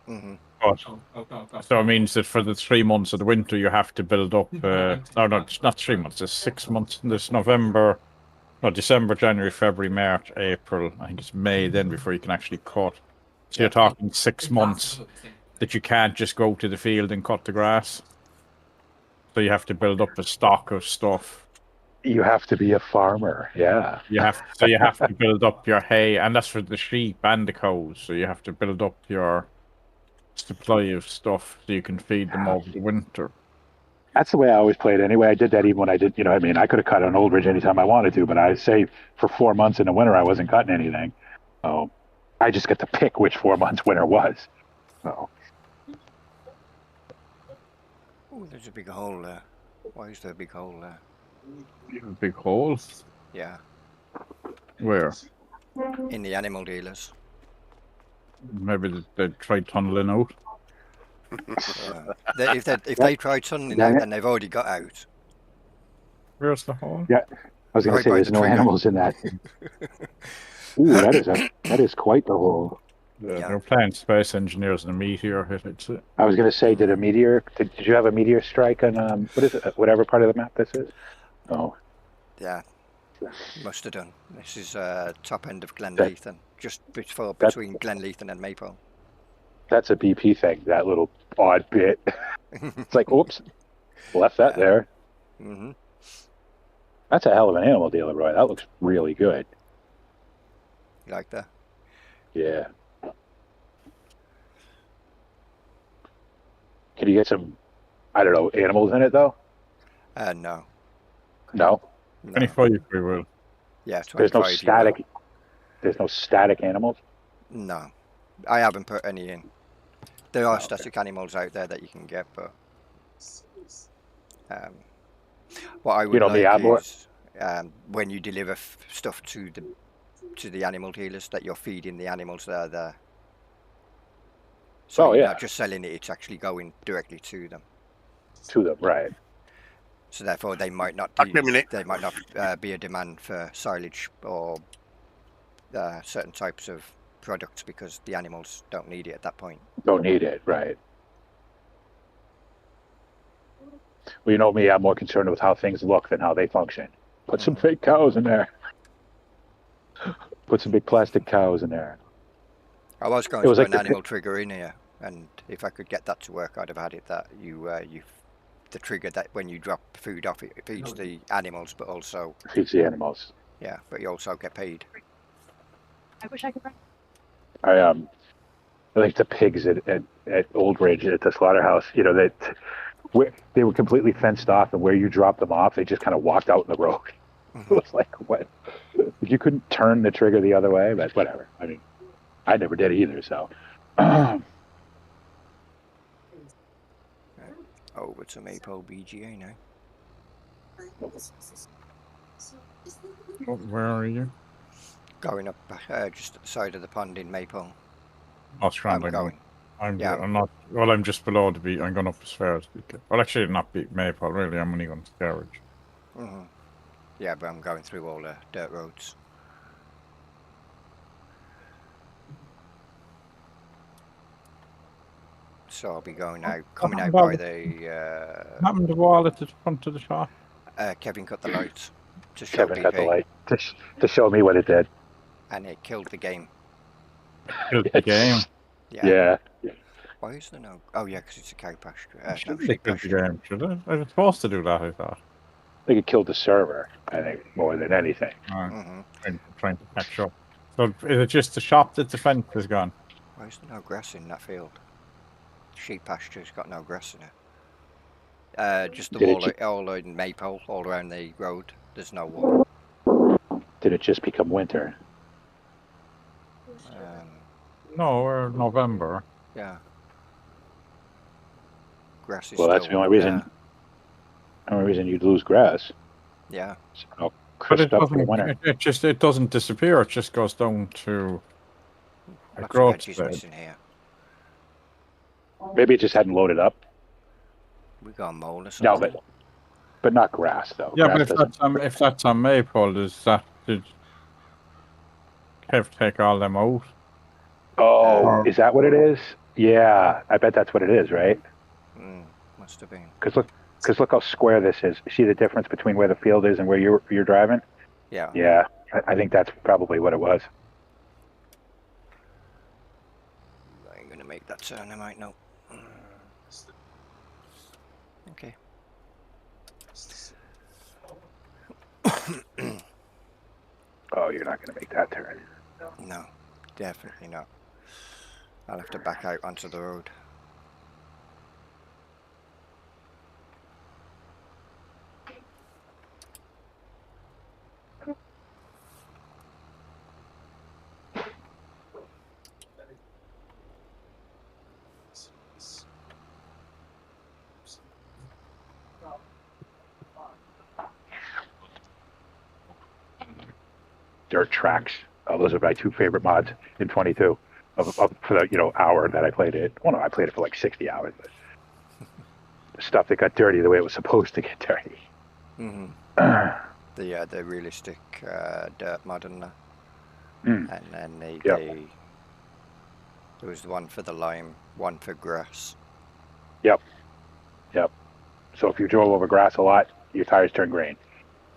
Hmm. But so it means that for the 3 months of the winter, you have to build up. No, it's not 3 months. It's 6 months. This November, No, December, January, February, March, April. I think it's May then before you can actually cut. So you're talking 6 months that you can't just go to the field and cut the grass. So you have to build up a stock of stuff. You have to be a farmer. Yeah. You have to build up your hay, and that's for the sheep and the cows. So you have to build up your supply of stuff so you can feed them over the winter. That's the way I always played anyway. I did that even when I did, I mean, I could have cut on Old Ridge anytime I wanted to, but I say for 4 months in the winter, I wasn't cutting anything. So I just get to pick which 4 months winter was. So Oh, there's a big hole there. Why is there a big hole there? You have a big hole. Yeah, Where? in the animal dealers. Maybe they tried tunneling out. If they try tunneling Dang out, it. then they've already got out. Where's the hole? I was going Right to say by there's the no trigger. animals in that. Ooh, that is quite the hole. Yeah. They're playing space engineers and a meteor hit it. I was going to say, did you have a meteor strike on what is it? Whatever part of the map this is? Oh, Yeah, must have done. This is top end of That- Glenleithen, just between Glenleithen and Maple. that's a BP thing. That little odd bit. It's like, oops, left that there. Hmm. That's a hell of an animal dealer, Roy. That looks really good. Like that. Yeah. Can you get some, I don't know, animals in it though? No. No. 25 we will. Yeah, 25. There's no you will. static. There's no static animals. No, I haven't put any in. There are Okay. static animals out there that you can get, but what I would know me, I'm more- is when you deliver stuff to the animal dealers, that you're feeding the animals that are there. So Oh, you're yeah. not just selling it; it's actually going directly to them. To them, right? So therefore, they might not. Back in a minute. There might not be a demand for silage or certain types of products because the animals don't need it at that point. Don't need it, right? Well, you know me, I'm more concerned with how things look than how they function. Put some fake cows in there. Put some big plastic cows in there. I was going It to was put like an the animal trigger in here, and if I could get that to work, I'd have had it that the trigger that when you drop food off, it feeds the animals, but also Feeds the animals. but you also get paid. I wish I could. I like the pigs at Old Ridge at the slaughterhouse. They were completely fenced off, and where you dropped them off, they just kind of walked out in the road. It was like, what? You couldn't turn the trigger the other way, but whatever. I mean, I never did either, so. Over to Maple BGA now. Oh, where are you? Going up just at the side of the pond in Maple. Oh, I'm scrambling. going. I'm Yeah. not. Well, I'm just below the beat. I'm going up as far as beat. Well, actually, not beat Maple. Really, I'm only going to Garage. Hmm. Yeah, but I'm going through all the dirt roads. So I'll be going out, coming out by the. What happened to the wall at the front of the shop? Kevin cut the lights to show Kevin got the DP, light to show me what it did. and it killed the game. Killed the game. Yeah. Yeah. Why is there no? Oh yeah, because it's a cow pasture. No, Shouldn't they sheep kill the pasture. game, should it? I was supposed to do that, I thought. I think it killed the server, I think, more than anything. Hmm. Trying to catch up. So is it just the shop that the fence is gone? Why is there no grass in that field? Sheep pasture's got no grass in it. Just the Did it wall, all in Maple, all around the road. There's no wall. Did it just become winter? No, we're November. Yeah. Grass is Well, that's still the only reason. there. The only reason you'd lose grass. Yeah. So But it crisped up for the doesn't. winter. It doesn't disappear. It just goes down to a Lots of growth veggies stage. missing here. Maybe it just hadn't loaded up. We got a mole or No, something. but not grass though. Yeah, grass but doesn't- if that's on Maple, did Kev take all them out? Oh, is that what it is? Yeah, I bet that's what it is, right? Must have been. Because look how square this is. See the difference between where the field is and where you're driving? Yeah. Yeah, I think that's probably what it was. I ain't gonna make that turn. I might not. Okay. Oh, you're not going to make that turn. No, definitely not. I'll have to back out onto the road. Dirt tracks. Those are my two favorite mods in 22 for the hour that I played it. Well, no, I played it for like 60 hours, but the stuff that got dirty the way it was supposed to get dirty. Mm-hmm. The realistic dirt mod and that. And then there was one for the lime, one for grass. Yep. So if you drove over grass a lot, your tires turn green.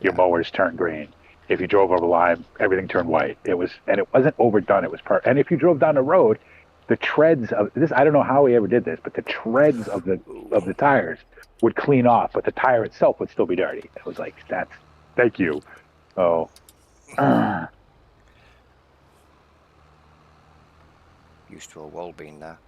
Your Yeah. mowers turn green. If you drove over lime, everything turned white. It wasn't overdone. It was and if you drove down the road, the treads of this, I don't know how we ever did this, but the treads of the tires would clean off, but the tire itself would still be dirty. It was like, thank you. Oh. Used to a wall being there.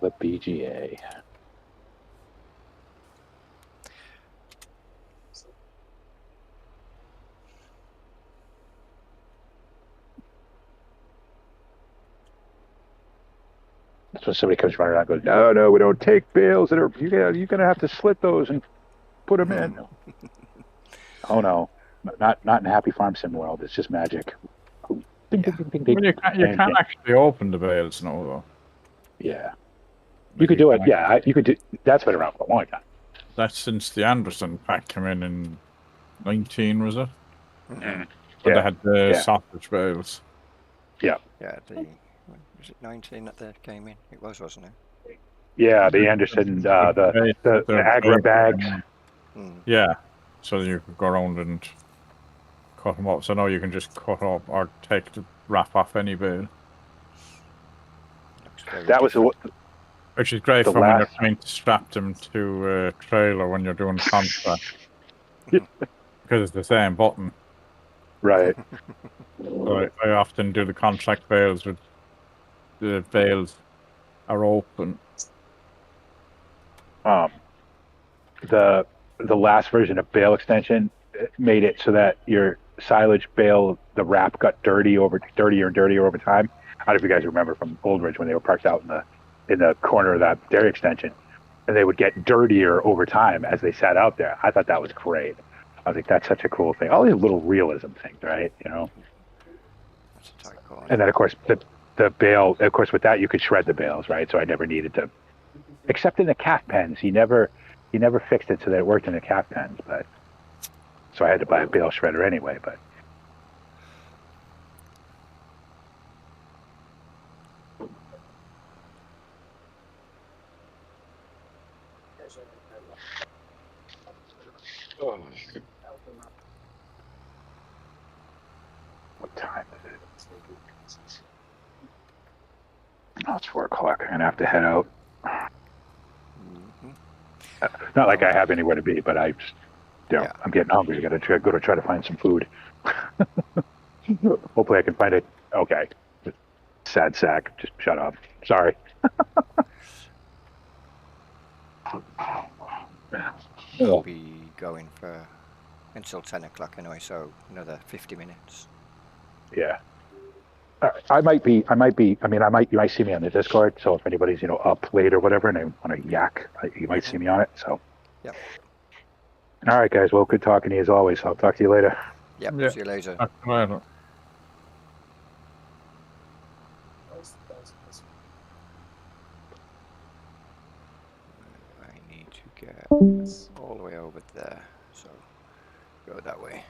The PGA. That's when somebody comes running around and goes, no, we don't take bales that are, you're gonna have to slit those and put them in. Oh no, not in Happy Farm Sim world. It's just magic. Ding, Yeah. ding, ding, I ding, mean, ding. you can't actually open the bales now, though. Yeah, you Like, could do it. can Yeah, you could do. That's been around for a long time. That's since the Anderson pack came in 19, was it? Mm-hmm. When they Yeah, had the yeah. sausage bales. Yeah, was it 19 that they came in? It was, wasn't it? Yeah, the Anderson, the Agra bags. Mm. Yeah, so you could go around and cut them up. So now you can just cut up or take the wrap off any bale, Looks very That was different. which is great the for when you're last. trying to strap them to a trailer when you're doing contract because it's the same button. Right. So I often do the contract bales with the bales are open. The last version of bale extension made it so that your silage bale, the wrap got dirtier and dirtier over time. I don't know if you guys remember from Old Ridge when they were parked out in the corner of that dairy extension, and they would get dirtier over time as they sat out there. I thought that was great. I was like, that's such a cool thing. All these little realism things, right? That's a tight corner. And then of course the bale. Of course, with that you could shred the bales, right? So I never needed to, except in the calf pens. He never fixed it so that it worked in the calf pens, but so I had to buy a bale shredder anyway. But what time is it? Oh, it's 4 o'clock. I'm gonna have to head out. Mm-hmm. Not like I have anywhere to be, but I just, Yeah. I'm getting hungry. I gotta go to try to find some food. Hopefully I can find it. Okay. Sad sack. Just shut up. Sorry. I'll be going for until 10 o'clock anyway, so another 50 minutes. Yeah. I might be. I mean, you might see me on the Discord. So if anybody's up late or whatever, and they want to yak, you might see me on it. So. Yep. All right, guys. Well, good talking to you as always. I'll talk to you later. Yep. Yeah. See you later. Right. I need to get all the way over there. So go that way.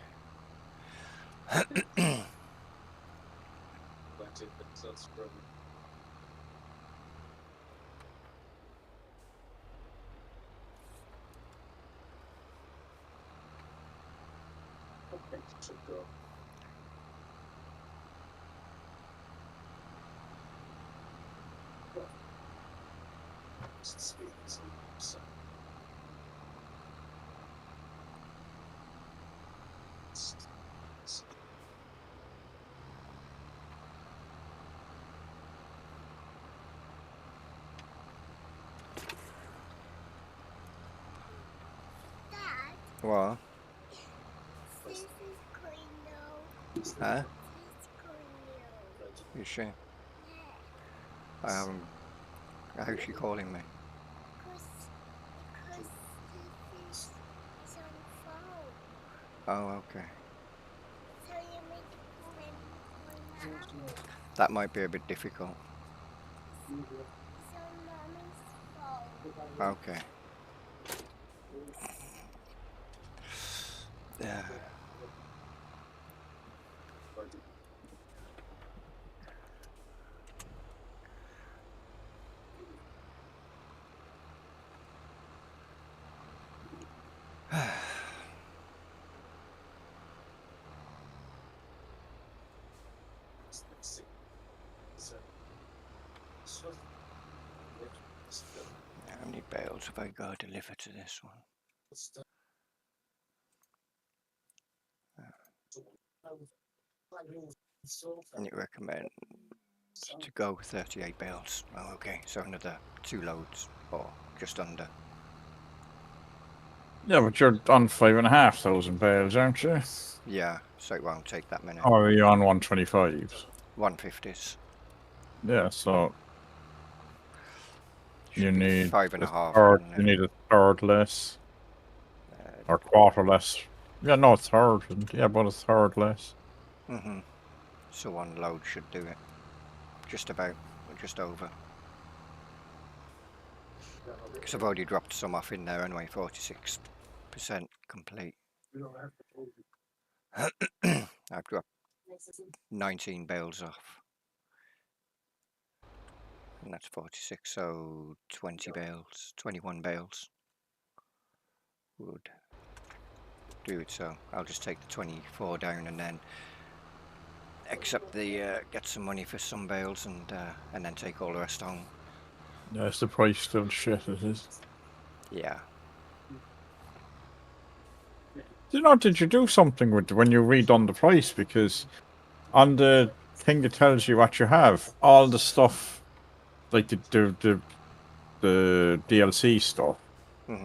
What? Huh? You sure? How's she calling me? Oh, okay. That might be a bit difficult. Okay. Yeah. How many bales have I got to deliver to this one? And you recommend to go 38 bales. Oh, okay, so another 2 loads, or just under. Yeah, but you're on 5,500 bales, aren't you? Yeah, so it won't take that many. Or are you on 125s? 150s. Yeah, so Should you be need five and a a half. third. wouldn't You it? need a third less Uh, or quarter less. Yeah, no, a third. Yeah, about a third less. So 1 load should do it. Just about, or just over. Because I've already dropped some off in there anyway, 46% complete. I've dropped 19 bales off. And that's 46, so 20 bales, 21 bales would do it. So I'll just take the 24 down and then accept the, get some money for some bales and then take all the rest home. Yeah, it's the price still shit, it is. Yeah. Did you do something with when you redone the price? Because on the thing that tells you what you have, all the stuff, like the DLC stuff,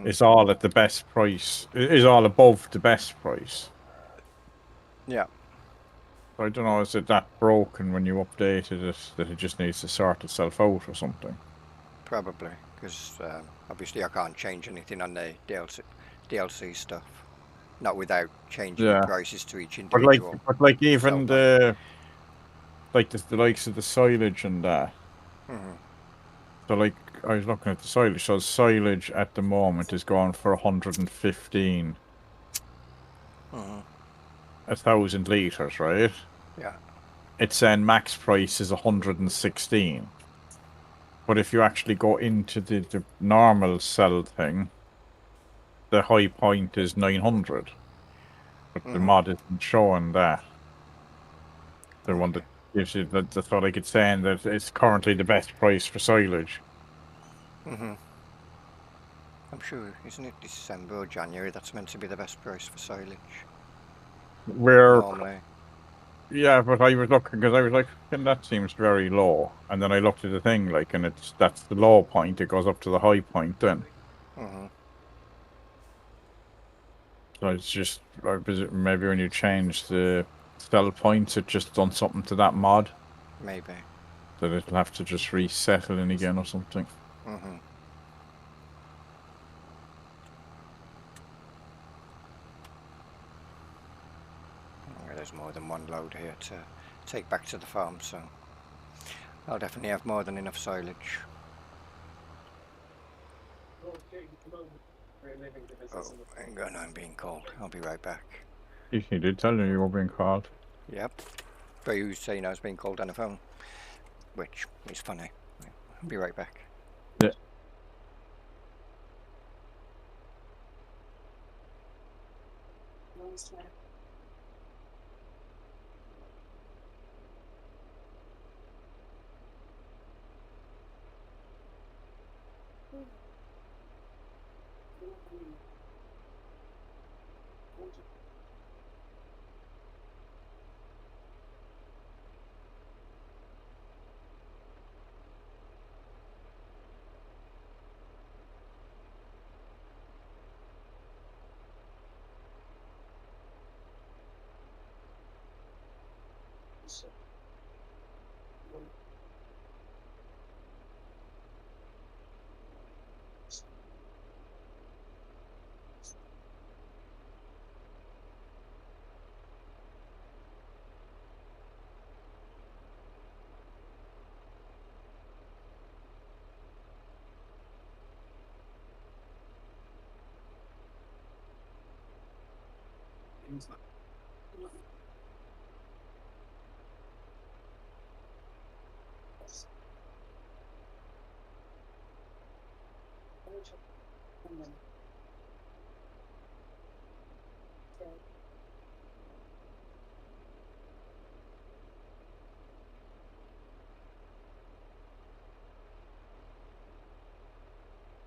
is all at the best price. Is all above the best price. Yeah. I don't know, is it that broken when you updated it that it just needs to sort itself out or something? Probably, because obviously I can't change anything on the DLC stuff. Not without changing the Yeah. prices to each But individual. even cell the likes of the silage and that. point. So like I was looking at the silage. So silage at the moment is going for 115. 1,000 liters, right? Yeah. It's saying max price is 116. But if you actually go into the normal cell thing, the high point is 900. But the mod isn't showing that. The one that Okay. gives you that's what I could saying that it's currently the best price for silage. I'm sure, isn't it December or January that's meant to be the best price for silage? Where Normally. Yeah, but I was looking because I was like, that seems very low. And then I looked at the thing, like, and that's the low point. It goes up to the high point then. So it's just maybe when you change the sell points, it just done something to that mod Maybe. that it'll have to just reset it in again or something. There's more than 1 load here to take back to the farm, so I'll definitely have more than enough silage. Oh, hang on, I'm being called. I'll be right back. You did tell me you were being called. Yep. But you saying I was being called on the phone, which is funny. I'll be right back. Yeah.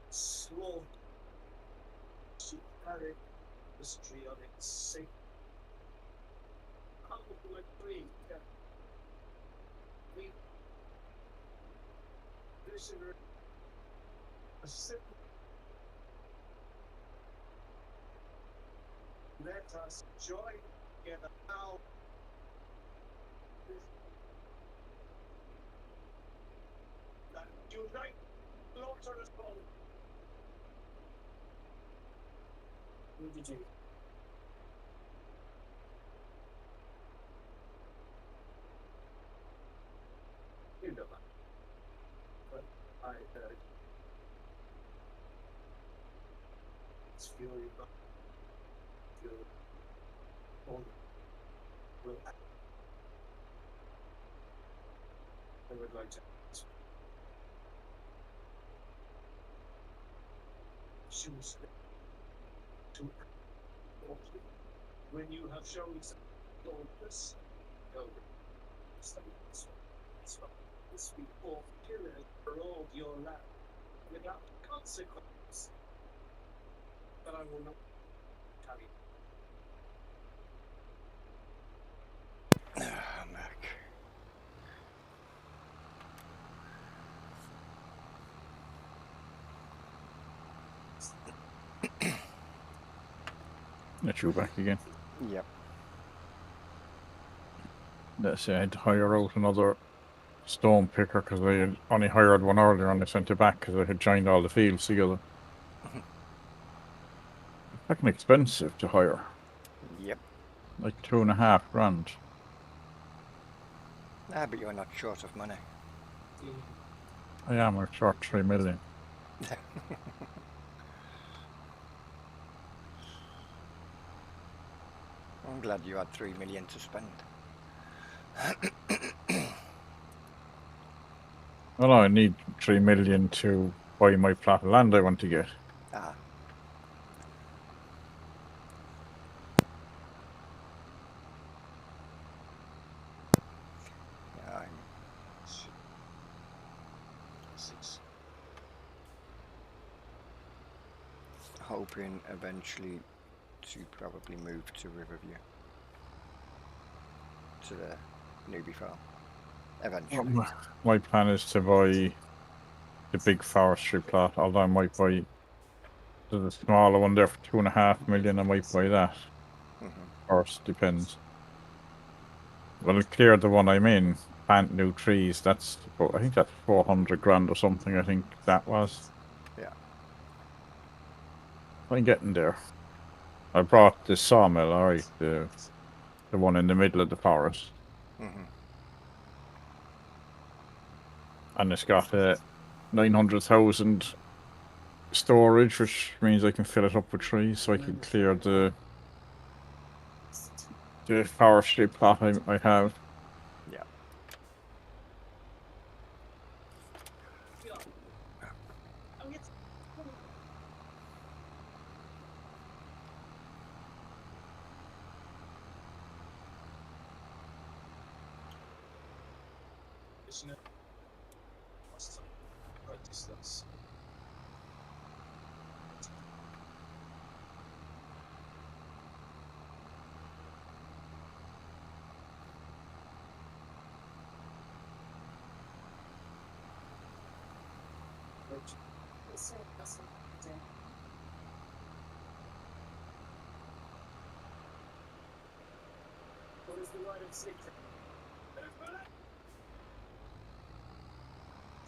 Slow superior histrionic sake. How would we get we prisoner a simple let us join together now. That unite closer as well. What did you? You know that. But I it's fury but fury all will act. I would like to choose to act boldly when you have shown some boldness. Go this we all tyranny for all your land without consequence. But I will not tell you. I'm back. Let you back again. Yep. Let's say I had to hire out another stone picker because I had only hired one earlier and I sent it back because I had joined all the fields together. Fucking expensive to hire. Yep. Like $2.5 grand. Ah, but you're not short of money. I am short 3 million. I'm glad you had 3 million to spend. Well, I need 3 million to buy my plot of land I want to get. Ah. Yeah, I'm hoping eventually to probably move to Riverview. To the newbie farm. Eventually. My plan is to buy the big forestry plot, although I might buy the smaller one there for 2.5 million. I might buy that. First, depends. Well, clear the one I'm in, plant new trees. That's, I think that's 400 grand or something. I think that was. Yeah. I'm getting there. I brought the sawmill, alright, the one in the middle of the forest. And it's got 900,000 storage, which means I can fill it up with trees, so I can clear the forestry plot I have. Yeah. Oh, yes. Isn't it? What's the right distance? What is the word of secret?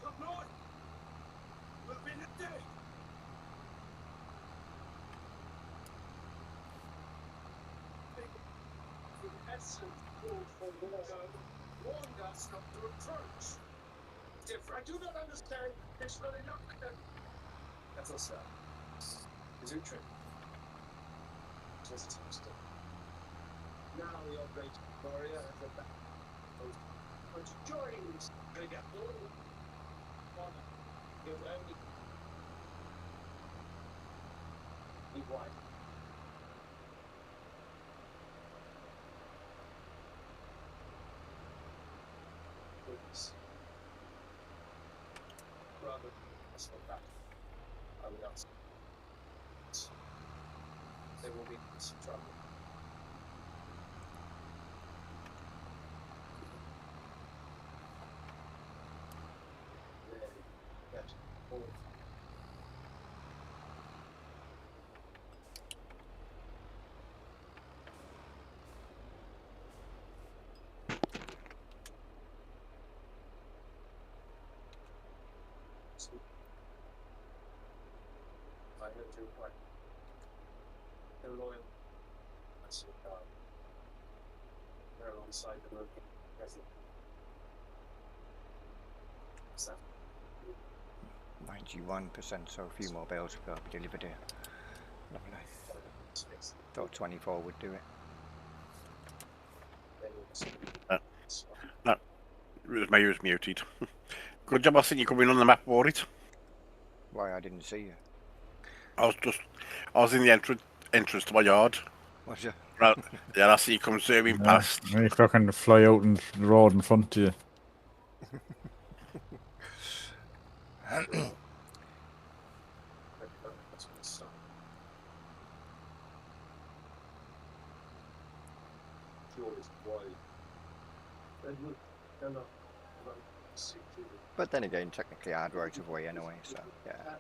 Come north! We'll be in a day! The essence called for war. Warned us not to approach. Different. I do not understand this really not. That's us, sir. Is it true? Just understood. Now your great warrior has a back. But join this bigger all honor. You only be white. Please. Rather than us go back, I would ask. There will be some trouble. That all. I heard your wife. They're loyal. I saw God. They're alongside the working president. What's that? 91%, so a few more bales have got to be delivered here. Lovely. Space. Thought 24 would do it. They will see. My ears muted. Good job I seen you coming on the map for it. Why, I didn't see you. I was in the entrance to my yard. Was you? Right, yeah, I see you come zooming past. And you fucking fly out in the road in front of you. That's what it's George wide. And look, they're not. But then again, technically I had right of way anyway, so yeah,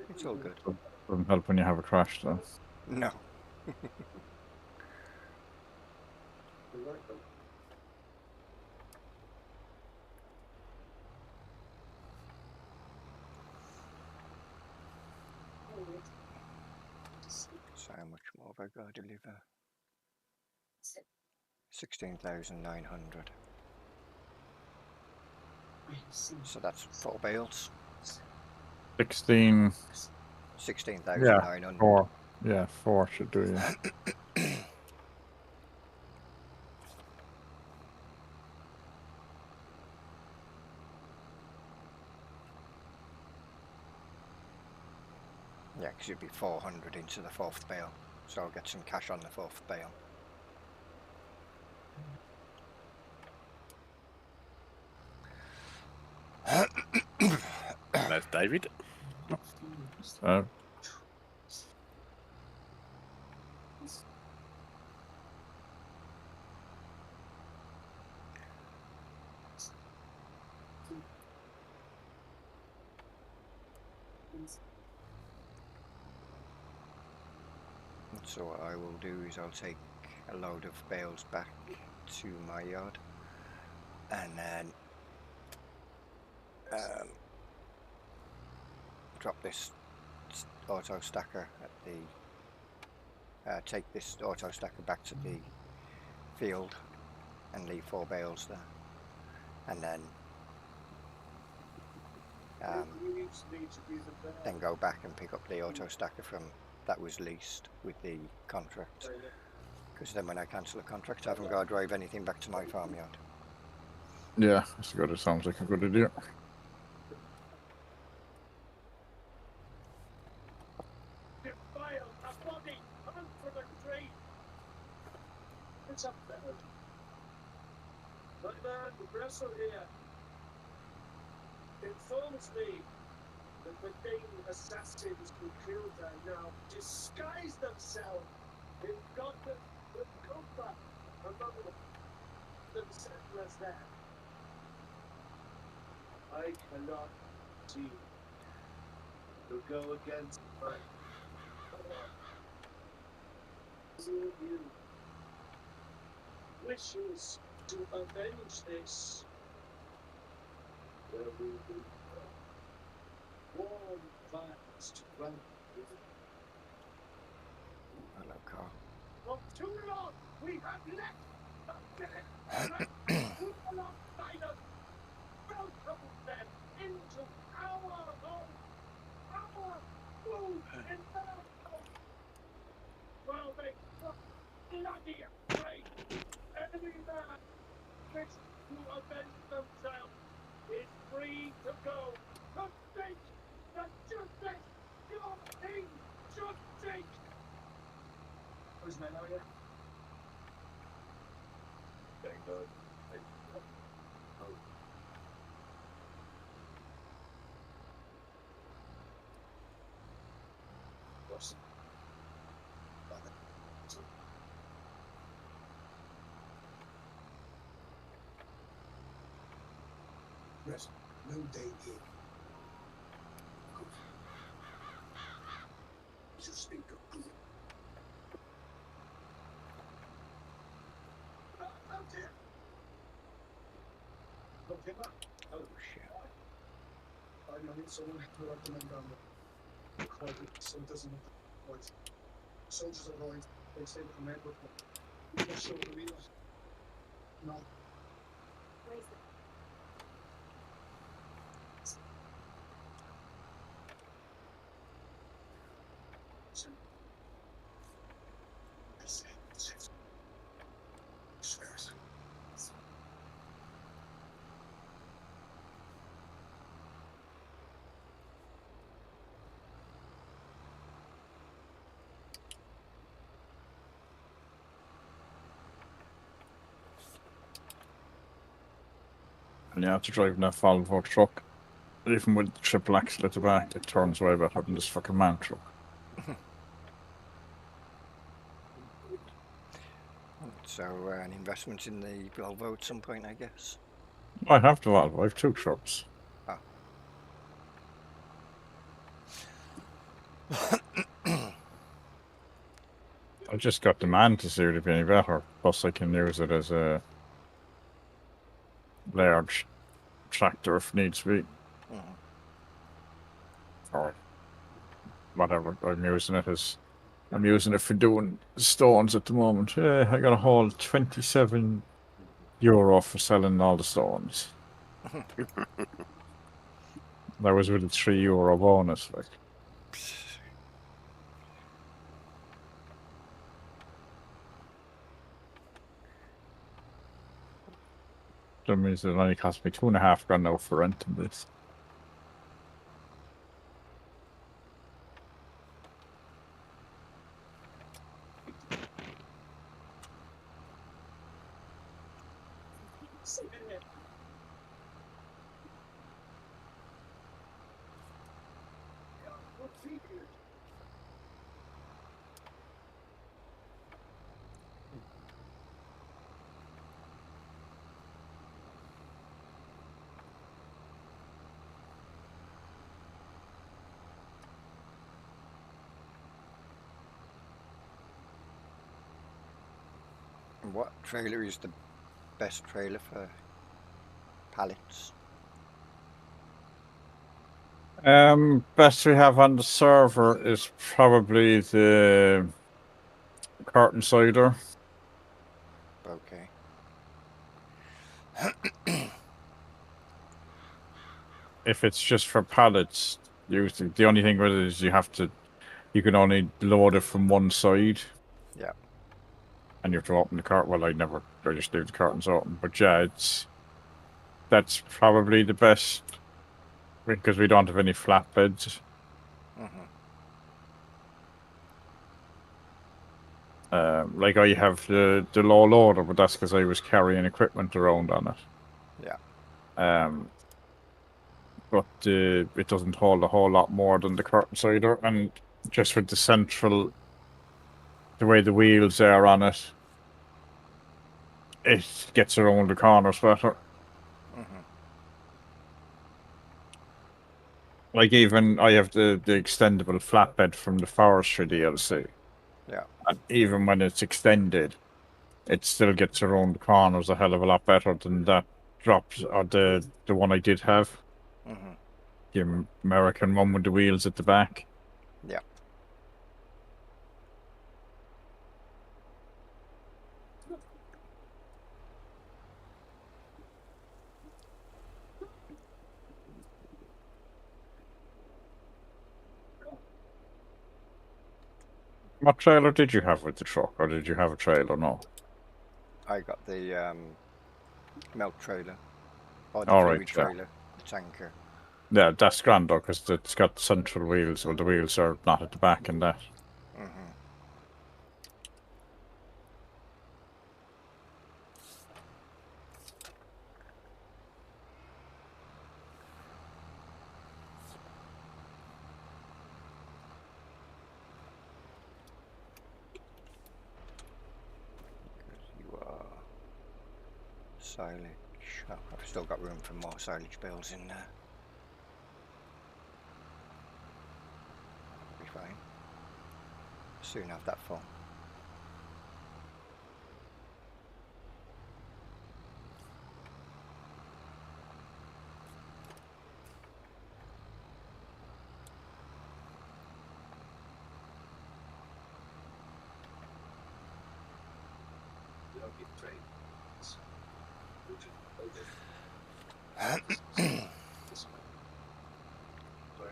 it's all good. Doesn't help when you have a crash, though. No. So how much more have I got to deliver? 16,900. So that's 4 bales. 16. 16,900. 4. Yeah, 4 should do, yeah. Yeah, because you'd be 400 into the 4th bale. So I'll get some cash on the 4th bale. There's David. So, So what I will do is I'll take a load of bales back to my yard and then drop this auto stacker at the take this auto stacker back to the field and leave 4 bales there, and then Leaves me to be the bear. then go back and pick up the auto stacker from that was leased with the contract. Because then when I cancel a contract, I haven't got to drive anything back to my farmyard. Yeah, that's good. It sounds like a good idea. Defile a body, hunt for the tree. It's a bird. My man, the Bresser here, informs me that the main assassins who killed her now disguise themselves in Gotham with Copa among the settlers there. I cannot see to go against my you wishes to avenge this. There will be warm vibes to run with. Hello, car. For too long we have left the who alongside us. Welcome them into our home. Our food and our home. While they look bloody afraid, every man wishes to avenge themselves is free to go to seek the justice your king should seek. Who's men are you? Thank God. What's Yes, no day in. You speak of good. Oh dear. Okay, oh shit. I need someone to recommend on the quality so it doesn't look like soldiers are going, they say the command report. You can show the wheels. No. And yeah, after driving that Volvo truck, even with the triple axle at the back, it turns way better than this fucking man truck. So an investment in the Volvo at some point, I guess. I have the Volvo. I have two trucks. Oh. I just got the man to see it to be any better. Plus, I can use it as a large tractor if needs be. Mm-hmm. Or whatever. I'm using it for doing stones at the moment. I got a haul €27 for selling all the stones. That was with a €3 bonus, like. That means it only cost me $2.5 now for renting this. What trailer is the best trailer for pallets? Best we have on the server is probably the Curtain Cider. Okay. if it's just for pallets, the only thing with it is you can only load it from one side. Yeah. And you have to open the cart. Well, I just leave the cartons open. But yeah, that's probably the best because we don't have any flatbeds. Mhm. Like I have the low loader, but that's because I was carrying equipment around on it. Yeah. But it doesn't hold a whole lot more than the curtain cider, and just with the way the wheels are on it, it gets around the corners better. Mhm. Like even I have the extendable flatbed from the forestry DLC, Yeah. and even when it's extended, it still gets around the corners a hell of a lot better than that drops or the one I did have, Mhm. the American one with the wheels at the back. Yeah. What trailer did you have with the truck, or did you have a trailer? No. I got the milk trailer or the All right, fluid yeah. trailer, the tanker. Yeah, that's grand though, because it's got central wheels. Well, the wheels are not at the back and that. Mhm. Because you are silage. Oh, I've still got room for more silage bales in there. That'll be fine. Soon have that full. Don't get trained. This way. Sorry.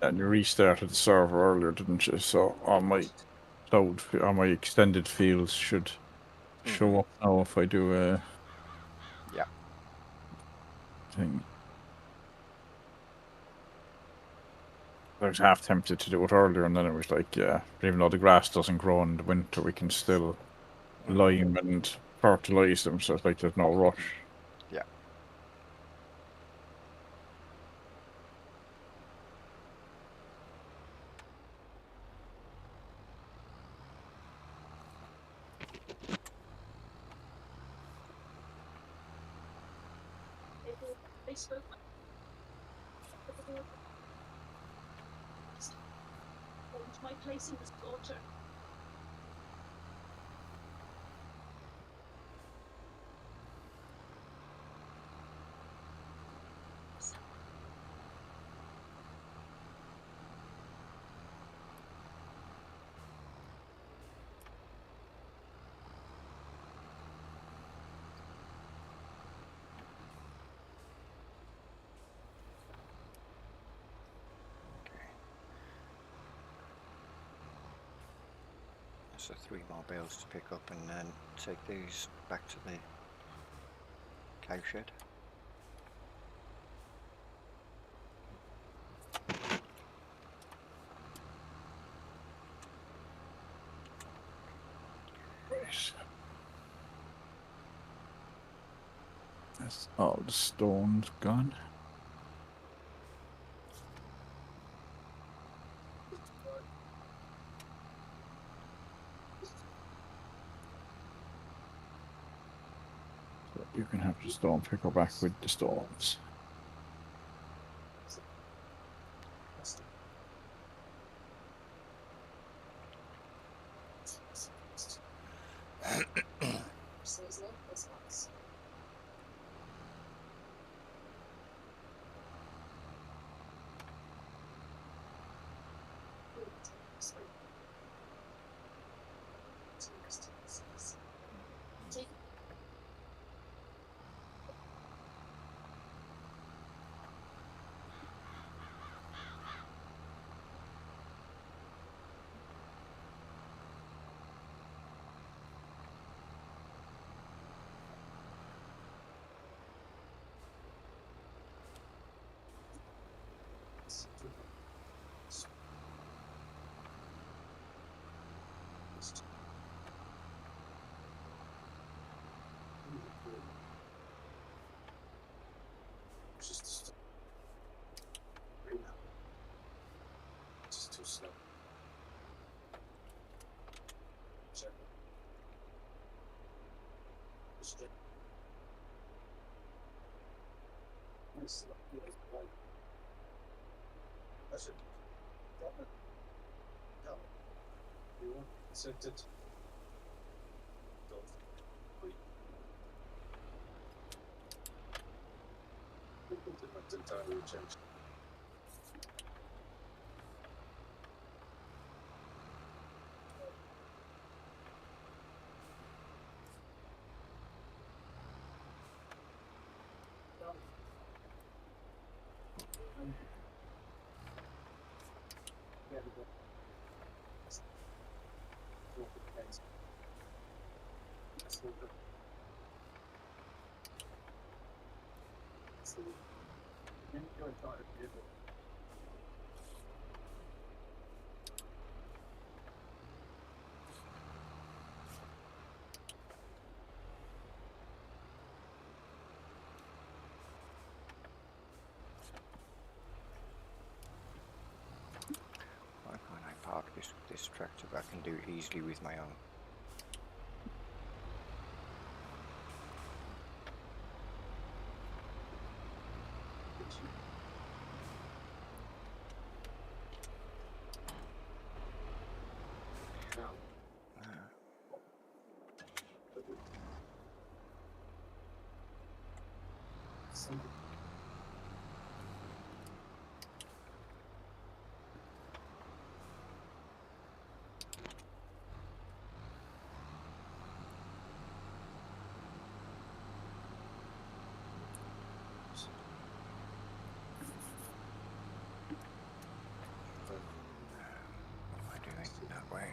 And you restarted the server earlier, didn't you? So all my extended fields should show up now if I do a Yeah. thing. I was half tempted to do it earlier, and then it was like, yeah, even though the grass doesn't grow in the winter, we can still lime and fertilize them. So it's like there's no rush. Yeah. They spoke. My place in the slaughter. So 3 more bales to pick up and then take these back to the cow shed. Right. That's all the stones gone. So you can have the stone picker back with the stones. straight. Nice. That's it. Drop it. Go. You want set it. Don't. Wait. It's entirely changed. Why can't I park this tractor? I can do it easily with my own. What am I doing that way?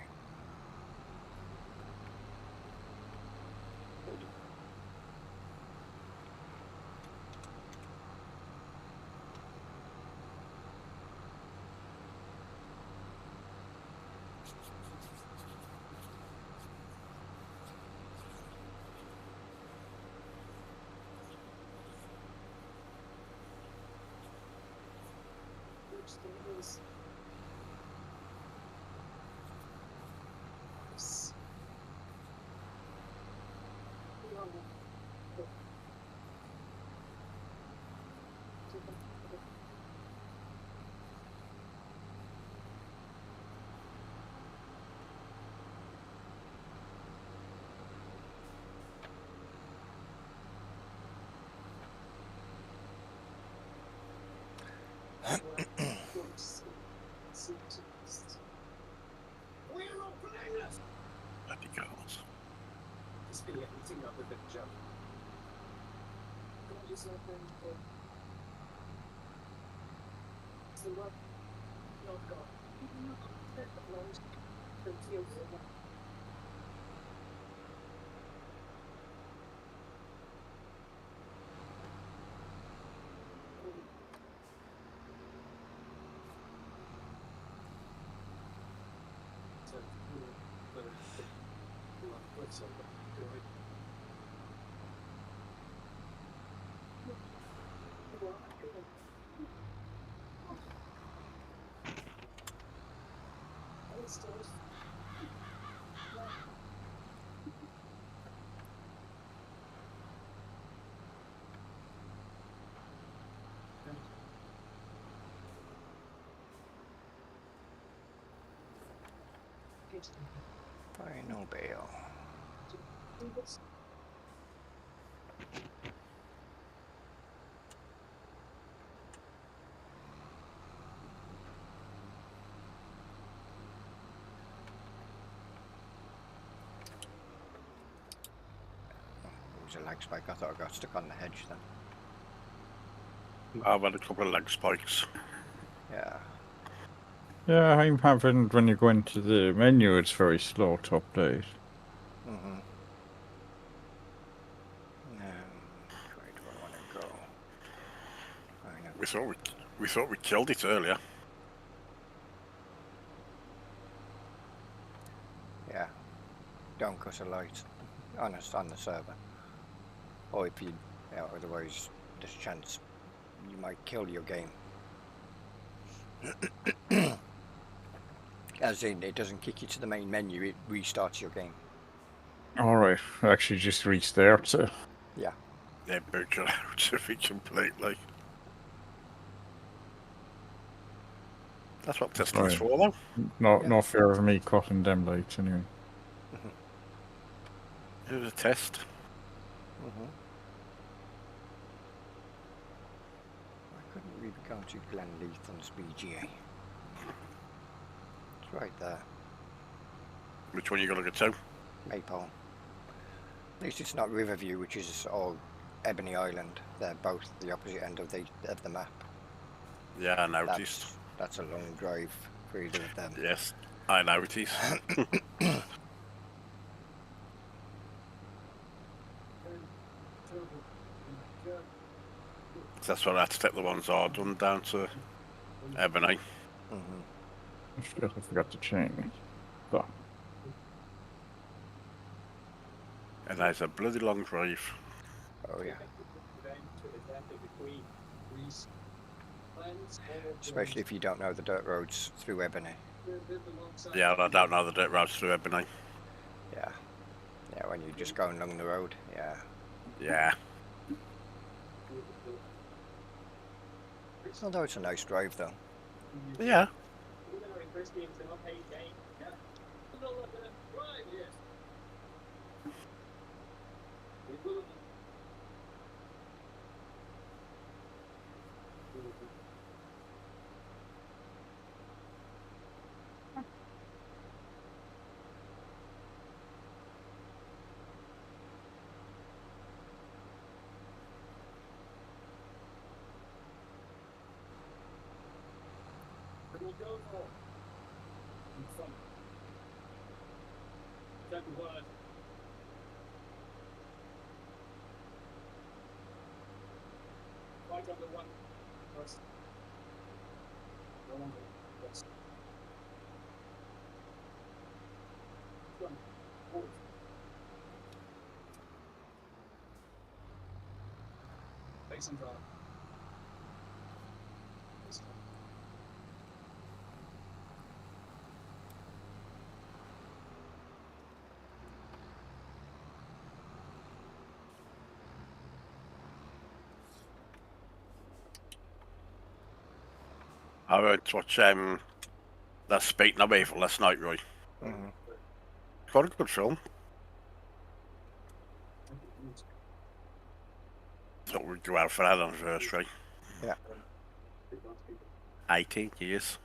We're all players! Bloody girls. Just be eating up with the jump. God is not going to. It's the one. Not God. That belongs to the field. Final bail. It was a lag spike. I thought I got stuck on the hedge then. I've had a couple of leg spikes. Yeah. Yeah, I'm having, when you go into the menu, it's very slow to update. Mm-hmm. Where do I want to go? I know. We thought we killed it earlier. Yeah. Don't cut a light on the server. Or if you, otherwise there's a chance you might kill your game. As in, it doesn't kick you to the main menu, it restarts your game. Alright, I actually just reached there, so Yeah, boots are out of it completely. That's what testing is Right. for, though. no fear of me cutting them lights anyway. It was a test. I couldn't really go to Glenleath's BGA. It's right there, Which one you gonna get to? Maypole. At least it's not Riverview, which is all Ebony Island. They're both the opposite end of the map. Yeah, I noticed. That's a long drive for either of them. Yes, I noticed. That's why I had to take the ones I done down to Ebony. Mm-hmm. Shit, I forgot to change. So, And there's a bloody long drive. Oh yeah. Especially if you don't know the dirt roads through Ebony. Yeah, I don't know the dirt roads through Ebony. Yeah. Yeah, when you're just going along the road. Yeah. Yeah. Although it's a nice drive though. Yeah. I went to watch that Speaking of Evil last night, Roy. Mm-hmm. Quite a good film. Thought we'd go out for our anniversary. Yeah. 18 years.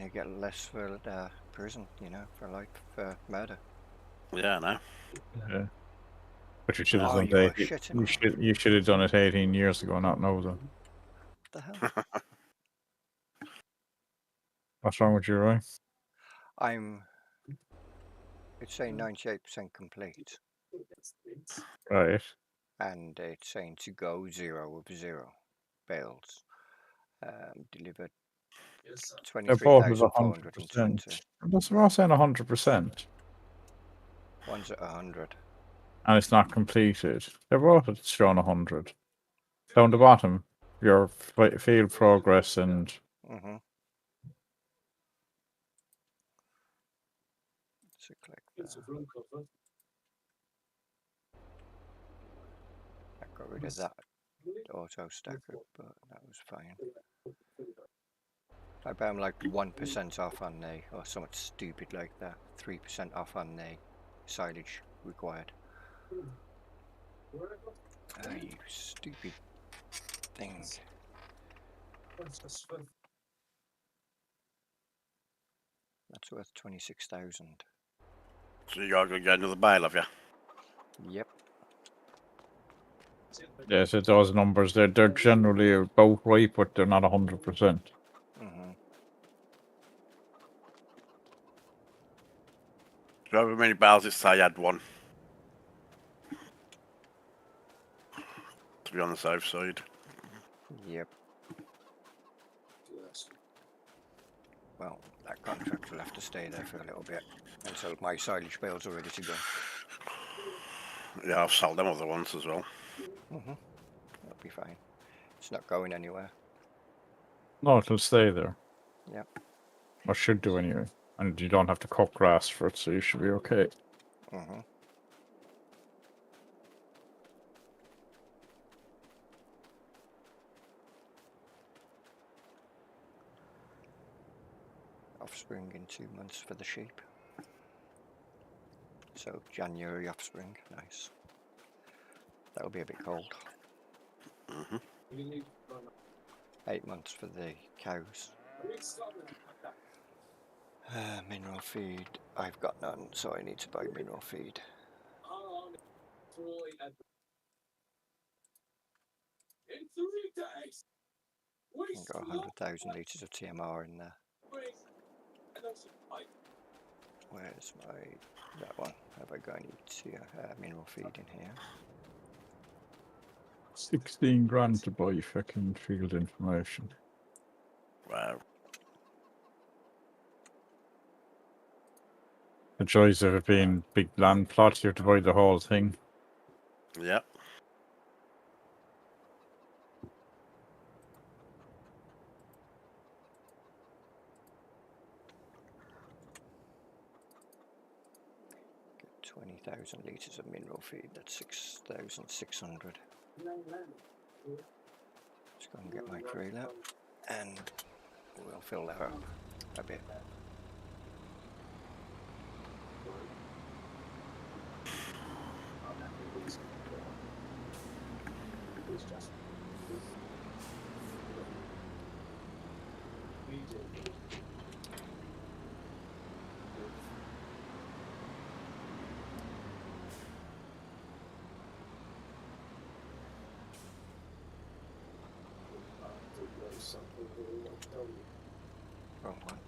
You get less for prison, you know, for life murder. Yeah, I know. yeah. But you should have Oh, done you are it. shitting me. You should have done it 18 years ago, not now. Though. What the hell? What's wrong with you, Roy? It's saying 98% complete, Right. and it's saying to go 0 of 0 bales. Delivered They're both at 23,420. 100%. That's what I'm saying, 100%. One's at 100. And it's not completed. They're both at shown 100. Down the bottom, your field progress and Mm-hmm. So click that. I got rid of that auto stacker, but that was fine. I bet I'm like 1% off on the, or something stupid like that. 3% off on the silage required. You stupid thing. That's worth 26,000. So you are going to get another bale, have you? Yep. yes, it's those numbers. They're generally about right, but they're not 100%. Mm-hmm. So however many bales it say had one. To be on the safe side. Yep. Well, that contract will have to stay there for a little bit until my silage bales are ready to go. Yeah, I've sold them other ones as well. Mm-hmm. That'll be fine. It's not going anywhere. No, it'll stay there. Yep. Or should do anyway. And you don't have to cut grass for it, so you should be okay. Mm-hmm. Offspring in 2 months for the sheep. So January offspring, nice. That'll be a bit cold. Hmm. You need 8 months for the cows. Mineral feed, I've got none, so I need to buy mineral feed. In 3 days. I've got 100,000 litres of TMR in there. Where's that one? Have I got any mineral feed in here? 16 grand to buy fucking field information. Wow. The joys of it being big land plots, you have to buy the whole thing. Yeah. Get 20,000 litres of mineral feed, that's 6,600. Let's go and get my trailer and we'll fill that up a bit. Wrong one.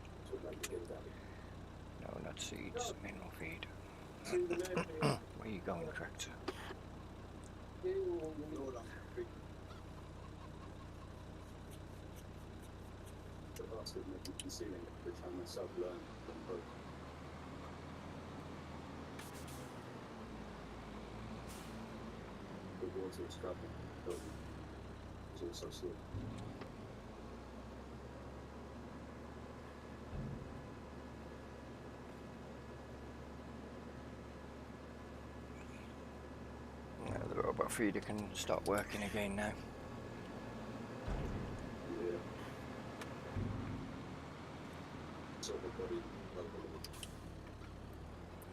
No, not seeds, mineral feed. Where are you going, tractor? The robot feeder can start working again now.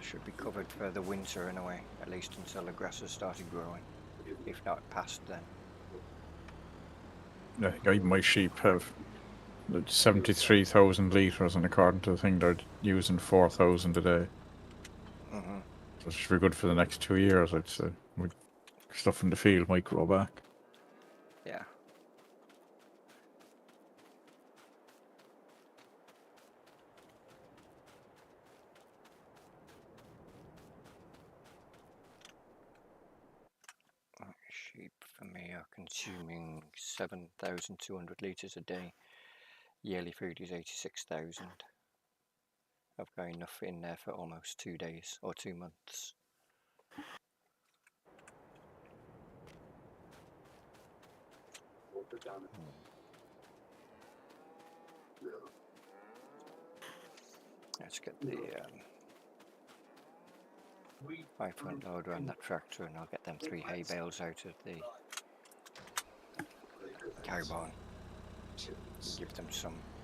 Should be covered for the winter in a way, at least until the grass has started growing. If not past then. Yeah, my sheep have 73,000 litres, and according to the thing, they're using 4,000 a day. Mm-hmm. So it should be good for the next 2 years, I'd say. Stuff in the field might grow back. Yeah. Sheep for me are consuming 7,200 litres a day. Yearly food is 86,000. I've got enough in there for almost 2 days or 2 months. Let's get the 5-point loader on that tractor and I'll get them 3 hay bales out of the cow barn.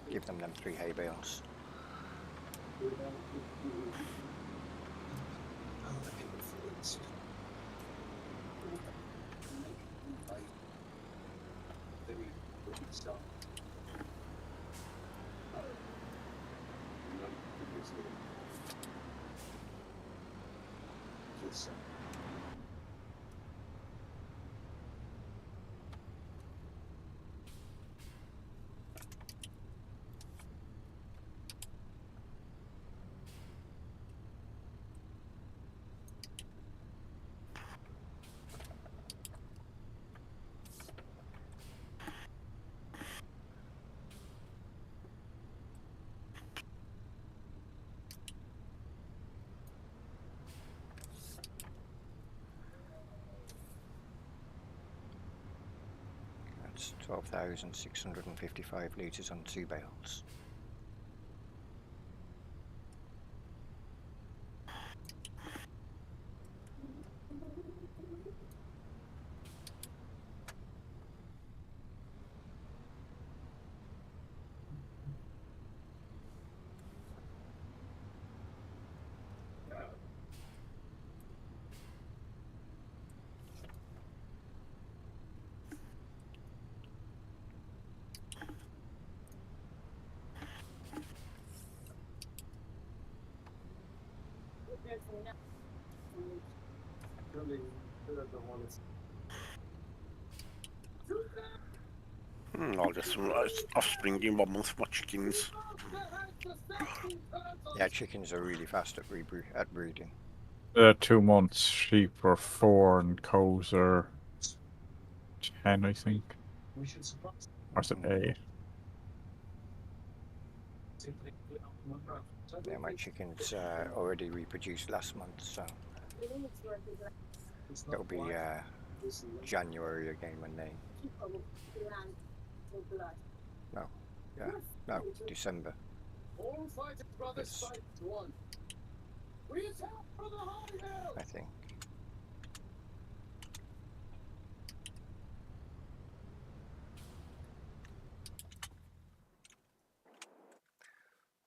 Give them them 3 hay bales. That's 12,655 litres on 2 bales. Really, the one is. I'll get some offspring in 1 month for my chickens. Yeah, chickens are really fast at breeding. 2 months. Sheep are 4, and cows are 10, I think. We should surprise. Or is it 8? Yeah, my chickens already reproduced last month, so it'll be January again when they. No, December. All fighting brothers Yes. fight as one. We attack for the high hill. I think.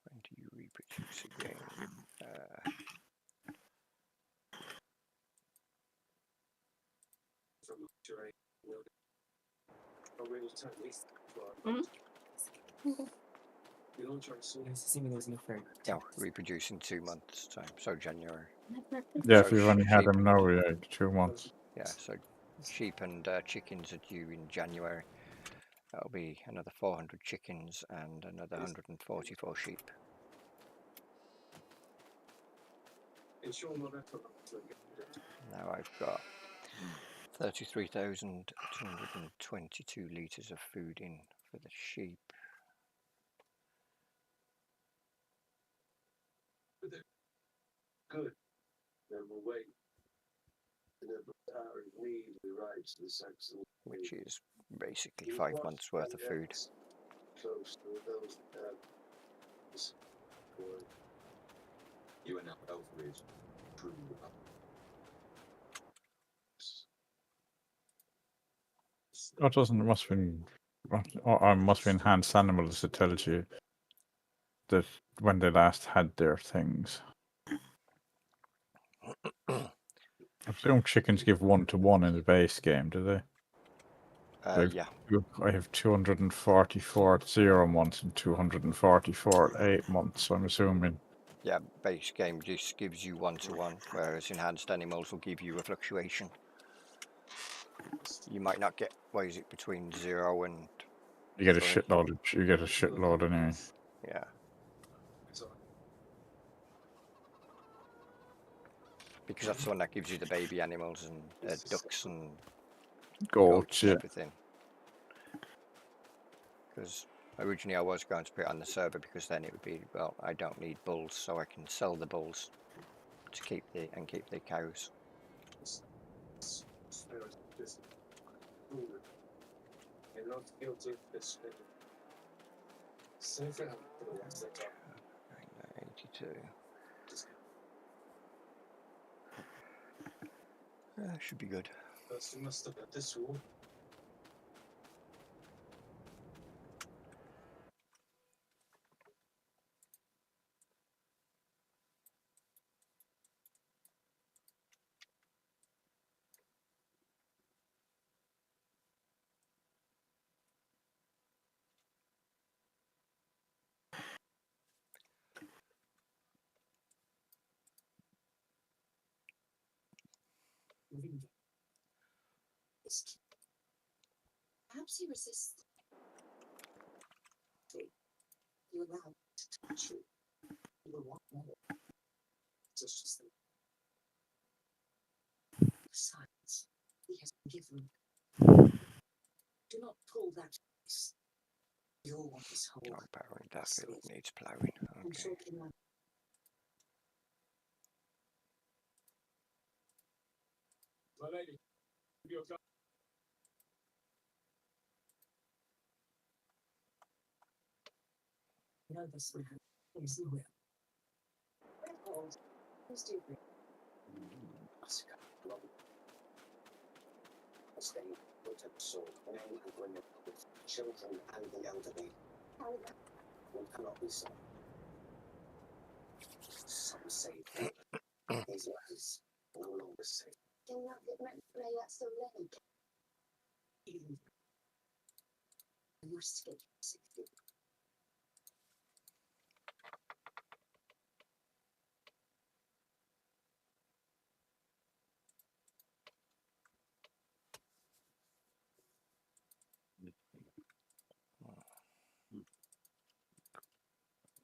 When do you reproduce again? From Turing, or we will turn at least. You don't try to see. No, reproduce in 2 months' time, so January. Yeah, So if you've only had sheep- them now, yeah, 2 months. Yeah, so sheep and chickens are due in January. That'll be another 400 chickens and another 144 sheep. Ensure my effort. Now I've got 33,222 litres of food in for the sheep. Good. Then we'll wait. And then the power of need rewrites the Saxon. Which is basically 5 months worth of food. Close to those you are now Elfridge. True. Oh, it doesn't. It must have been. Or must have been Enhanced Animals that tells you that when they last had their things. I presume chickens give 1-to-1 in the base game, do they? Yeah, I have 244 at 0 months and 244 at 8 months. So I'm assuming. yeah, base game just gives you 1-to-1, whereas enhanced animals will give you a fluctuation. You might not get, what is it, between 0 and You get a 3? shitload. You get a shitload anyway. Yeah, because that's the one that gives you the baby animals and ducks and goats and Yeah. everything. Because originally I was going to put it on the server because then it would be, well, I don't need bulls, so I can sell the bulls to keep the cows. You're not guilty of this. Save it up for the ones that are. 82. Should be good. First, you must look at this wall. Perhaps he resists. You allow him to touch you. You will want more. Just think. Besides, he has been given. Do not pull that face. You'll want this whole. Oh, apparently that field needs ploughing. I'm Okay. sure Kim My lady, your gun. know this man is the will. Hold. Who's do you Oscar, Robin. Stay, put up sword, men and women, with children and the elderly. One cannot be so. Some say his lies no longer safe. Can you not get meant to play that so late? I must get 60.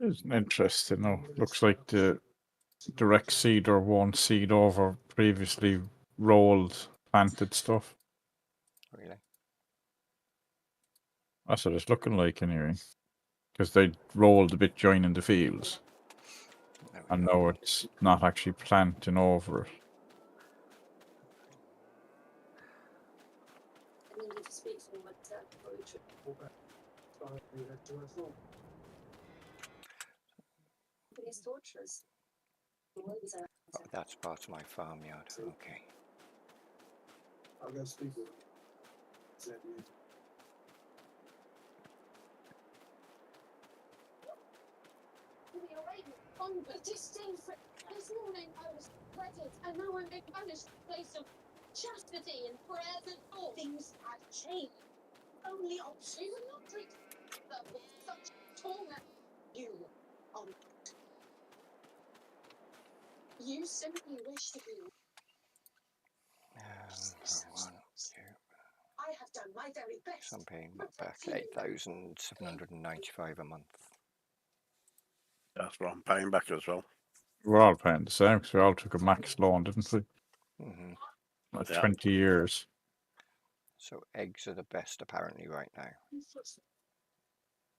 It's interesting. No, looks like the direct seeder won't seed over previously rolled planted stuff. Really? That's what it's looking like anyway. Because they rolled a bit joining the fields, There we and go. now it's not actually planting over it. I needed to speak to him about poetry. But he's torturous. Always are. Oh, that's part of my farmyard. Okay. I'll go speak with him. Said you. On the distinct this morning I was wedded and now I'm being banished to a place of chastity and prayers and all. Things have changed. Only option. You will not treat them with such torment. You are. You simply wish to be. One, two. I have done my very best. So I'm paying back 8,795 a month. That's what I'm paying back as well. We're all paying the same because we all took a max loan, didn't we? Hmm. Like Yeah. 20 years. So eggs are the best apparently right now.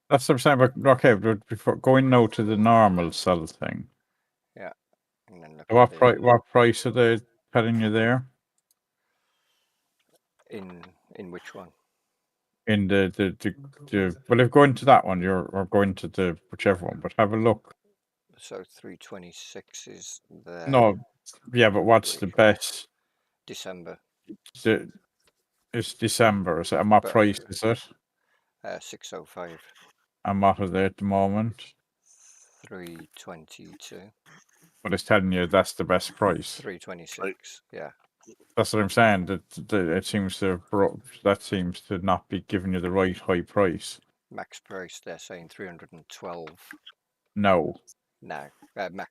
That's what I'm saying. But okay, but before going now to the normal sell thing, And then look at the, what price are they telling you there? in which one? In the well, if going to that one, or going to the whichever one, but have a look. So 326 is the No, yeah, but what's the which one? best? December. It's December, is it? And what But price is it? 605. And what are they at the moment? 322. But it's telling you that's the best price. 326. Yeah. That's what I'm saying. That it seems to that seems to not be giving you the right high price. Max price, they're saying 312 No. now. Max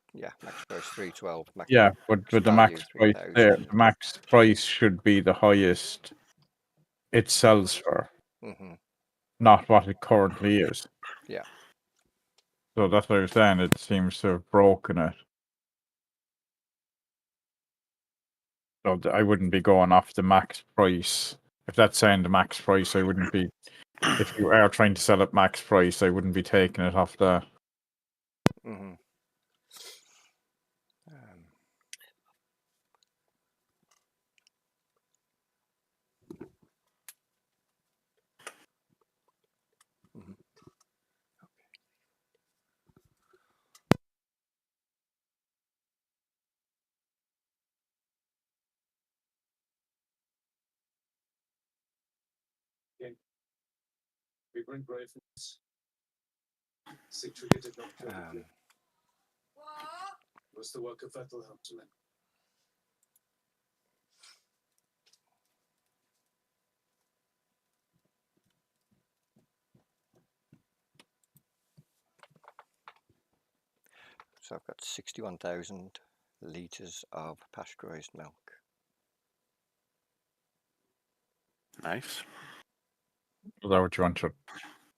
price 312. Max Yeah, but the value max price there, 3,000. the max price should be the highest it sells for, Hmm. not what it currently is. Yeah. So that's what I was saying. It seems to have broken it. So I wouldn't be going off the max price. If that's saying the max price, I wouldn't be. If you are trying to sell at max price, I wouldn't be taking it off that. Hmm. We bring braveness. Sigtrygr did not kill the king. It was the work of Vettel Helmsman. So I've got 61,000 litres of pasteurised milk. Nice. Is that what you want your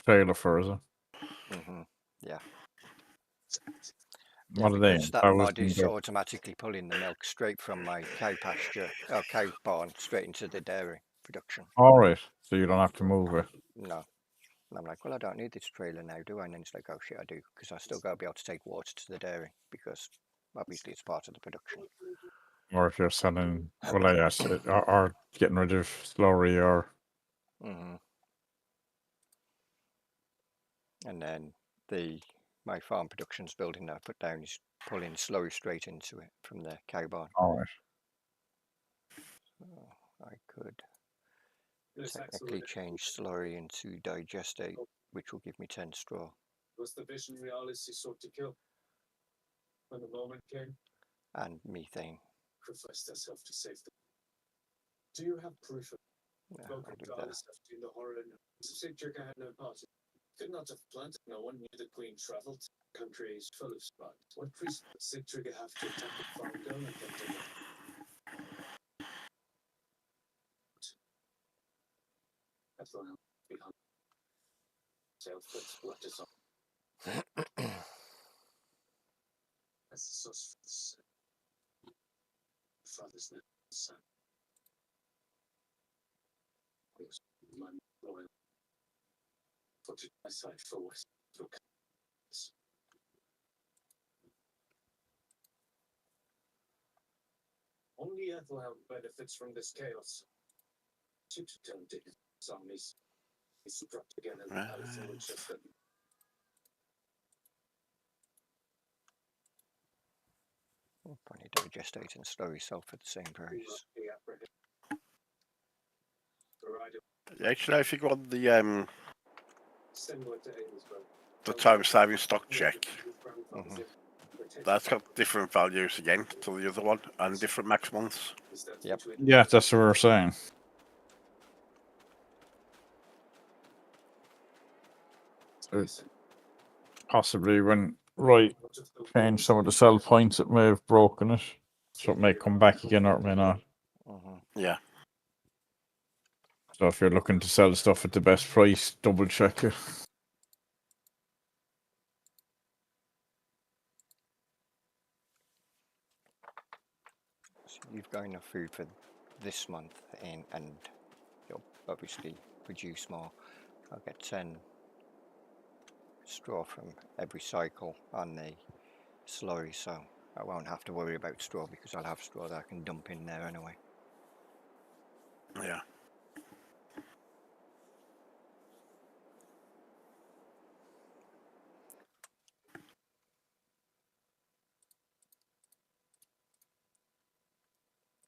trailer for? Is it? Hmm. Yeah. What are they? Because that mod is automatically pulling the milk straight from my cow pasture, or cow barn, straight into the dairy production. All right, so you don't have to move it. No. And I'm like, well, I don't need this trailer now, do I? And then it's like, oh shit, I do, because I still got to be able to take water to the dairy, because obviously it's part of the production. Or if you're selling, well, yes, or getting rid of slurry, or Hmm. And then my farm production's building that I put down is pulling slurry straight into it from the cow barn. all right. So I could technically change slurry into digestate, which will give me 10 straw. It was the vision realis he sought to kill. When the moment came, And methane. sacrificed herself to save them. Do you have proof of Yeah, Spoken I'll do to that. Alice after the horror and Sigtrygr had no part. Could not have planted. No one knew the queen travelled. Country is full of spies. What priest would Sigtrygr have to attack a farm girl and then take it? Bethlehem behind. Selfless, what is on? as the source for the sin. Father's name, son. I was my loyal. Fought at my side for West. Only Ethelhelm benefits from this chaos. To turn to his armies. He struck again in the palace in Winchester. Funny digestate and slow yourself at the same price. Actually, if you go on Similar to Aylesbury. the time saving stock check, Mhm. that's got different values again to the other one and different maximums. Yep. Yeah, that's what we're saying. Possibly when Roy changed some of the sell points, it may have broken it. So it may come back again or it may not. Yeah. So if you're looking to sell stuff at the best price, double check it. So you've got enough food for this month in, and you'll obviously produce more. I'll get 10 straw from every cycle on the slurry, so I won't have to worry about straw because I'll have straw that I can dump in there anyway. Yeah.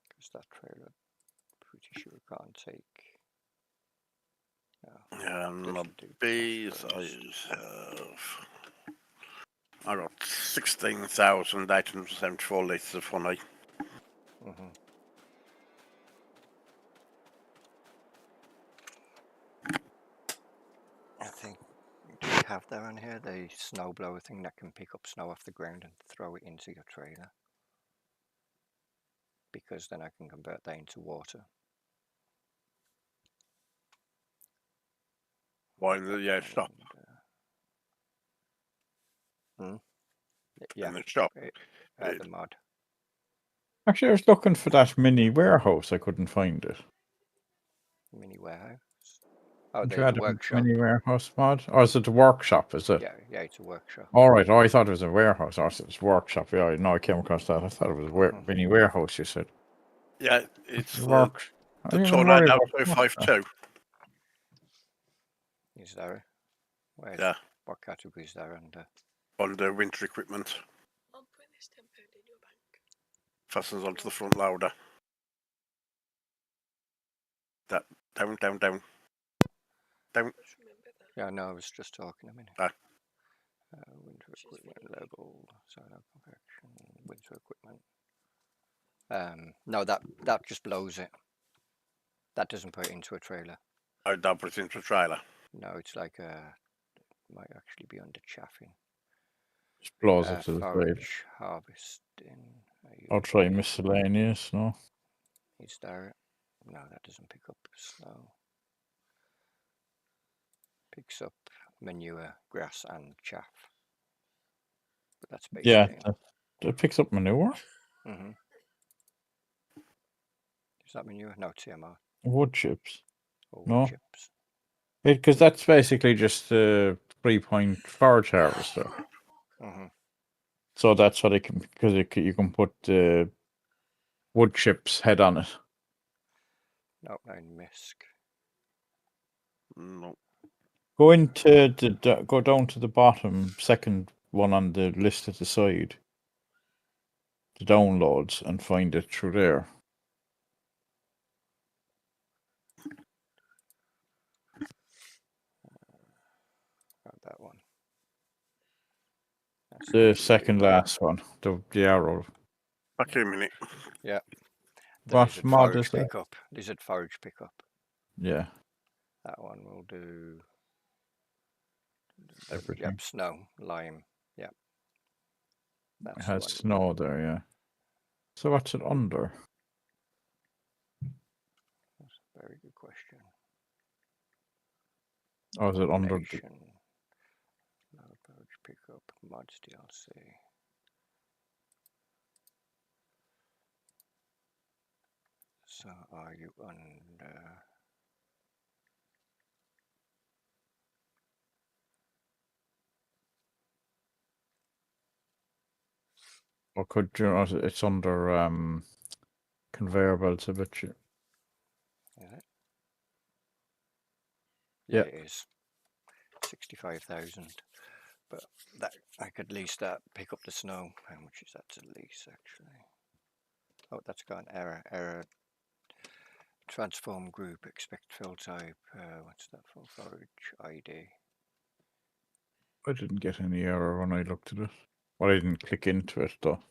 Because that trailer, pretty sure can't take. No, My doesn't do bees, phosphorus. I got 16,874 litres of honey. I think, do we have that on here? The snow blower thing that can pick up snow off the ground and throw it into your trailer. Because then I can convert that into water. Why in the shop? Yeah, In the shop. the mod. Actually, I was looking for that mini warehouse. I couldn't find it. Mini warehouse. Oh, Did you the add a workshop. mini warehouse mod? Or is it the workshop, is it? Yeah, it's a workshop. All right. Oh, I thought it was a warehouse. Or it was workshop. Yeah, no, I came across that. I thought it was a mini warehouse, you said. Yeah, it's Work. the I even Tornado worry about 252. Is there? Where's, Yeah. What category is there under? Under winter equipment. I'll put this £10 in your bank. Fastens onto the front loader. That down. Just remember that. Yeah, no, I was just talking a minute. Winter equipment level, silo confection, winter equipment. No, that just blows it. That doesn't put it into a trailer. I don't put it into a trailer. No, it's like might actually be under chaffing. Just blows it to the side. Forage harvesting. I'll try miscellaneous, no? Is there? No, that doesn't pick up snow. Picks up manure, grass, and chaff. But that's basically. Yeah, it picks up manure. Is that manure? No, TMR. Wood chips. Or No. wood chips. Because that's basically just a 3-point forage harvester. So that's what it can, because you can put wood chips head on it. No, nine misc. No. Go down to the bottom, second one on the list at the side. The downloads, and find it through there. That one. That's The second last one, the arrow. Back in a minute. Yeah. What mod is that? Pickup. Lizard forage pickup. Yeah. That one will do Everything. Yep, snow, lime. Yep. That's It has snow there, yeah. So what's it under? That's a very good question. Or is it under the... Forage pickup, mods DLC. So are you under? Or could you? It's under conveyor belts. I bet you. Is it? Yeah. It is 65,000. But that I could lease that, pick up the snow. How much is that to lease actually? Oh, that's got an error. Error. Transform group. Expect fill type. What's that for? Forage ID. I didn't get any error when I looked at it. Well, I didn't click into it though.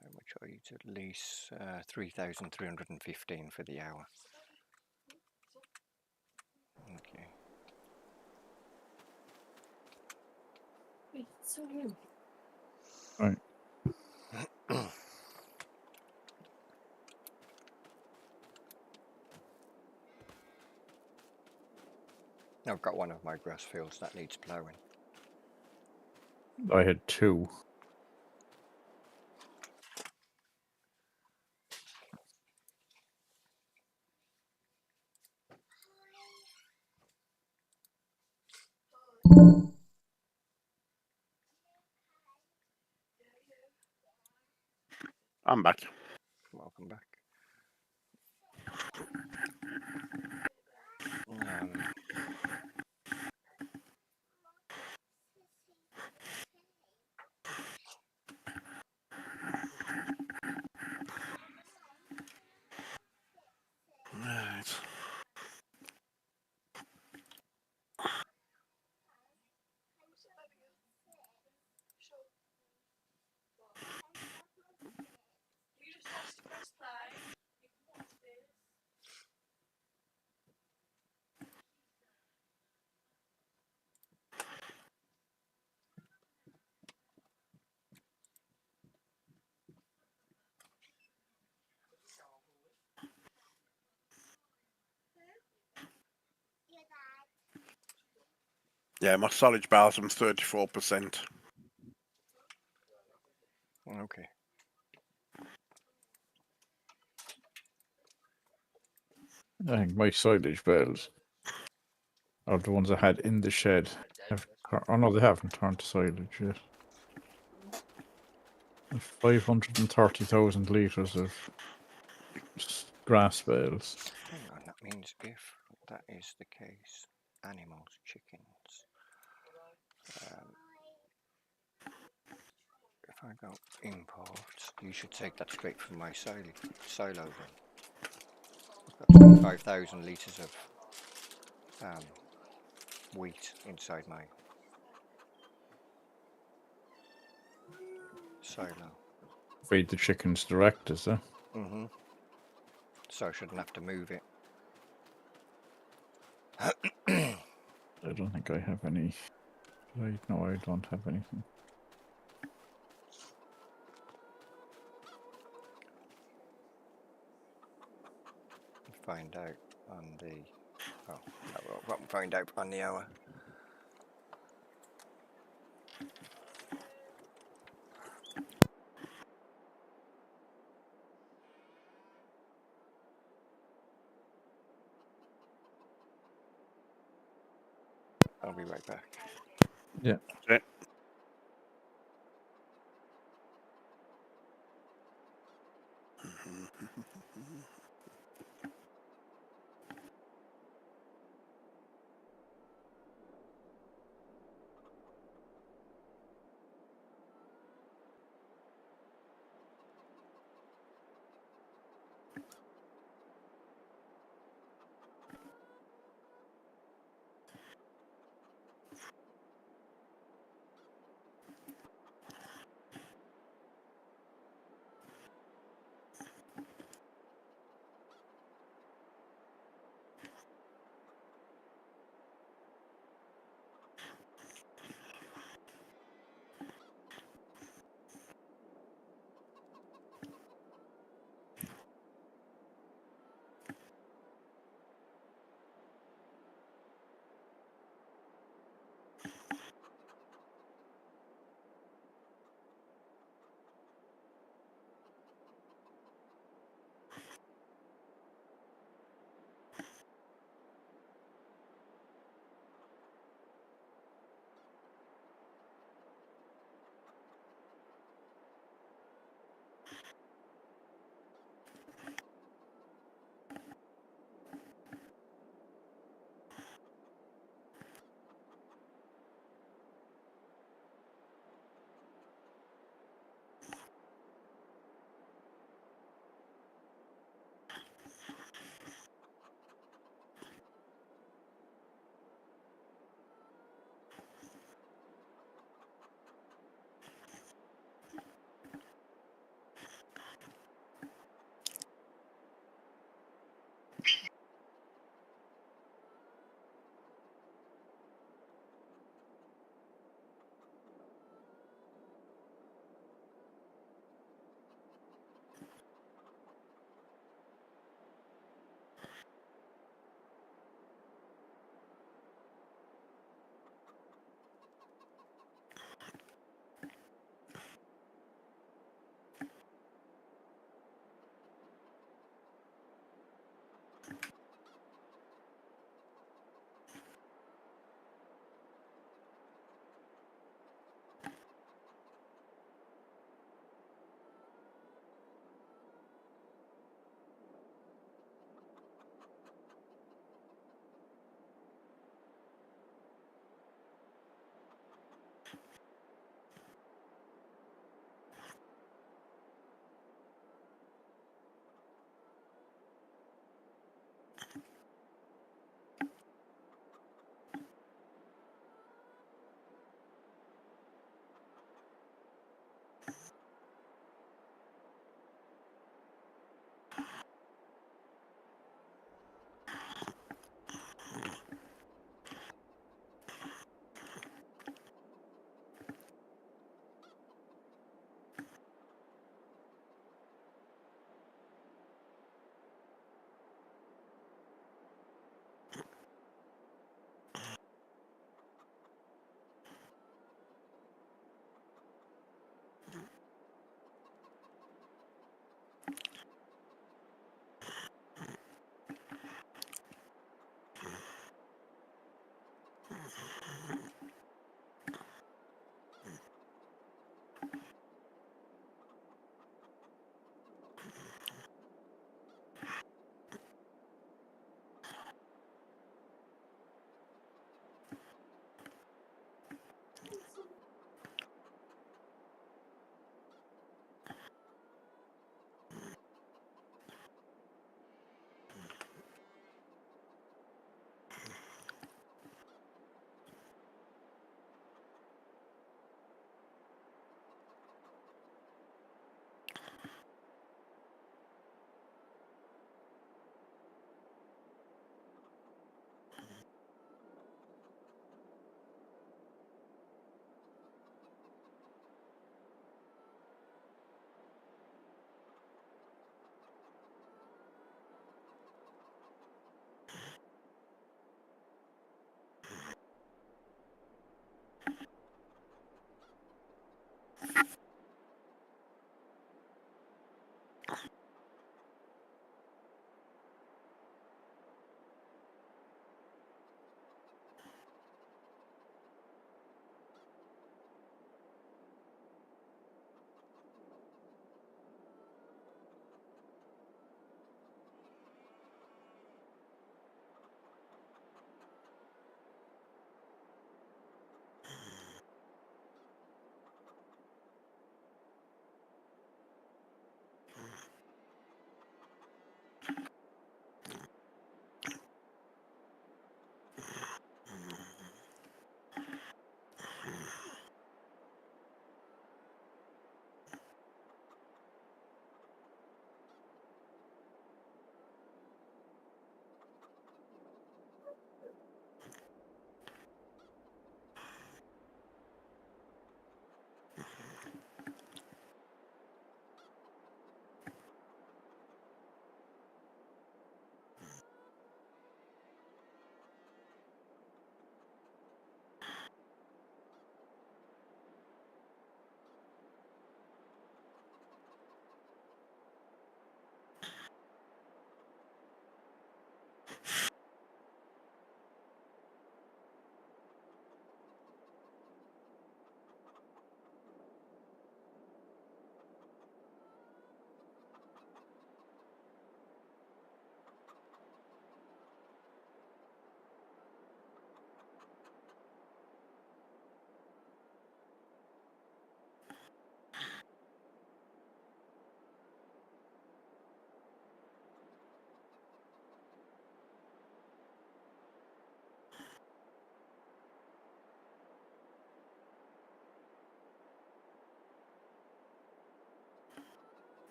How much are you to lease? 3,315 for the hour. Okay. Wait, so you. Right. I've got one of my grass fields that needs ploughing. I had 2. I'm back. Welcome back. Right. You just have to press play. You can watch this. Yeah, my solid bars I'm 34%. Okay. I think my silage bales are the ones I had in the shed. Oh no, they haven't turned to silage yet. 530,000 litres of grass bales. Hang on, that means if that is the case, animals, chickens. If I go import, you should take that straight from my silo then. I've got 25,000 litres of wheat inside my silo. Feed the chickens direct, is there? Mm-hmm. So I shouldn't have to move it. I don't think I have any. No, I don't have anything. Find out on the. Oh, no, we'll find out on the hour. I'll be right back. Yeah. Okay.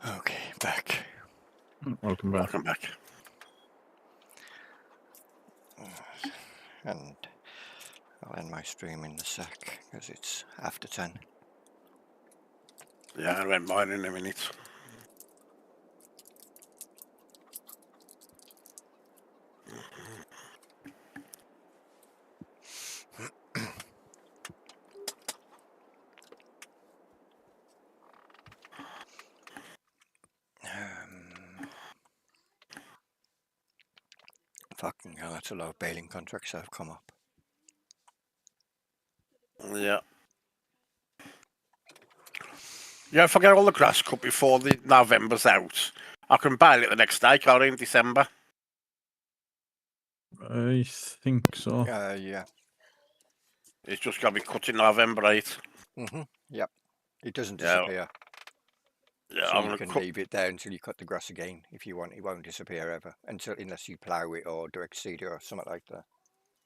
Okay, back. Welcome back. Welcome back. And I'll end my stream in a sec because it's after 10. Yeah, I went mine in a minute. Fucking hell, that's a lot of bailing contracts that have come up. Yeah. Yeah, if I get all the grass cut before the November's out, I can bail it the next day, can't I, in December? I think so. Yeah. It's just got to be cut in November 8. Yep. It doesn't Yeah. disappear. Yeah, So I'm you going to can cut. leave it there until you cut the grass again if you want. It won't disappear ever unless you plough it or direct seed it or something like that.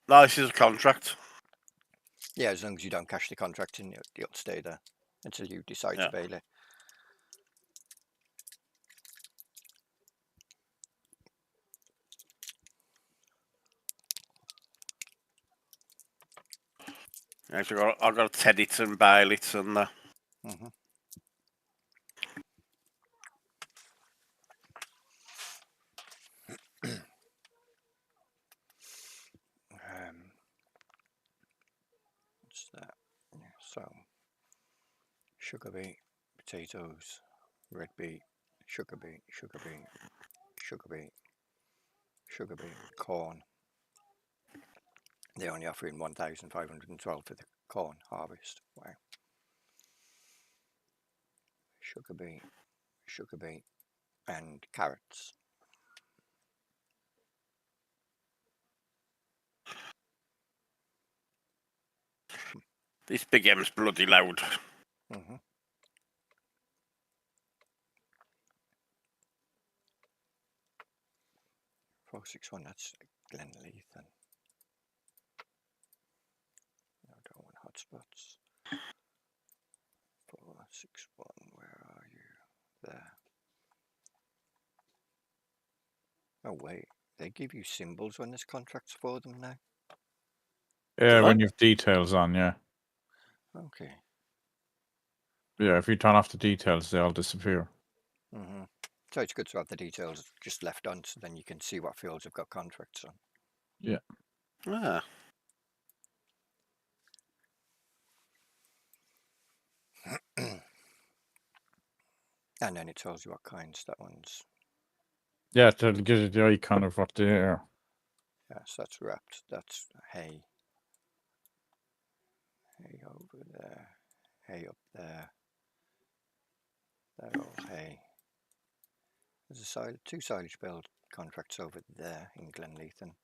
No, this is a contract. Yeah, as long as you don't cash the contract in, it'll stay there until you decide Yeah. to bail it. Yeah, so I've got to ted it and bail it and Mhm. What's that? Yeah, so, sugar beet, potatoes, red beet, sugar beet, sugar beet, sugar beet, sugar beet, corn. They're only offering 1,512 for the corn harvest. Wow. Sugar beet, and carrots. this Big M's bloody loud. Mm-hmm. 461, that's Glenleithen. No, I don't want hotspots. 461, where are you? There. Oh wait, they give you symbols when there's contracts for them now? Yeah, What? when you've details on, yeah. Okay. Yeah, if you turn off the details, they all disappear. Mm-hmm. So it's good to have the details just left on so then you can see what fields have got contracts on. Yeah. Ah. And then it tells you what kinds that one's. Yeah, to give you the icon of what they are. Yes, that's wrapped. That's hay. Hay over there. Hay up there. They're all hay. There's two silage bale contracts over there in Glenleithen.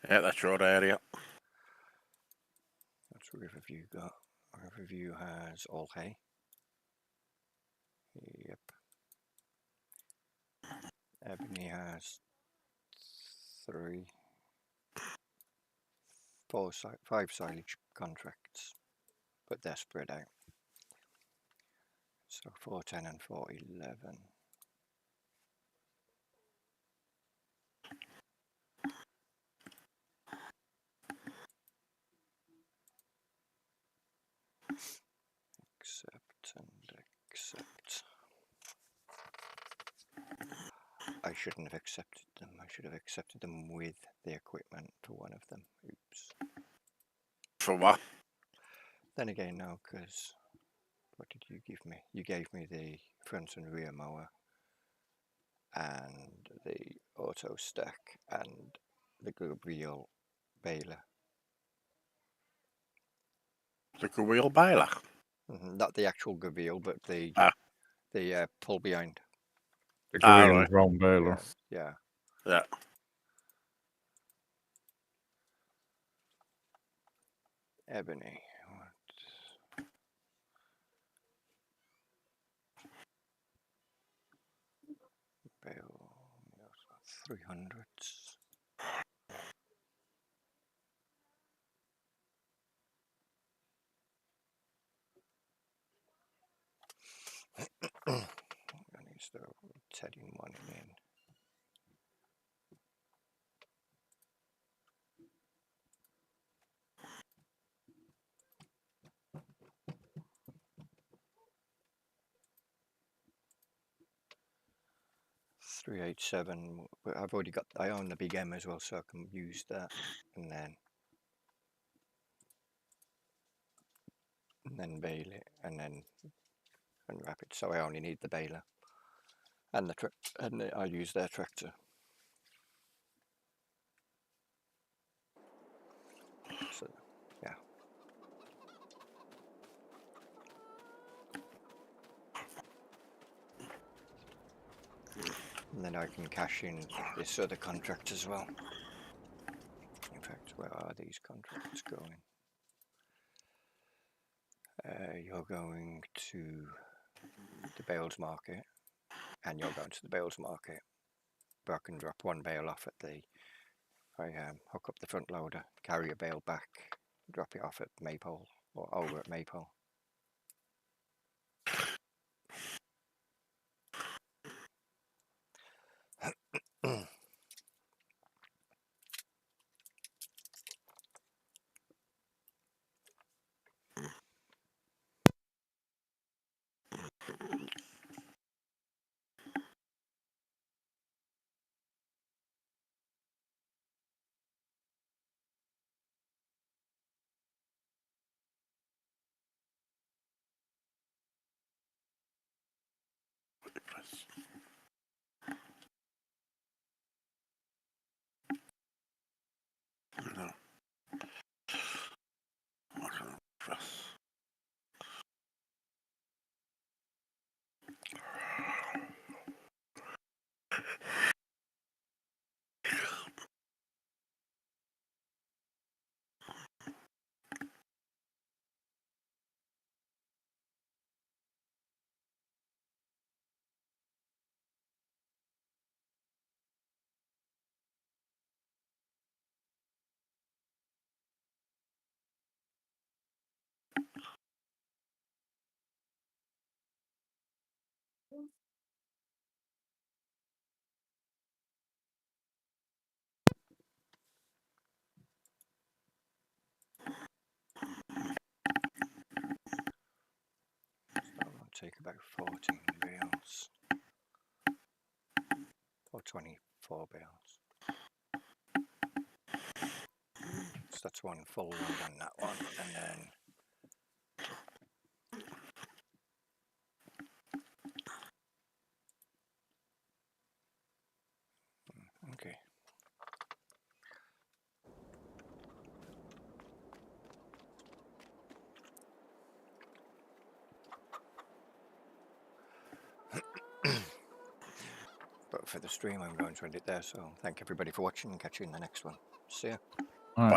Yeah, that's your area. That's Riverview got. Riverview has all hay. Yep. Ebony has 5 silage contracts, but they're spread out. So 410 and 411. Accept and accept. I shouldn't have accepted them. I should have accepted them with the equipment for one of them. Oops. For what? Then again, no, because what did you give me? You gave me the front and rear mower and the auto stack and the Gabriel baler. The wheel baler. Not the actual Gabriel, but the pull behind. The Ah, Korean right. ground baler. Yeah. Yeah. Ebony. Bale. 300s. 387. But I've already got. I own the big M as well, so I can use that, and then bale it, and then unwrap it. So I only need the baler and I use their tractor. So yeah. And then I can cash in this other contract as well. In fact, where are these contracts going? You're going to the bales market, and you're going to the bales market. But I can drop one bale off at the. I hook up the front loader, carry a bale back, drop it off at Maypole or over at Maypole. Press. No. I can press. So I'll take about 14 bales or 24 bales. So that's one full load on that one, and then okay. But for the stream, I'm going to end it there. So thank everybody for watching, and catch you in the next one. See ya.